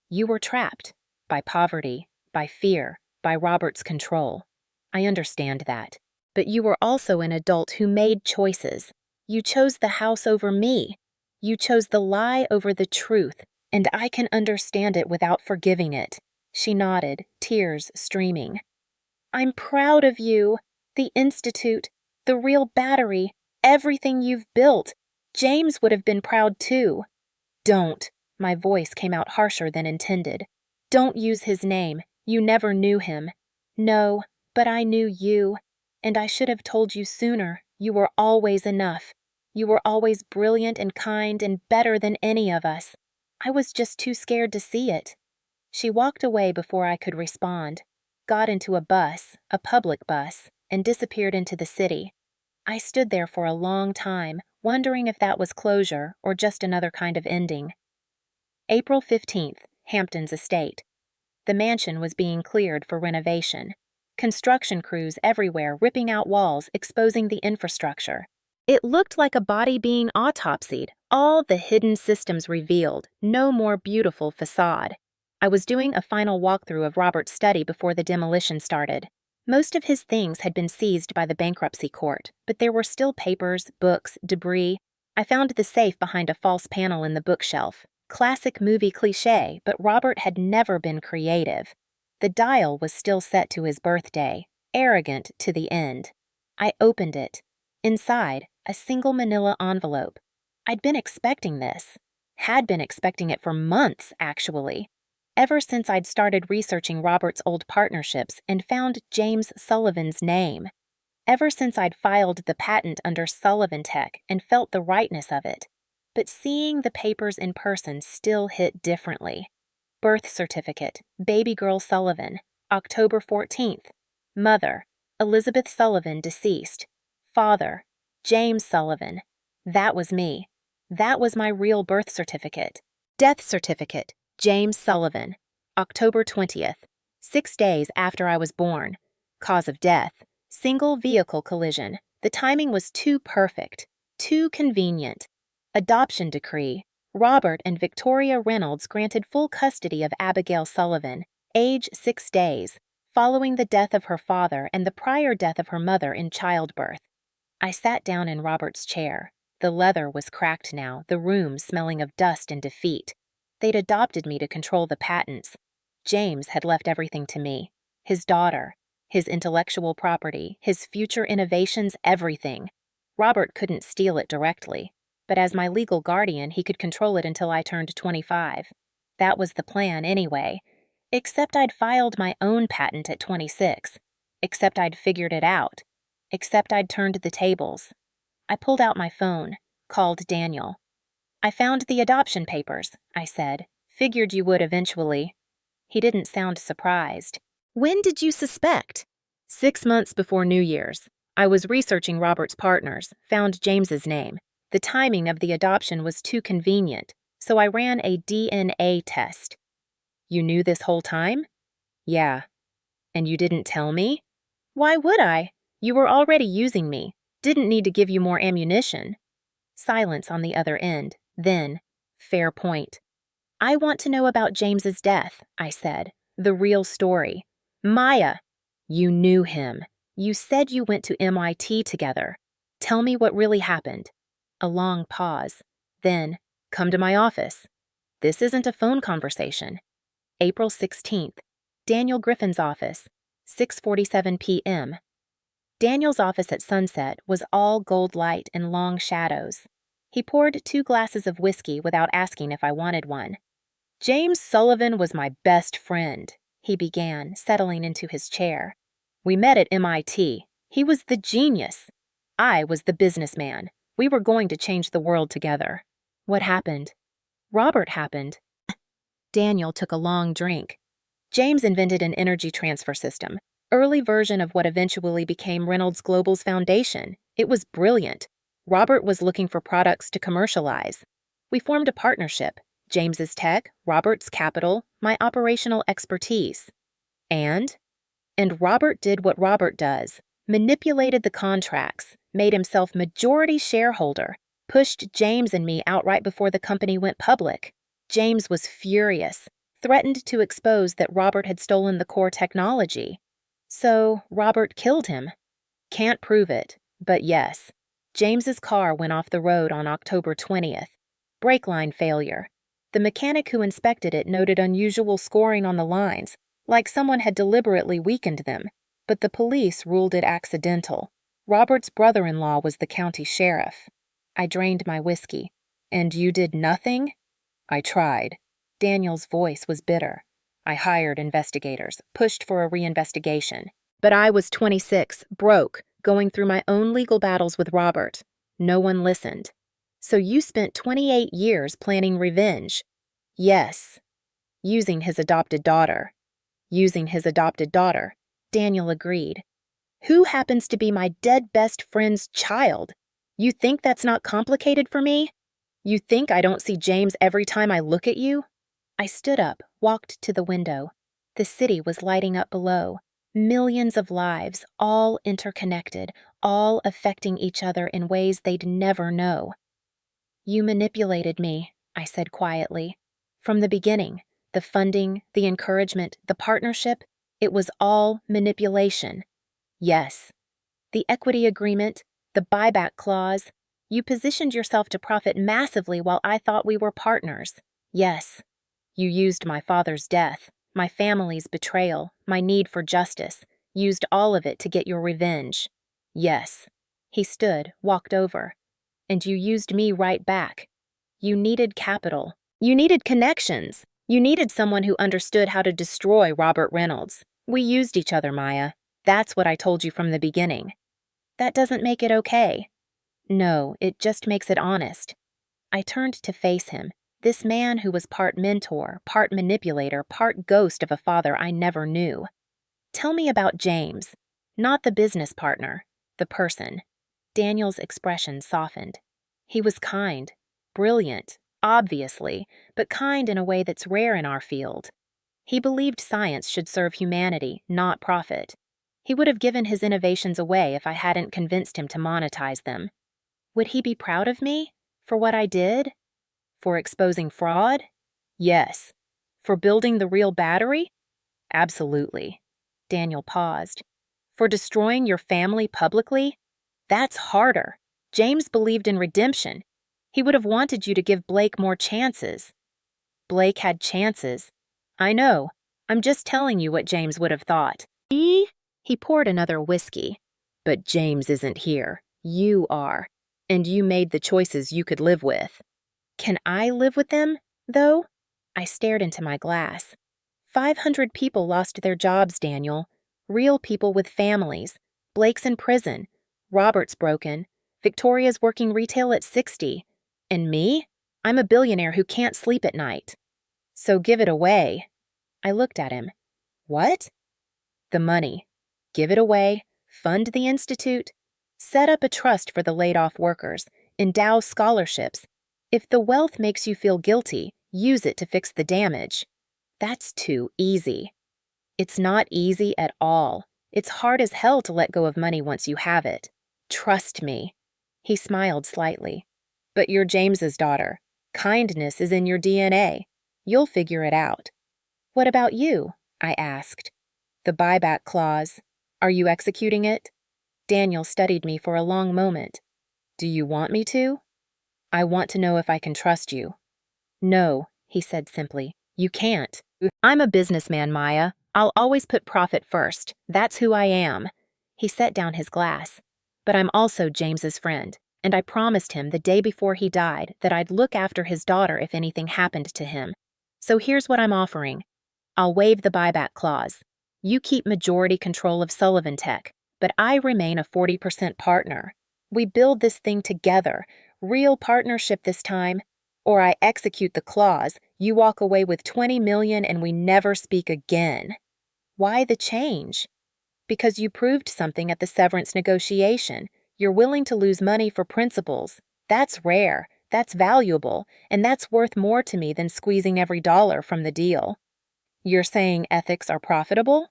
You were trapped. By poverty, by fear, by Robert's control. I understand that. But you were also an adult who made choices. You chose the house over me. You chose the lie over the truth, and I can understand it without forgiving it. She nodded, tears streaming. I'm proud of you. The Institute, the real battery, everything you've built. James would have been proud too. Don't. My voice came out harsher than intended. Don't use his name. You never knew him. No, but I knew you. And I should have told you sooner. You were always enough. You were always brilliant and kind and better than any of us. I was just too scared to see it. She walked away before I could respond, got into a bus, a public bus, and disappeared into the city. I stood there for a long time, wondering if that was closure or just another kind of ending. April 15th, Hampton's estate. The mansion was being cleared for renovation. Construction crews everywhere ripping out walls, exposing the infrastructure. It looked like a body being autopsied, all the hidden systems revealed, no more beautiful facade. I was doing a final walkthrough of Robert's study before the demolition started. Most of his things had been seized by the bankruptcy court, but there were still papers, books, debris. I found the safe behind a false panel in the bookshelf. Classic movie cliché, but Robert had never been creative. The dial was still set to his birthday, arrogant to the end. I opened it. Inside, a single manila envelope. I'd been expecting this. Had been expecting it for months, actually. Ever since I'd started researching Robert's old partnerships and found James Sullivan's name. Ever since I'd filed the patent under Sullivan Tech and felt the rightness of it. But seeing the papers in person still hit differently. Birth certificate, baby girl Sullivan, October 14th. Mother, Elizabeth Sullivan, deceased. Father, James Sullivan. That was me. That was my real birth certificate. Death certificate, James Sullivan, October 20th. 6 days after I was born. Cause of death, single vehicle collision. The timing was too perfect, too convenient. Adoption decree. Robert and Victoria Reynolds granted full custody of Abigail Sullivan, age 6 days, following the death of her father and the prior death of her mother in childbirth. I sat down in Robert's chair. The leather was cracked now, the room smelling of dust and defeat. They'd adopted me to control the patents. James had left everything to me. His daughter, his intellectual property, his future innovations, everything. Robert couldn't steal it directly. But as my legal guardian, he could control it until I turned 25. That was the plan anyway. Except I'd filed my own patent at 26. Except I'd figured it out. Except I'd turned the tables. I pulled out my phone, called Daniel. I found the adoption papers, I said. Figured you would eventually. He didn't sound surprised. When did you suspect? 6 months before New Year's. I was researching Robert's partners, found James's name. The timing of the adoption was too convenient, so I ran a DNA test. You knew this whole time? Yeah. And you didn't tell me? Why would I? You were already using me. Didn't need to give you more ammunition. Silence on the other end. Then, fair point. I want to know about James's death, I said. The real story. Maya. You knew him. You said you went to MIT together. Tell me what really happened. A long pause. Then, come to my office. This isn't a phone conversation. April 16th. Daniel Griffin's office. 6:47 p.m. Daniel's office at sunset was all gold light and long shadows. He poured 2 glasses of whiskey without asking if I wanted one. James Sullivan was my best friend, he began, settling into his chair. We met at MIT. He was the genius. I was the businessman. We were going to change the world together. What happened? Robert happened. Daniel took a long drink. James invented an energy transfer system, early version of what eventually became Reynolds Global's foundation. It was brilliant. Robert was looking for products to commercialize. We formed a partnership. James's tech, Robert's capital, my operational expertise. And Robert did what Robert does, manipulated the contracts, made himself majority shareholder, pushed James and me out right before the company went public. James was furious, threatened to expose that Robert had stolen the core technology. So Robert killed him. Can't prove it, but yes. James's car went off the road on October 20th. Brake line failure. The mechanic who inspected it noted unusual scoring on the lines, like someone had deliberately weakened them, but the police ruled it accidental. Robert's brother-in-law was the county sheriff. I drained my whiskey. And you did nothing? I tried. Daniel's voice was bitter. I hired investigators, pushed for a reinvestigation. But I was 26, broke, going through my own legal battles with Robert. No one listened. So you spent 28 years planning revenge. Yes. Using his adopted daughter. Using his adopted daughter. Daniel agreed. Who happens to be my dead best friend's child? You think that's not complicated for me? You think I don't see James every time I look at you? I stood up, walked to the window. The city was lighting up below. Millions of lives, all interconnected, all affecting each other in ways they'd never know. You manipulated me, I said quietly. From the beginning, the funding, the encouragement, the partnership, it was all manipulation. Yes. The equity agreement, the buyback clause, you positioned yourself to profit massively while I thought we were partners. Yes. You used my father's death, my family's betrayal, my need for justice, used all of it to get your revenge. Yes. He stood, walked over. And you used me right back. You needed capital. You needed connections. You needed someone who understood how to destroy Robert Reynolds. We used each other, Maya. That's what I told you from the beginning. That doesn't make it okay. No, it just makes it honest. I turned to face him, this man who was part mentor, part manipulator, part ghost of a father I never knew. Tell me about James, not the business partner, the person. Daniel's expression softened. He was kind, brilliant, obviously, but kind in a way that's rare in our field. He believed science should serve humanity, not profit. He would have given his innovations away if I hadn't convinced him to monetize them. Would he be proud of me? For what I did? For exposing fraud? Yes. For building the real battery? Absolutely. Daniel paused. For destroying your family publicly? That's harder. James believed in redemption. He would have wanted you to give Blake more chances. Blake had chances. I know. I'm just telling you what James would have thought. He poured another whiskey. But James isn't here. You are. And you made the choices you could live with. Can I live with them, though? I stared into my glass. 500 people lost their jobs, Daniel. Real people with families. Blake's in prison. Robert's broken. Victoria's working retail at 60. And me? I'm a billionaire who can't sleep at night. So give it away. I looked at him. What? The money. Give it away. Fund the institute. Set up a trust for the laid-off workers. Endow scholarships. If the wealth makes you feel guilty, use it to fix the damage. That's too easy. It's not easy at all. It's hard as hell to let go of money once you have it. Trust me. He smiled slightly. But you're James's daughter. Kindness is in your DNA. You'll figure it out. What about you? I asked. The buyback clause. Are you executing it? Daniel studied me for a long moment. Do you want me to? I want to know if I can trust you. No, he said simply. You can't. I'm a businessman, Maya. I'll always put profit first. That's who I am. He set down his glass. But I'm also James's friend, and I promised him the day before he died that I'd look after his daughter if anything happened to him. So here's what I'm offering. I'll waive the buyback clause. You keep majority control of Sullivan Tech, but I remain a 40% partner. We build this thing together, real partnership this time, or I execute the clause, you walk away with $20 million and we never speak again. Why the change? Because you proved something at the severance negotiation. You're willing to lose money for principles. That's rare, that's valuable, and that's worth more to me than squeezing every dollar from the deal. You're saying ethics are profitable?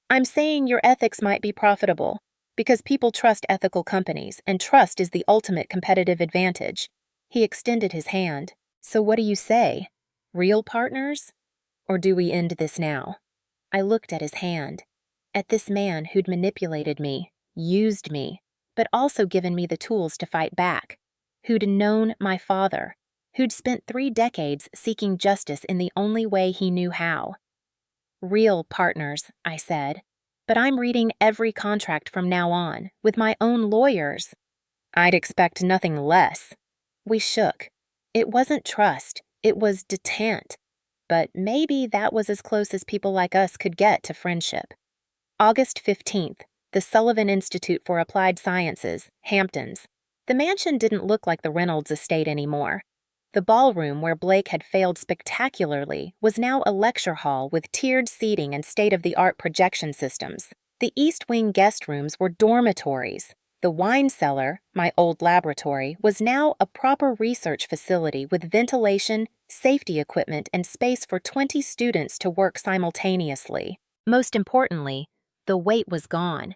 I'm saying your ethics might be profitable, because people trust ethical companies, and trust is the ultimate competitive advantage. He extended his hand. So what do you say? Real partners? Or do we end this now? I looked at his hand, at this man who'd manipulated me, used me, but also given me the tools to fight back, who'd known my father, who'd spent 3 decades seeking justice in the only way he knew how. Real partners, I said, but I'm reading every contract from now on, with my own lawyers. I'd expect nothing less. We shook. It wasn't trust, it was detente. But maybe that was as close as people like us could get to friendship. August 15th, the Sullivan Institute for Applied Sciences, Hamptons. The mansion didn't look like the Reynolds estate anymore. The ballroom where Blake had failed spectacularly was now a lecture hall with tiered seating and state-of-the-art projection systems. The East Wing guest rooms were dormitories. The wine cellar, my old laboratory, was now a proper research facility with ventilation, safety equipment, and space for 20 students to work simultaneously. Most importantly, The weight was gone.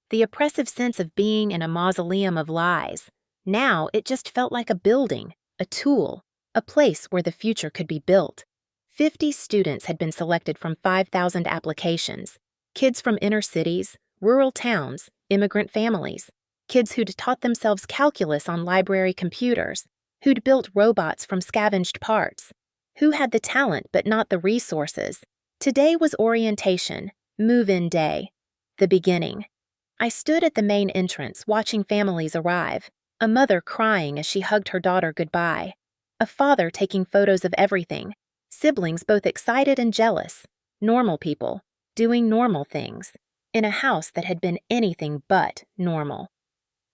The oppressive sense of being in a mausoleum of lies. Now it just felt like a building, a tool, a place where the future could be built. 50 students had been selected from 5,000 applications. Kids from inner cities, rural towns, immigrant families. Kids who'd taught themselves calculus on library computers, who'd built robots from scavenged parts, who had the talent but not the resources. Today was orientation, move-in day, the beginning. I stood at the main entrance watching families arrive, a mother crying as she hugged her daughter goodbye, a father taking photos of everything, siblings both excited and jealous, normal people, doing normal things, in a house that had been anything but normal.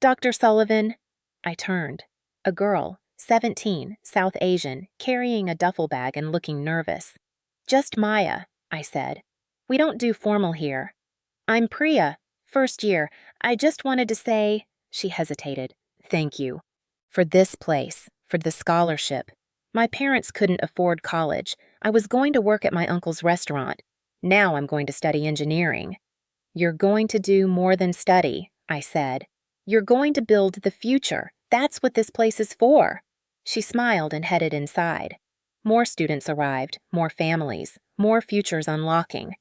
"Dr. Sullivan," I turned. A girl, 17, South Asian, carrying a duffel bag and looking nervous. "Just Maya," I said. "We don't do formal here." "I'm Priya, first year. I just wanted to say," she hesitated, "thank you. For this place, for the scholarship. My parents couldn't afford college. I was going to work at my uncle's restaurant. Now I'm going to study engineering." "You're going to do more than study," I said. "You're going to build the future. That's what this place is for." She smiled and headed inside. More students arrived, more families, more futures unlocking.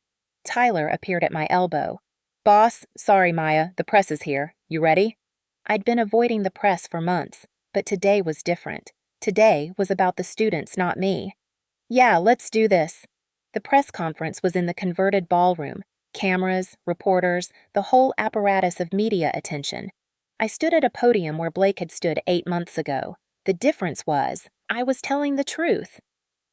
Tyler appeared at my elbow. "Boss, sorry Maya, the press is here. You ready?" I'd been avoiding the press for months, but today was different. Today was about the students, not me. "Yeah, let's do this." The press conference was in the converted ballroom. Cameras, reporters, the whole apparatus of media attention. I stood at a podium where Blake had stood 8 months ago. The difference was, I was telling the truth.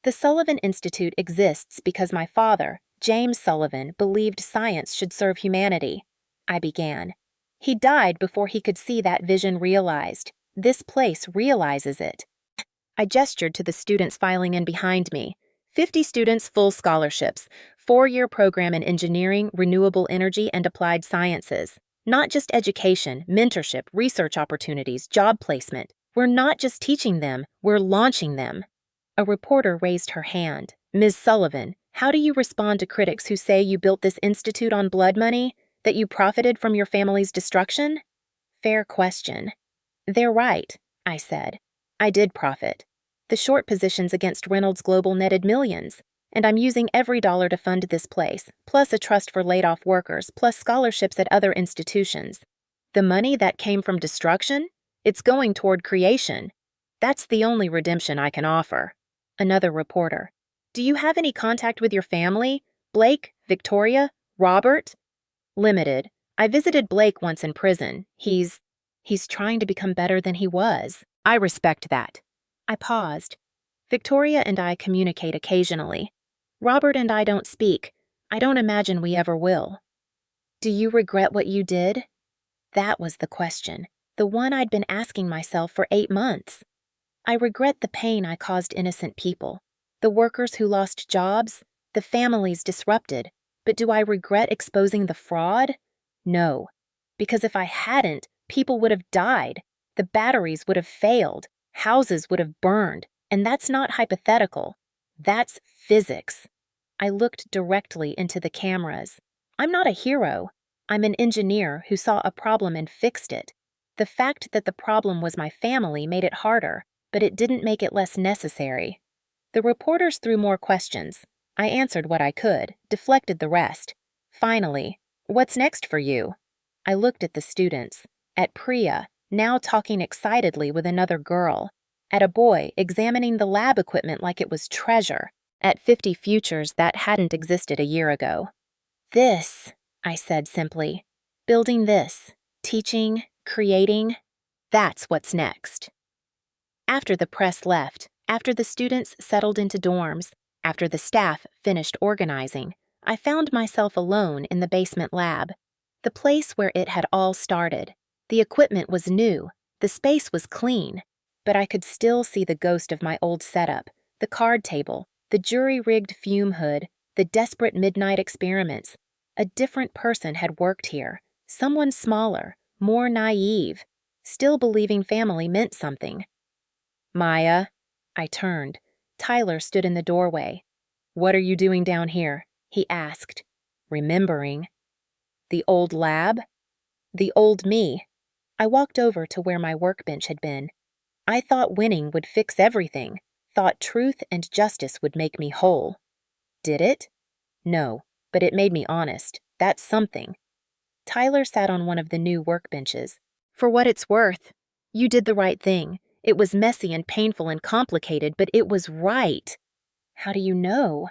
The Sullivan Institute exists because my father, James Sullivan, believed science should serve humanity. I began. He died before he could see that vision realized. This place realizes it. I gestured to the students filing in behind me. 50 students, full scholarships, 4-year program in engineering, renewable energy, and applied sciences. Not just education, mentorship, research opportunities, job placement. We're not just teaching them, we're launching them. A reporter raised her hand. "Ms. Sullivan, how do you respond to critics who say you built this institute on blood money? That you profited from your family's destruction?" "Fair question." "They're right," I said. "I did profit. The short positions against Reynolds Global netted millions, and I'm using every dollar to fund this place, plus a trust for laid-off workers, plus scholarships at other institutions. The money that came from destruction? It's going toward creation. That's the only redemption I can offer." Another reporter. "Do you have any contact with your family? Blake, Victoria, Robert?" "Limited. I visited Blake once in prison. He's trying to become better than he was. I respect that." I paused. "Victoria and I communicate occasionally. Robert and I don't speak. I don't imagine we ever will." "Do you regret what you did?" That was the question, the one I'd been asking myself for 8 months. "I regret the pain I caused innocent people, the workers who lost jobs, the families disrupted, but do I regret exposing the fraud? No, because if I hadn't, people would have died, the batteries would have failed, houses would have burned, and that's not hypothetical. That's physics." I looked directly into the cameras. I'm not a hero. I'm an engineer who saw a problem and fixed it. The fact that the problem was my family made it harder, but it didn't make it less necessary. The reporters threw more questions. I answered what I could, deflected the rest. Finally, "What's next for you?" I looked at the students, at Priya, now talking excitedly with another girl, at a boy examining the lab equipment like it was treasure, at 50 futures that hadn't existed a year ago. "This," I said simply, "building this, teaching, creating, that's what's next." After the press left, after the students settled into dorms, after the staff finished organizing, I found myself alone in the basement lab, the place where it had all started. The equipment was new, the space was clean, but I could still see the ghost of my old setup, the card table, the jury-rigged fume hood, the desperate midnight experiments. A different person had worked here, someone smaller, more naive, still believing family meant something. "Maya." I turned. Tyler stood in the doorway. "What are you doing down here?" he asked. "Remembering." The old lab? The old me. I walked over to where my workbench had been. I thought winning would fix everything, thought truth and justice would make me whole. Did it? No, but it made me honest. That's something. Tyler sat on one of the new workbenches. For what it's worth, you did the right thing. It was messy and painful and complicated, but it was right. How do you know?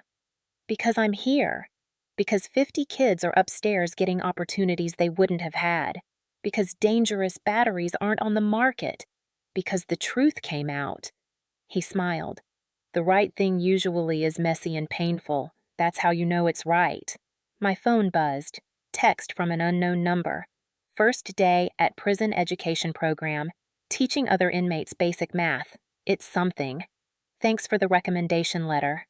Because I'm here. Because 50 kids are upstairs getting opportunities they wouldn't have had. Because dangerous batteries aren't on the market. Because the truth came out. He smiled. The right thing usually is messy and painful. That's how you know it's right. My phone buzzed. Text from an unknown number. First day at prison education program. Teaching other inmates basic math. It's something. Thanks for the recommendation letter.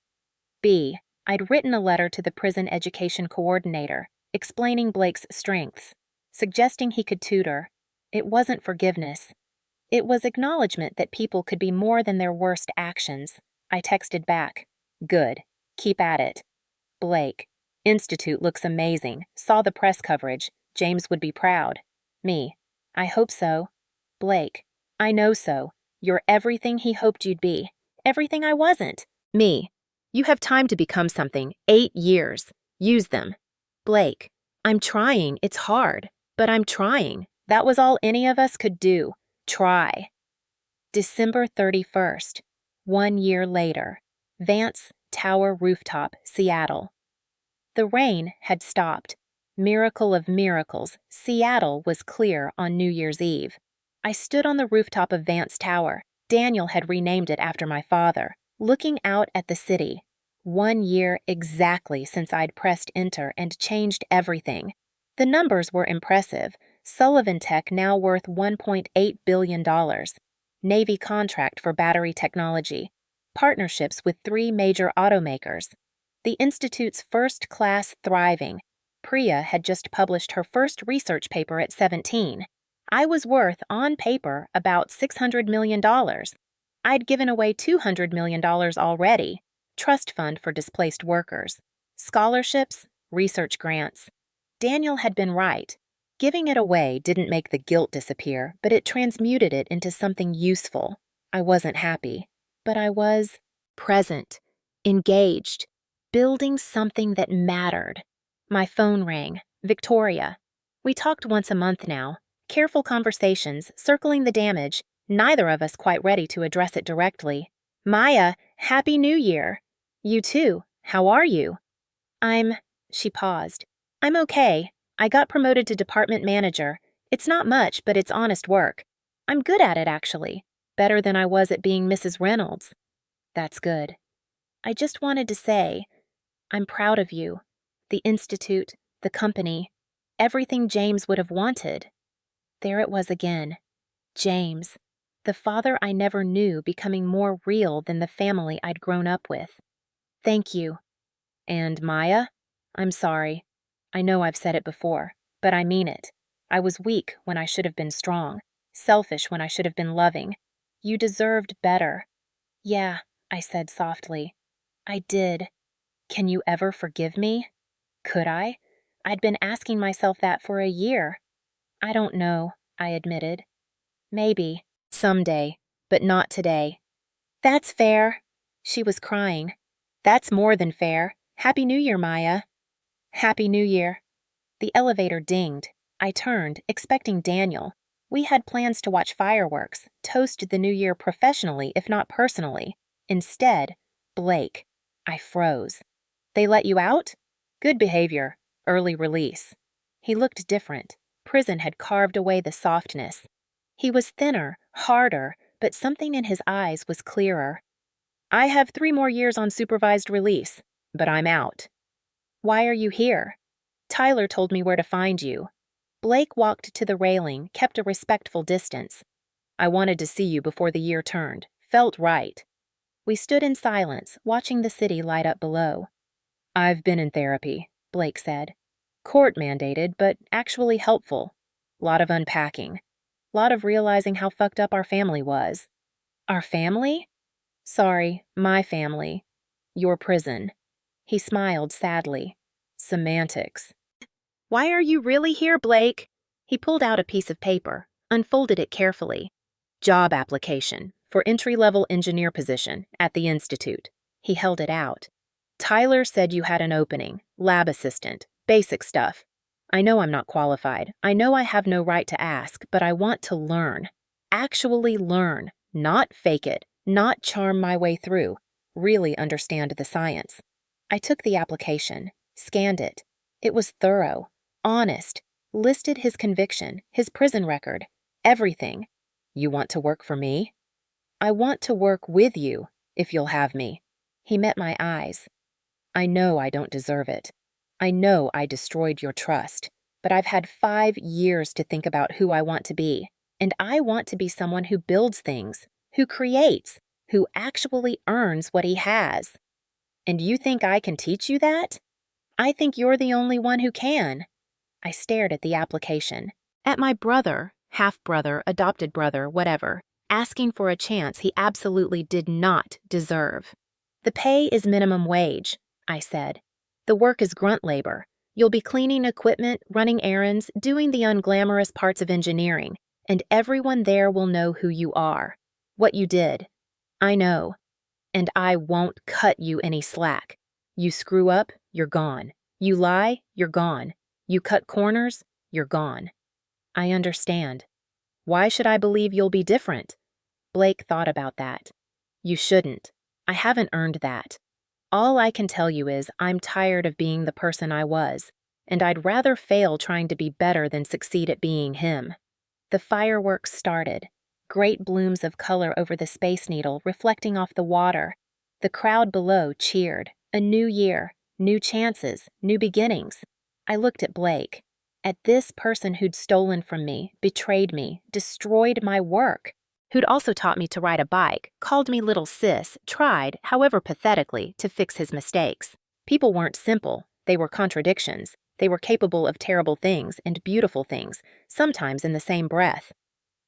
B. I'd written a letter to the prison education coordinator, explaining Blake's strengths, suggesting he could tutor. It wasn't forgiveness. It was acknowledgement that people could be more than their worst actions. I texted back. Good. Keep at it. Blake. Institute looks amazing. Saw the press coverage. James would be proud. Me. I hope so. Blake. I know so. You're everything he hoped you'd be. Everything I wasn't. Me. You have time to become something. 8 years. Use them. Blake. I'm trying. It's hard. But I'm trying. That was all any of us could do. Try. December 31st. 1 year later. Vance Tower Rooftop, Seattle. The rain had stopped. Miracle of miracles, Seattle was clear on New Year's Eve. I stood on the rooftop of Vance Tower. Daniel had renamed it after my father, looking out at the city. 1 year exactly since I'd pressed enter and changed everything. The numbers were impressive. Sullivan Tech now worth $1.8 billion. Navy contract for battery technology. Partnerships with 3 major automakers. The Institute's first class thriving. Priya had just published her first research paper at 17. I was worth, on paper, about $600 million. I'd given away $200 million already. Trust fund for displaced workers. Scholarships, research grants. Daniel had been right. Giving it away didn't make the guilt disappear, but it transmuted it into something useful. I wasn't happy, but I was present, engaged, building something that mattered. My phone rang. Victoria. We talked once a month now. Careful conversations, circling the damage, neither of us quite ready to address it directly. Maya, Happy New Year. You too. How are you? She paused. I'm okay. I got promoted to department manager. It's not much, but it's honest work. I'm good at it, actually. Better than I was at being Mrs. Reynolds. That's good. I just wanted to say, I'm proud of you. The Institute, the company, everything James would have wanted. There it was again. James, the father I never knew becoming more real than the family I'd grown up with. Thank you. And Maya? I'm sorry. I know I've said it before, but I mean it. I was weak when I should have been strong, selfish when I should have been loving. You deserved better. Yeah, I said softly. I did. Can you ever forgive me? Could I? I'd been asking myself that for a year. I don't know, I admitted. Maybe, someday, but not today. That's fair. She was crying. That's more than fair. Happy New Year, Maya. Happy New Year. The elevator dinged. I turned, expecting Daniel. We had plans to watch fireworks, toast the new year professionally, if not personally. Instead, Blake. I froze. They let you out? Good behavior. Early release. He looked different. Prison had carved away the softness. He was thinner, harder, but something in his eyes was clearer. I have 3 more years on supervised release, but I'm out. Why are you here? Tyler told me where to find you. Blake walked to the railing, kept a respectful distance. I wanted to see you before the year turned. Felt right. We stood in silence, watching the city light up below. I've been in therapy, Blake said. Court mandated, but actually helpful. Lot of unpacking. Lot of realizing how fucked up our family was. Our family? Sorry, my family. Your prison. He smiled sadly. Semantics. Why are you really here, Blake? He pulled out a piece of paper, unfolded it carefully. Job application for entry-level engineer position at the Institute. He held it out. Tyler said you had an opening, lab assistant, basic stuff. I know I'm not qualified. I know I have no right to ask, but I want to learn. Actually learn, not fake it, not charm my way through. Really understand the science. I took the application, scanned it. It was thorough, honest, listed his conviction, his prison record, everything. You want to work for me? I want to work with you, if you'll have me. He met my eyes. I know I don't deserve it. I know I destroyed your trust, but I've had 5 years to think about who I want to be, and I want to be someone who builds things, who creates, who actually earns what he has. And you think I can teach you that? I think you're the only one who can. I stared at the application, at my brother, half-brother, adopted brother, whatever, asking for a chance he absolutely did not deserve. The pay is minimum wage, I said. The work is grunt labor. You'll be cleaning equipment, running errands, doing the unglamorous parts of engineering, and everyone there will know who you are, what you did. I know. And I won't cut you any slack. You screw up, you're gone. You lie, you're gone. You cut corners, you're gone. I understand. Why should I believe you'll be different? Blake thought about that. You shouldn't. I haven't earned that. All I can tell you is I'm tired of being the person I was, and I'd rather fail trying to be better than succeed at being him. The fireworks started. Great blooms of color over the Space Needle reflecting off the water. The crowd below cheered. A new year, new chances, new beginnings. I looked at Blake. At this person who'd stolen from me, betrayed me, destroyed my work, who'd also taught me to ride a bike, called me little sis, tried, however pathetically, to fix his mistakes. People weren't simple. They were contradictions. They were capable of terrible things and beautiful things, sometimes in the same breath.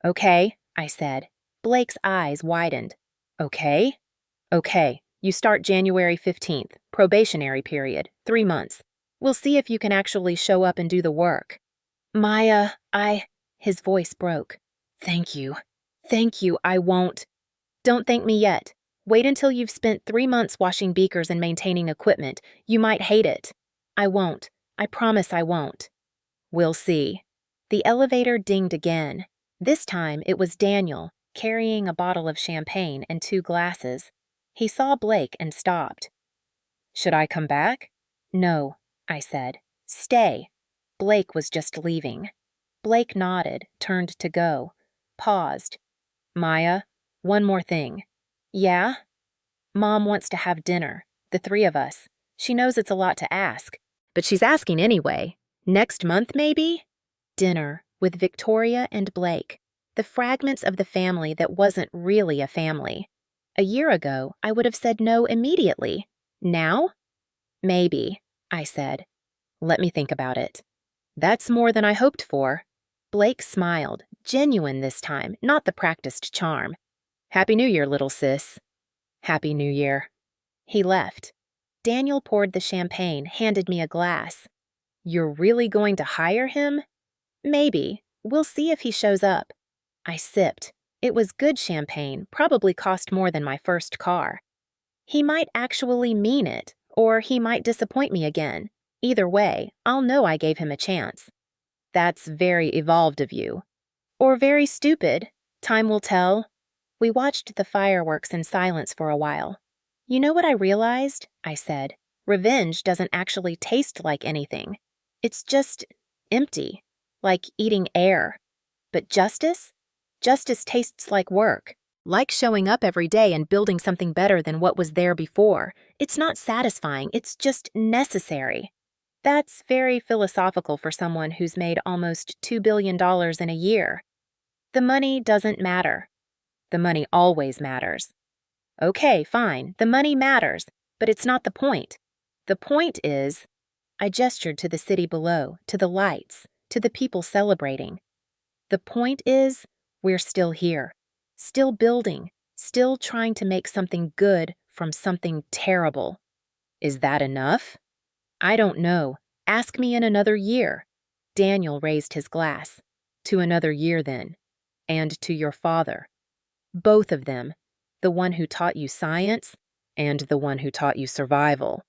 Okay, I said. Blake's eyes widened. Okay? Okay, you start January 15th, probationary period, 3 months. We'll see if you can actually show up and do the work. Maya, his voice broke. Thank you. Thank you, I won't. Don't thank me yet. Wait until you've spent 3 months washing beakers and maintaining equipment. You might hate it. I won't. I promise I won't. We'll see. The elevator dinged again. This time it was Daniel, carrying a bottle of champagne and 2 glasses. He saw Blake and stopped. Should I come back? No, I said. Stay. Blake was just leaving. Blake nodded, turned to go, paused. Maya, one more thing. Yeah? Mom wants to have dinner, the 3 of us. She knows it's a lot to ask, but she's asking anyway. Next month, maybe? Dinner with Victoria and Blake, the fragments of the family that wasn't really a family. A year ago, I would have said no immediately. Now? Maybe, I said. Let me think about it. That's more than I hoped for. Blake smiled, genuine this time, not the practiced charm. Happy New Year, little sis. Happy New Year. He left. Daniel poured the champagne, handed me a glass. You're really going to hire him? Maybe. We'll see if he shows up. I sipped. It was good champagne, probably cost more than my first car. He might actually mean it, or he might disappoint me again. Either way, I'll know I gave him a chance. That's very evolved of you. Or very stupid. Time will tell. We watched the fireworks in silence for a while. You know what I realized? I said. Revenge doesn't actually taste like anything. It's just empty, like eating air. But justice? Justice tastes like work, like showing up every day and building something better than what was there before. It's not satisfying, it's just necessary. That's very philosophical for someone who's made almost $2 billion in a year. The money doesn't matter. The money always matters. Okay, fine, the money matters, but it's not the point. The point is, I gestured to the city below, to the lights, to the people celebrating. The point is, we're still here, still building, still trying to make something good from something terrible. Is that enough? I don't know. Ask me in another year. Daniel raised his glass. To another year, then. And to your father. Both of them. The one who taught you science and the one who taught you survival.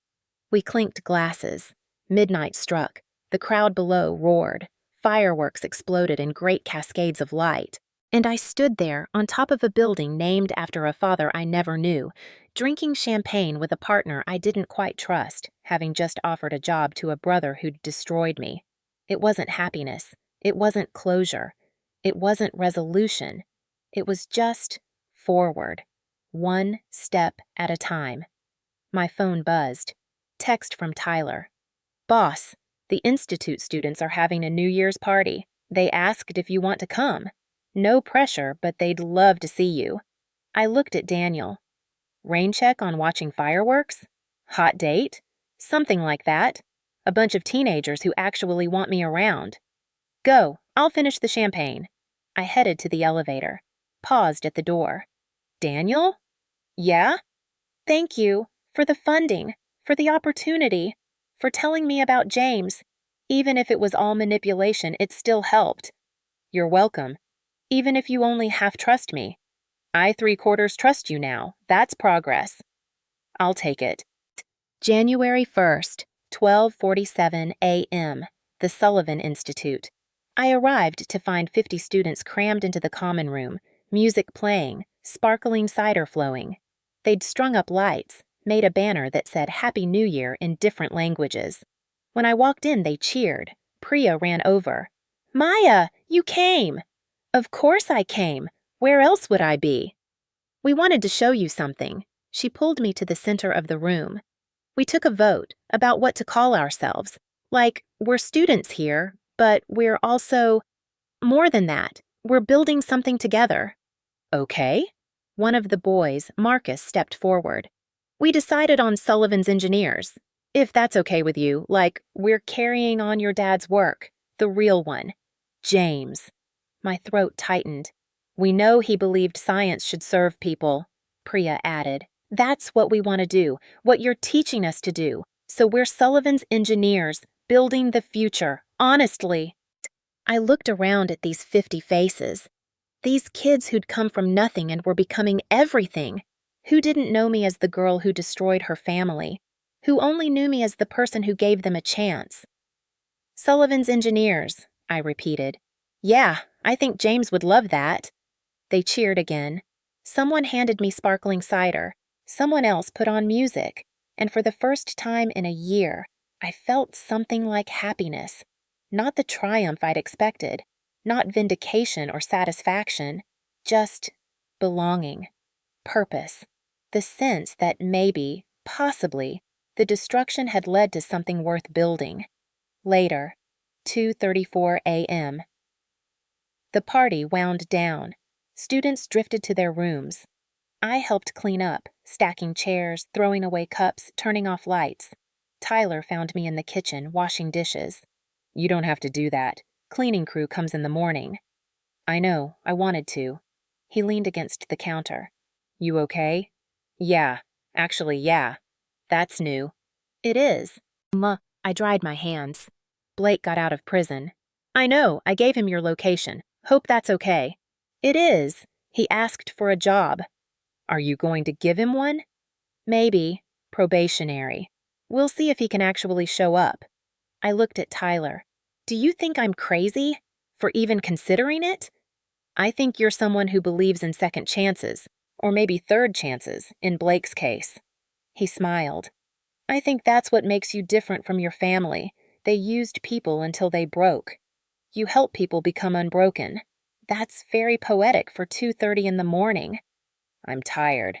We clinked glasses. Midnight struck. The crowd below roared. Fireworks exploded in great cascades of light. And I stood there on top of a building named after a father I never knew, drinking champagne with a partner I didn't quite trust, having just offered a job to a brother who'd destroyed me. It wasn't happiness. It wasn't closure. It wasn't resolution. It was just forward. One step at a time. My phone buzzed. Text from Tyler. Boss, the Institute students are having a New Year's party. They asked if you want to come. No pressure, but they'd love to see you. I looked at Daniel. Rain check on watching fireworks? Hot date? Something like that. A bunch of teenagers who actually want me around. Go, I'll finish the champagne. I headed to the elevator. Paused at the door. Daniel? Yeah? Thank you for the funding, for the opportunity, for telling me about James. Even if it was all manipulation, it still helped. You're welcome. Even if you only half trust me. I 3/4 trust you now. That's progress. I'll take it. January 1st, 12:47 a.m., the Sullivan Institute. I arrived to find 50 students crammed into the common room, music playing, sparkling cider flowing. They'd strung up lights, made a banner that said Happy New Year in different languages. When I walked in, they cheered. Priya ran over. Maya, you came! Of course I came. Where else would I be? We wanted to show you something. She pulled me to the center of the room. We took a vote about what to call ourselves. Like, we're students here, but we're also more than that. We're building something together. Okay. One of the boys, Marcus, stepped forward. We decided on Sullivan's Engineers. If that's okay with you, like, we're carrying on your dad's work. The real one. James. My throat tightened. We know he believed science should serve people, Priya added. That's what we want to do, what you're teaching us to do. So we're Sullivan's Engineers, building the future, honestly. I looked around at these 50 faces. These kids who'd come from nothing and were becoming everything. Who didn't know me as the girl who destroyed her family. Who only knew me as the person who gave them a chance. Sullivan's Engineers, I repeated. Yeah, I think James would love that. They cheered again. Someone handed me sparkling cider. Someone else put on music. And for the first time in a year, I felt something like happiness. Not the triumph I'd expected. Not vindication or satisfaction. Just belonging. Purpose. The sense that maybe, possibly, the destruction had led to something worth building. Later, 2:34 a.m. The party wound down. Students drifted to their rooms. I helped clean up, stacking chairs, throwing away cups, turning off lights. Tyler found me in the kitchen, washing dishes. You don't have to do that. Cleaning crew comes in the morning. I know, I wanted to. He leaned against the counter. You okay? Yeah. Actually, yeah. That's new. It is. I dried my hands. Blake got out of prison. I know, I gave him your location. Hope that's okay. It is. He asked for a job. Are you going to give him one? Maybe. Probationary. We'll see if he can actually show up. I looked at Tyler. Do you think I'm crazy? For even considering it? I think you're someone who believes in second chances, or maybe third chances, in Blake's case. He smiled. I think that's what makes you different from your family. They used people until they broke. You help people become unbroken. That's very poetic for 2:30 in the morning. I'm tired.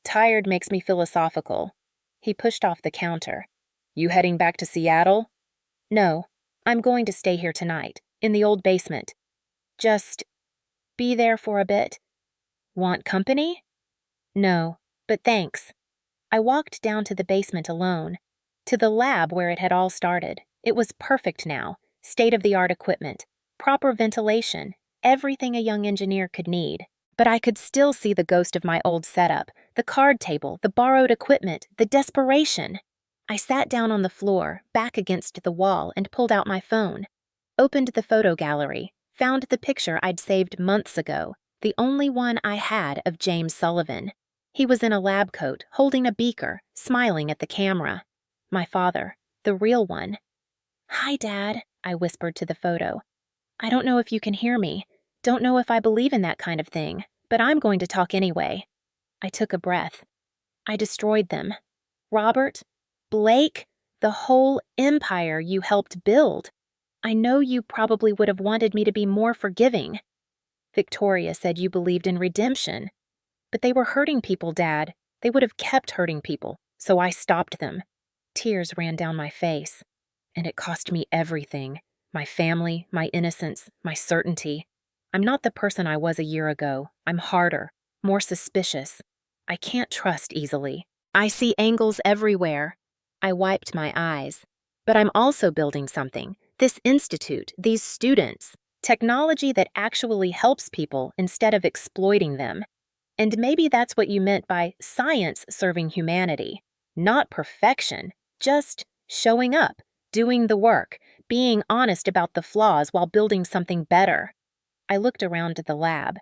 Tired makes me philosophical. He pushed off the counter. You heading back to Seattle? No, I'm going to stay here tonight, in the old basement. Just be there for a bit. Want company? No, but thanks. I walked down to the basement alone. To the lab where it had all started. It was perfect now. State-of-the-art equipment. Proper ventilation. Everything a young engineer could need. But I could still see the ghost of my old setup, the card table, the borrowed equipment, the desperation. I sat down on the floor, back against the wall, and pulled out my phone. Opened the photo gallery, found the picture I'd saved months ago, the only one I had of James Sullivan. He was in a lab coat, holding a beaker, smiling at the camera. My father, the real one. "Hi, Dad," I whispered to the photo. "I don't know if you can hear me. Don't know if I believe in that kind of thing, but I'm going to talk anyway." I took a breath. I destroyed them. Robert, Blake, the whole empire you helped build. I know you probably would have wanted me to be more forgiving. Victoria said you believed in redemption. But they were hurting people, Dad. They would have kept hurting people, so I stopped them. Tears ran down my face. And it cost me everything. My family, my innocence, my certainty. I'm not the person I was a year ago. I'm harder, more suspicious. I can't trust easily. I see angles everywhere. I wiped my eyes. But I'm also building something. This institute, these students. Technology that actually helps people instead of exploiting them. And maybe that's what you meant by science serving humanity. Not perfection, just showing up, doing the work, being honest about the flaws while building something better. I looked around the lab.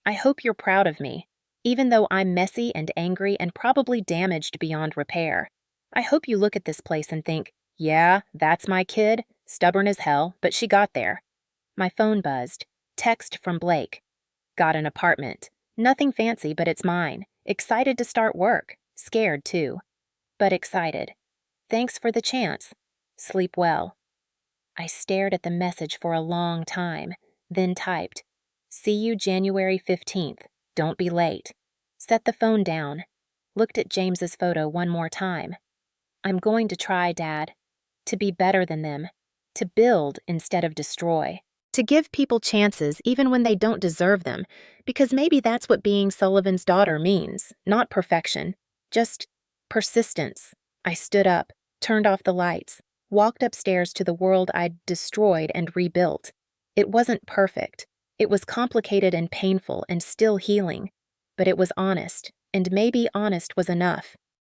I hope you're proud of me, even though I'm messy and angry and probably damaged beyond repair. I hope you look at this place and think, yeah, that's my kid, stubborn as hell, but she got there. My phone buzzed. Text from Blake. Got an apartment. Nothing fancy, but it's mine. Excited to start work. Scared, too. But excited. Thanks for the chance. Sleep well. I stared at the message for a long time, then typed, "See you January 15th. Don't be late." Set the phone down. Looked at James's photo one more time. I'm going to try, Dad. To be better than them. To build instead of destroy. To give people chances even when they don't deserve them, because maybe that's what being Sullivan's daughter means. Not perfection, just persistence. I stood up, turned off the lights, walked upstairs to the world I'd destroyed and rebuilt. It wasn't perfect. It was complicated and painful and still healing. But it was honest, and maybe honest was enough.